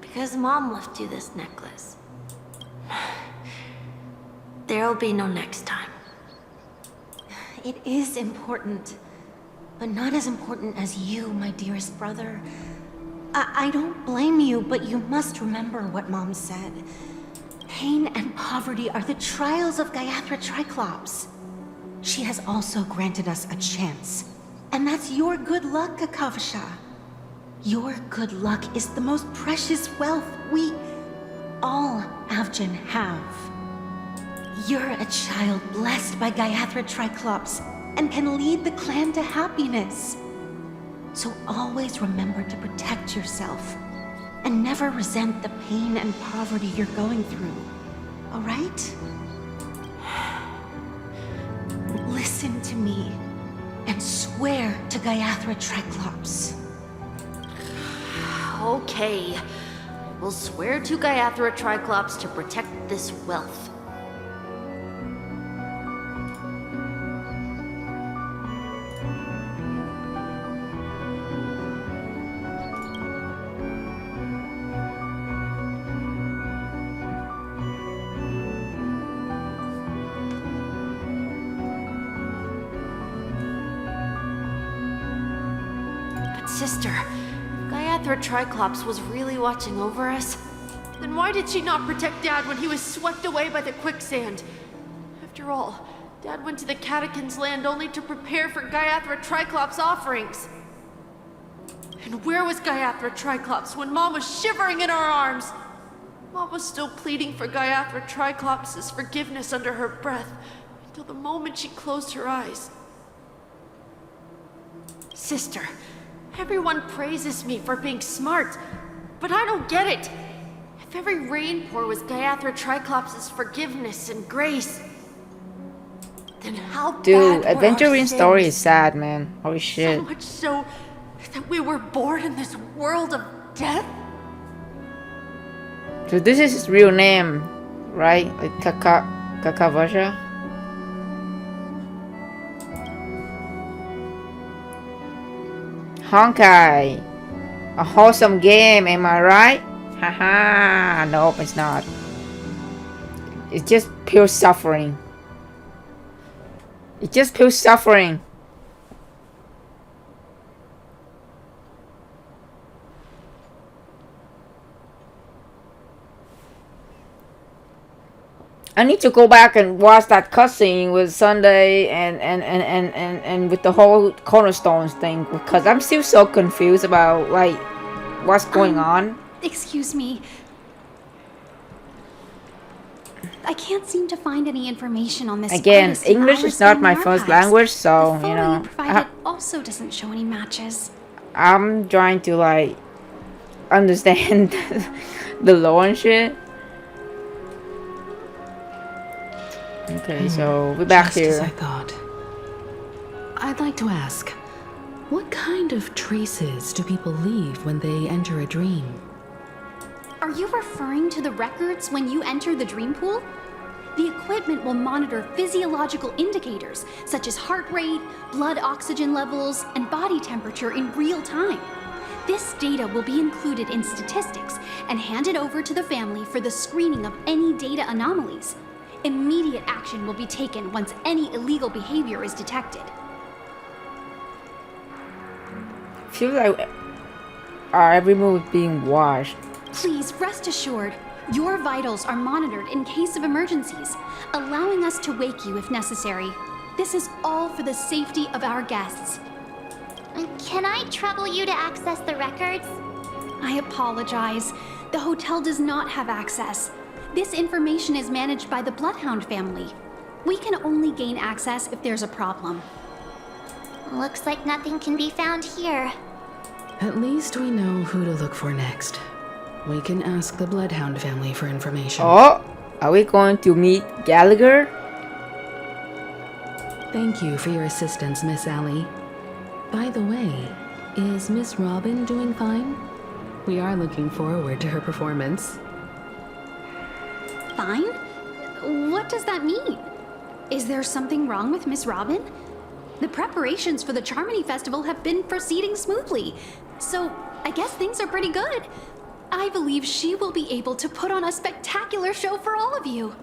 J: Because Mom left you this necklace. There'll be no next time.
T: It is important. But not as important as you, my dearest brother. I don't blame you, but you must remember what Mom said. Pain and poverty are the trials of Gaiathra Triclops. She has also granted us a chance. And that's your good luck, Kakavasha. Your good luck is the most precious wealth we, all Avgin, have. You're a child blessed by Gaiathra Triclops and can lead the clan to happiness. So always remember to protect yourself and never resent the pain and poverty you're going through, all right? Listen to me and swear to Gaiathra Triclops.
J: Okay. We'll swear to Gaiathra Triclops to protect this wealth. Sister, Gaiathra Triclops was really watching over us. Then why did she not protect Dad when he was swept away by the quicksand? After all, Dad went to the Catechins' land only to prepare for Gaiathra Triclops' offerings. And where was Gaiathra Triclops when Mom was shivering in our arms? Mom was still pleading for Gaiathra Triclops' forgiveness under her breath, until the moment she closed her eyes. Sister, everyone praises me for being smart, but I don't get it. If every rainpour was Gaiathra Triclops' forgiveness and grace, then how
A: Dude,
J: bad were
A: Adventuring
J: our
A: story is
J: sins?
A: sad, man. Holy shit.
J: So much so that we were born in this world of death?
A: So this is his real name, right? Like Kakavasha? Honkai. A wholesome game, am I right? Haha. Nope, it's not. It's just pure suffering. It's just pure suffering. I need to go back and watch that cutscene with Sunday and with the whole cornerstones thing, because I'm still so confused about like what's going on.
Q: Excuse me. I can't seem to find any information on this.
A: Again,
Q: artist in
A: English
Q: our
A: is not
Q: Steam
A: my first
Q: archives.
A: language, so
Q: The
A: you
Q: photo
A: know
Q: you provided also doesn't show any matches.
A: I'm trying to like understand the lore and shit. Okay, so we're back
I: Just as
A: here.
I: I thought. I'd like to ask, what kind of traces do people leave when they enter a dream?
Q: Are you referring to the records when you enter the dream pool? The equipment will monitor physiological indicators such as heart rate, blood oxygen levels, and body temperature in real time. This data will be included in statistics and handed over to the family for the screening of any data anomalies. Immediate action will be taken once any illegal behavior is detected.
A: Feels like every move is being watched.
Q: Please rest assured, your vitals are monitored in case of emergencies, allowing us to wake you if necessary. This is all for the safety of our guests.
G: Can I trouble you to access the records?
Q: I apologize. The hotel does not have access. This information is managed by the Bloodhound family. We can only gain access if there's a problem.
G: Looks like nothing can be found here.
I: At least we know who to look for next. We can ask the Bloodhound family for information.
A: Oh, are we going to meet Gallagher?
I: Thank you for your assistance, Miss Allie. By the way, is Miss Robin doing fine? We are looking forward to her performance.
Q: Fine? What does that mean? Is there something wrong with Miss Robin? The preparations for the Charmony Festival have been proceeding smoothly, so I guess things are pretty good. I believe she will be able to put on a spectacular show for all of you.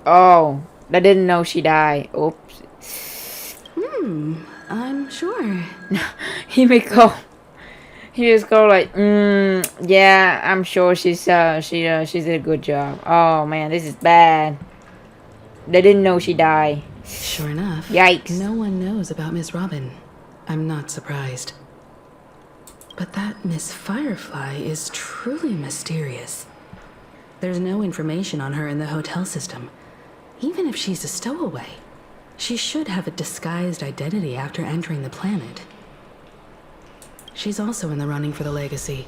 A: Oh, I didn't know she died. Oops.
I: I'm sure.
A: He may go. He just go like, yeah, I'm sure she did a good job. Oh man, this is bad. They didn't know she died.
I: Sure enough.
A: Yikes.
I: No one knows about Miss Robin. I'm not surprised. But that Miss Firefly is truly mysterious. There's no information on her in the hotel system. Even if she's a stowaway, she should have a disguised identity after entering the planet. She's also in the running for the legacy.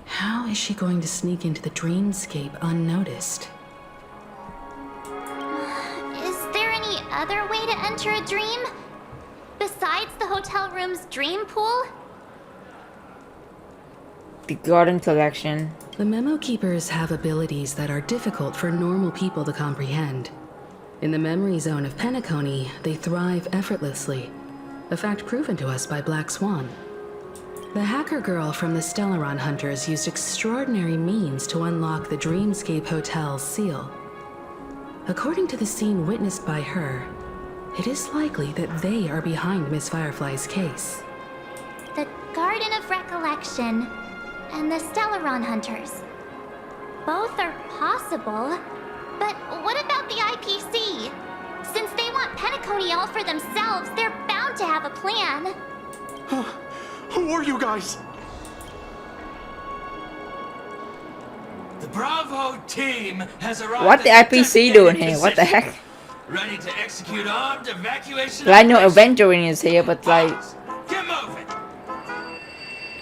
I: How is she going to sneak into the dreamscape unnoticed?
G: Is there any other way to enter a dream? Besides the hotel room's dream pool?
A: The garden collection.
I: The Memo Keepers have abilities that are difficult for normal people to comprehend. In the memory zone of Penacony, they thrive effortlessly, a fact proven to us by Black Swan. The hacker girl from the Stellaron Hunters used extraordinary means to unlock the Dreamscape Hotel's seal. According to the scene witnessed by her, it is likely that they are behind Miss Firefly's case.
G: The Garden of Recollection and the Stellaron Hunters. Both are possible, but what about the IPC? Since they want Penacony all for themselves, they're bound to have a plan.
R: Who are you guys?
U: The Bravo team has arrived.
A: What the IPC doing here? What the heck?
U: Ready to execute armed evacuation.
A: I know Aventuring is here, but like,
U: Get moving.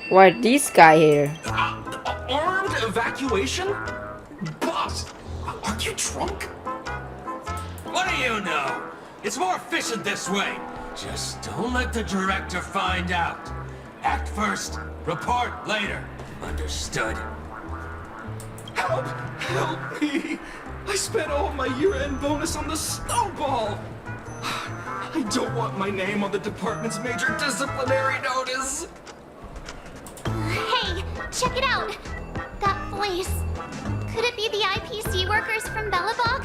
A: why this guy here?
R: Armed evacuation? Boss, aren't you drunk?
U: What do you know? It's more efficient this way. Just don't let the director find out. Act first, report later. Understood?
R: Help! Help me! I spent all my year-end bonus on the snowball! I don't want my name on the department's major disciplinary notice!
G: Hey, check it out! That voice. Could it be the IPC workers from Belobog?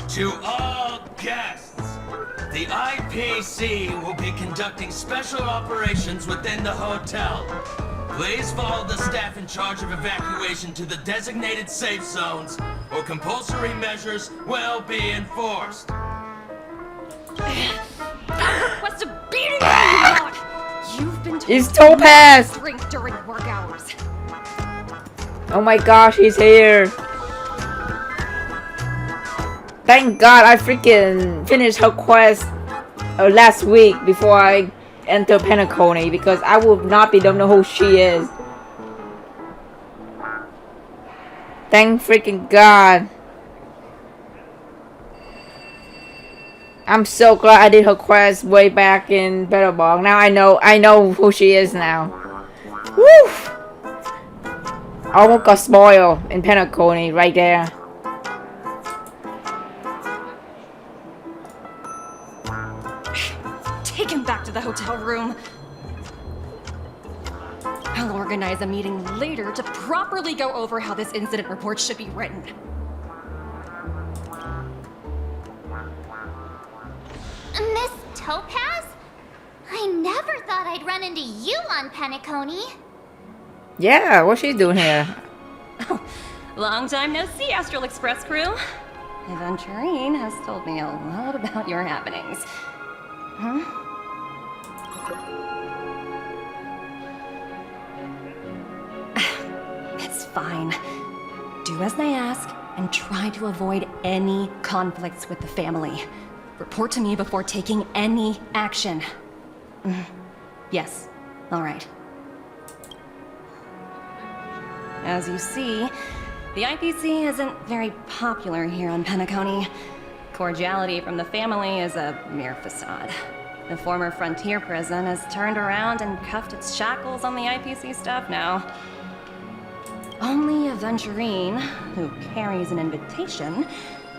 U: To all guests, the IPC will be conducting special operations within the hotel. Please follow the staff in charge of evacuation to the designated safe zones, or compulsory measures will be enforced.
O: What's a beating you? You've been told
A: It's Topaz!
O: to drink during work hours.
A: Oh my gosh, he's here. Thank God I freaking finished her quest last week before I enter Penacony, because I would not be don't know who she is. Thank freaking God. I'm so glad I did her quest way back in Belobog. Now I know who she is now. Woo! Almost got spoiled in Penacony right there.
O: Take him back to the hotel room.
F: organize a meeting later to properly go over how this incident report should be written.
G: Miss Topaz? I never thought I'd run into you on Penacony.
A: Yeah, what's she doing here?
F: Long time no see, Astral Express crew. Aventurine has told me a lot about your happenings. Huh? It's fine. Do as they ask and try to avoid any conflicts with the family. Report to me before taking any action. Yes, all right. As you see, the IPC isn't very popular here on Penacony. Cordiality from the family is a mere facade. The former frontier prison has turned around and cuffed its shackles on the IPC staff now. Only Aventurine, who carries an invitation,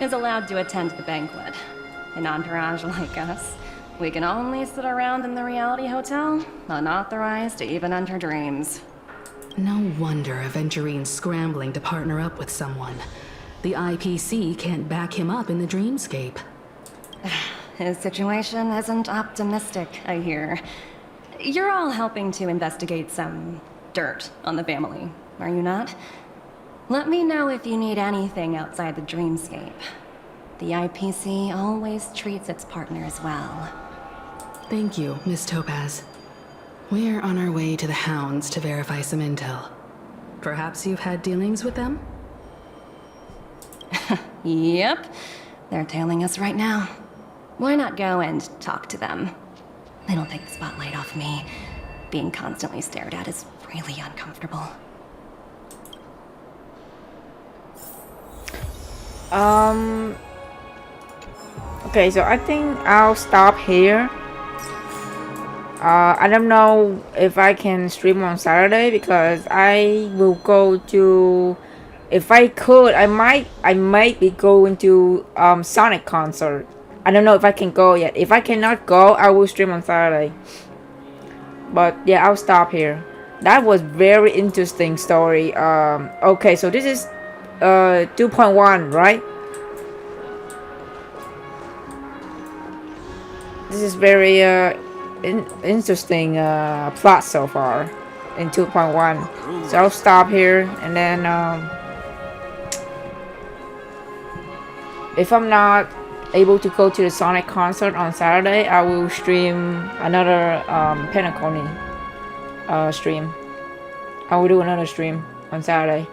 F: is allowed to attend the banquet. An entourage like us, we can only sit around in the reality hotel, unauthorized to even enter dreams.
I: No wonder Aventurine's scrambling to partner up with someone. The IPC can't back him up in the dreamscape.
F: His situation isn't optimistic, I hear. You're all helping to investigate some dirt on the family, are you not? Let me know if you need anything outside the dreamscape. The IPC always treats its partners well.
I: Thank you, Miss Topaz. We're on our way to the Hounds to verify some intel. Perhaps you've had dealings with them?
F: Yep. They're tailing us right now. Why not go and talk to them? It'll take the spotlight off me. Being constantly stared at is really uncomfortable.
A: Okay, so I think I'll stop here. I don't know if I can stream on Saturday because I will go to, if I could, I might be going to Sonic concert. I don't know if I can go yet. If I cannot go, I will stream on Saturday. But yeah, I'll stop here. That was very interesting story. Okay, so this is 2.1, right? This is very interesting plot so far in 2.1. So I'll stop here, and then if I'm not able to go to the Sonic concert on Saturday, I will stream another Penacony stream. I will do another stream on Saturday.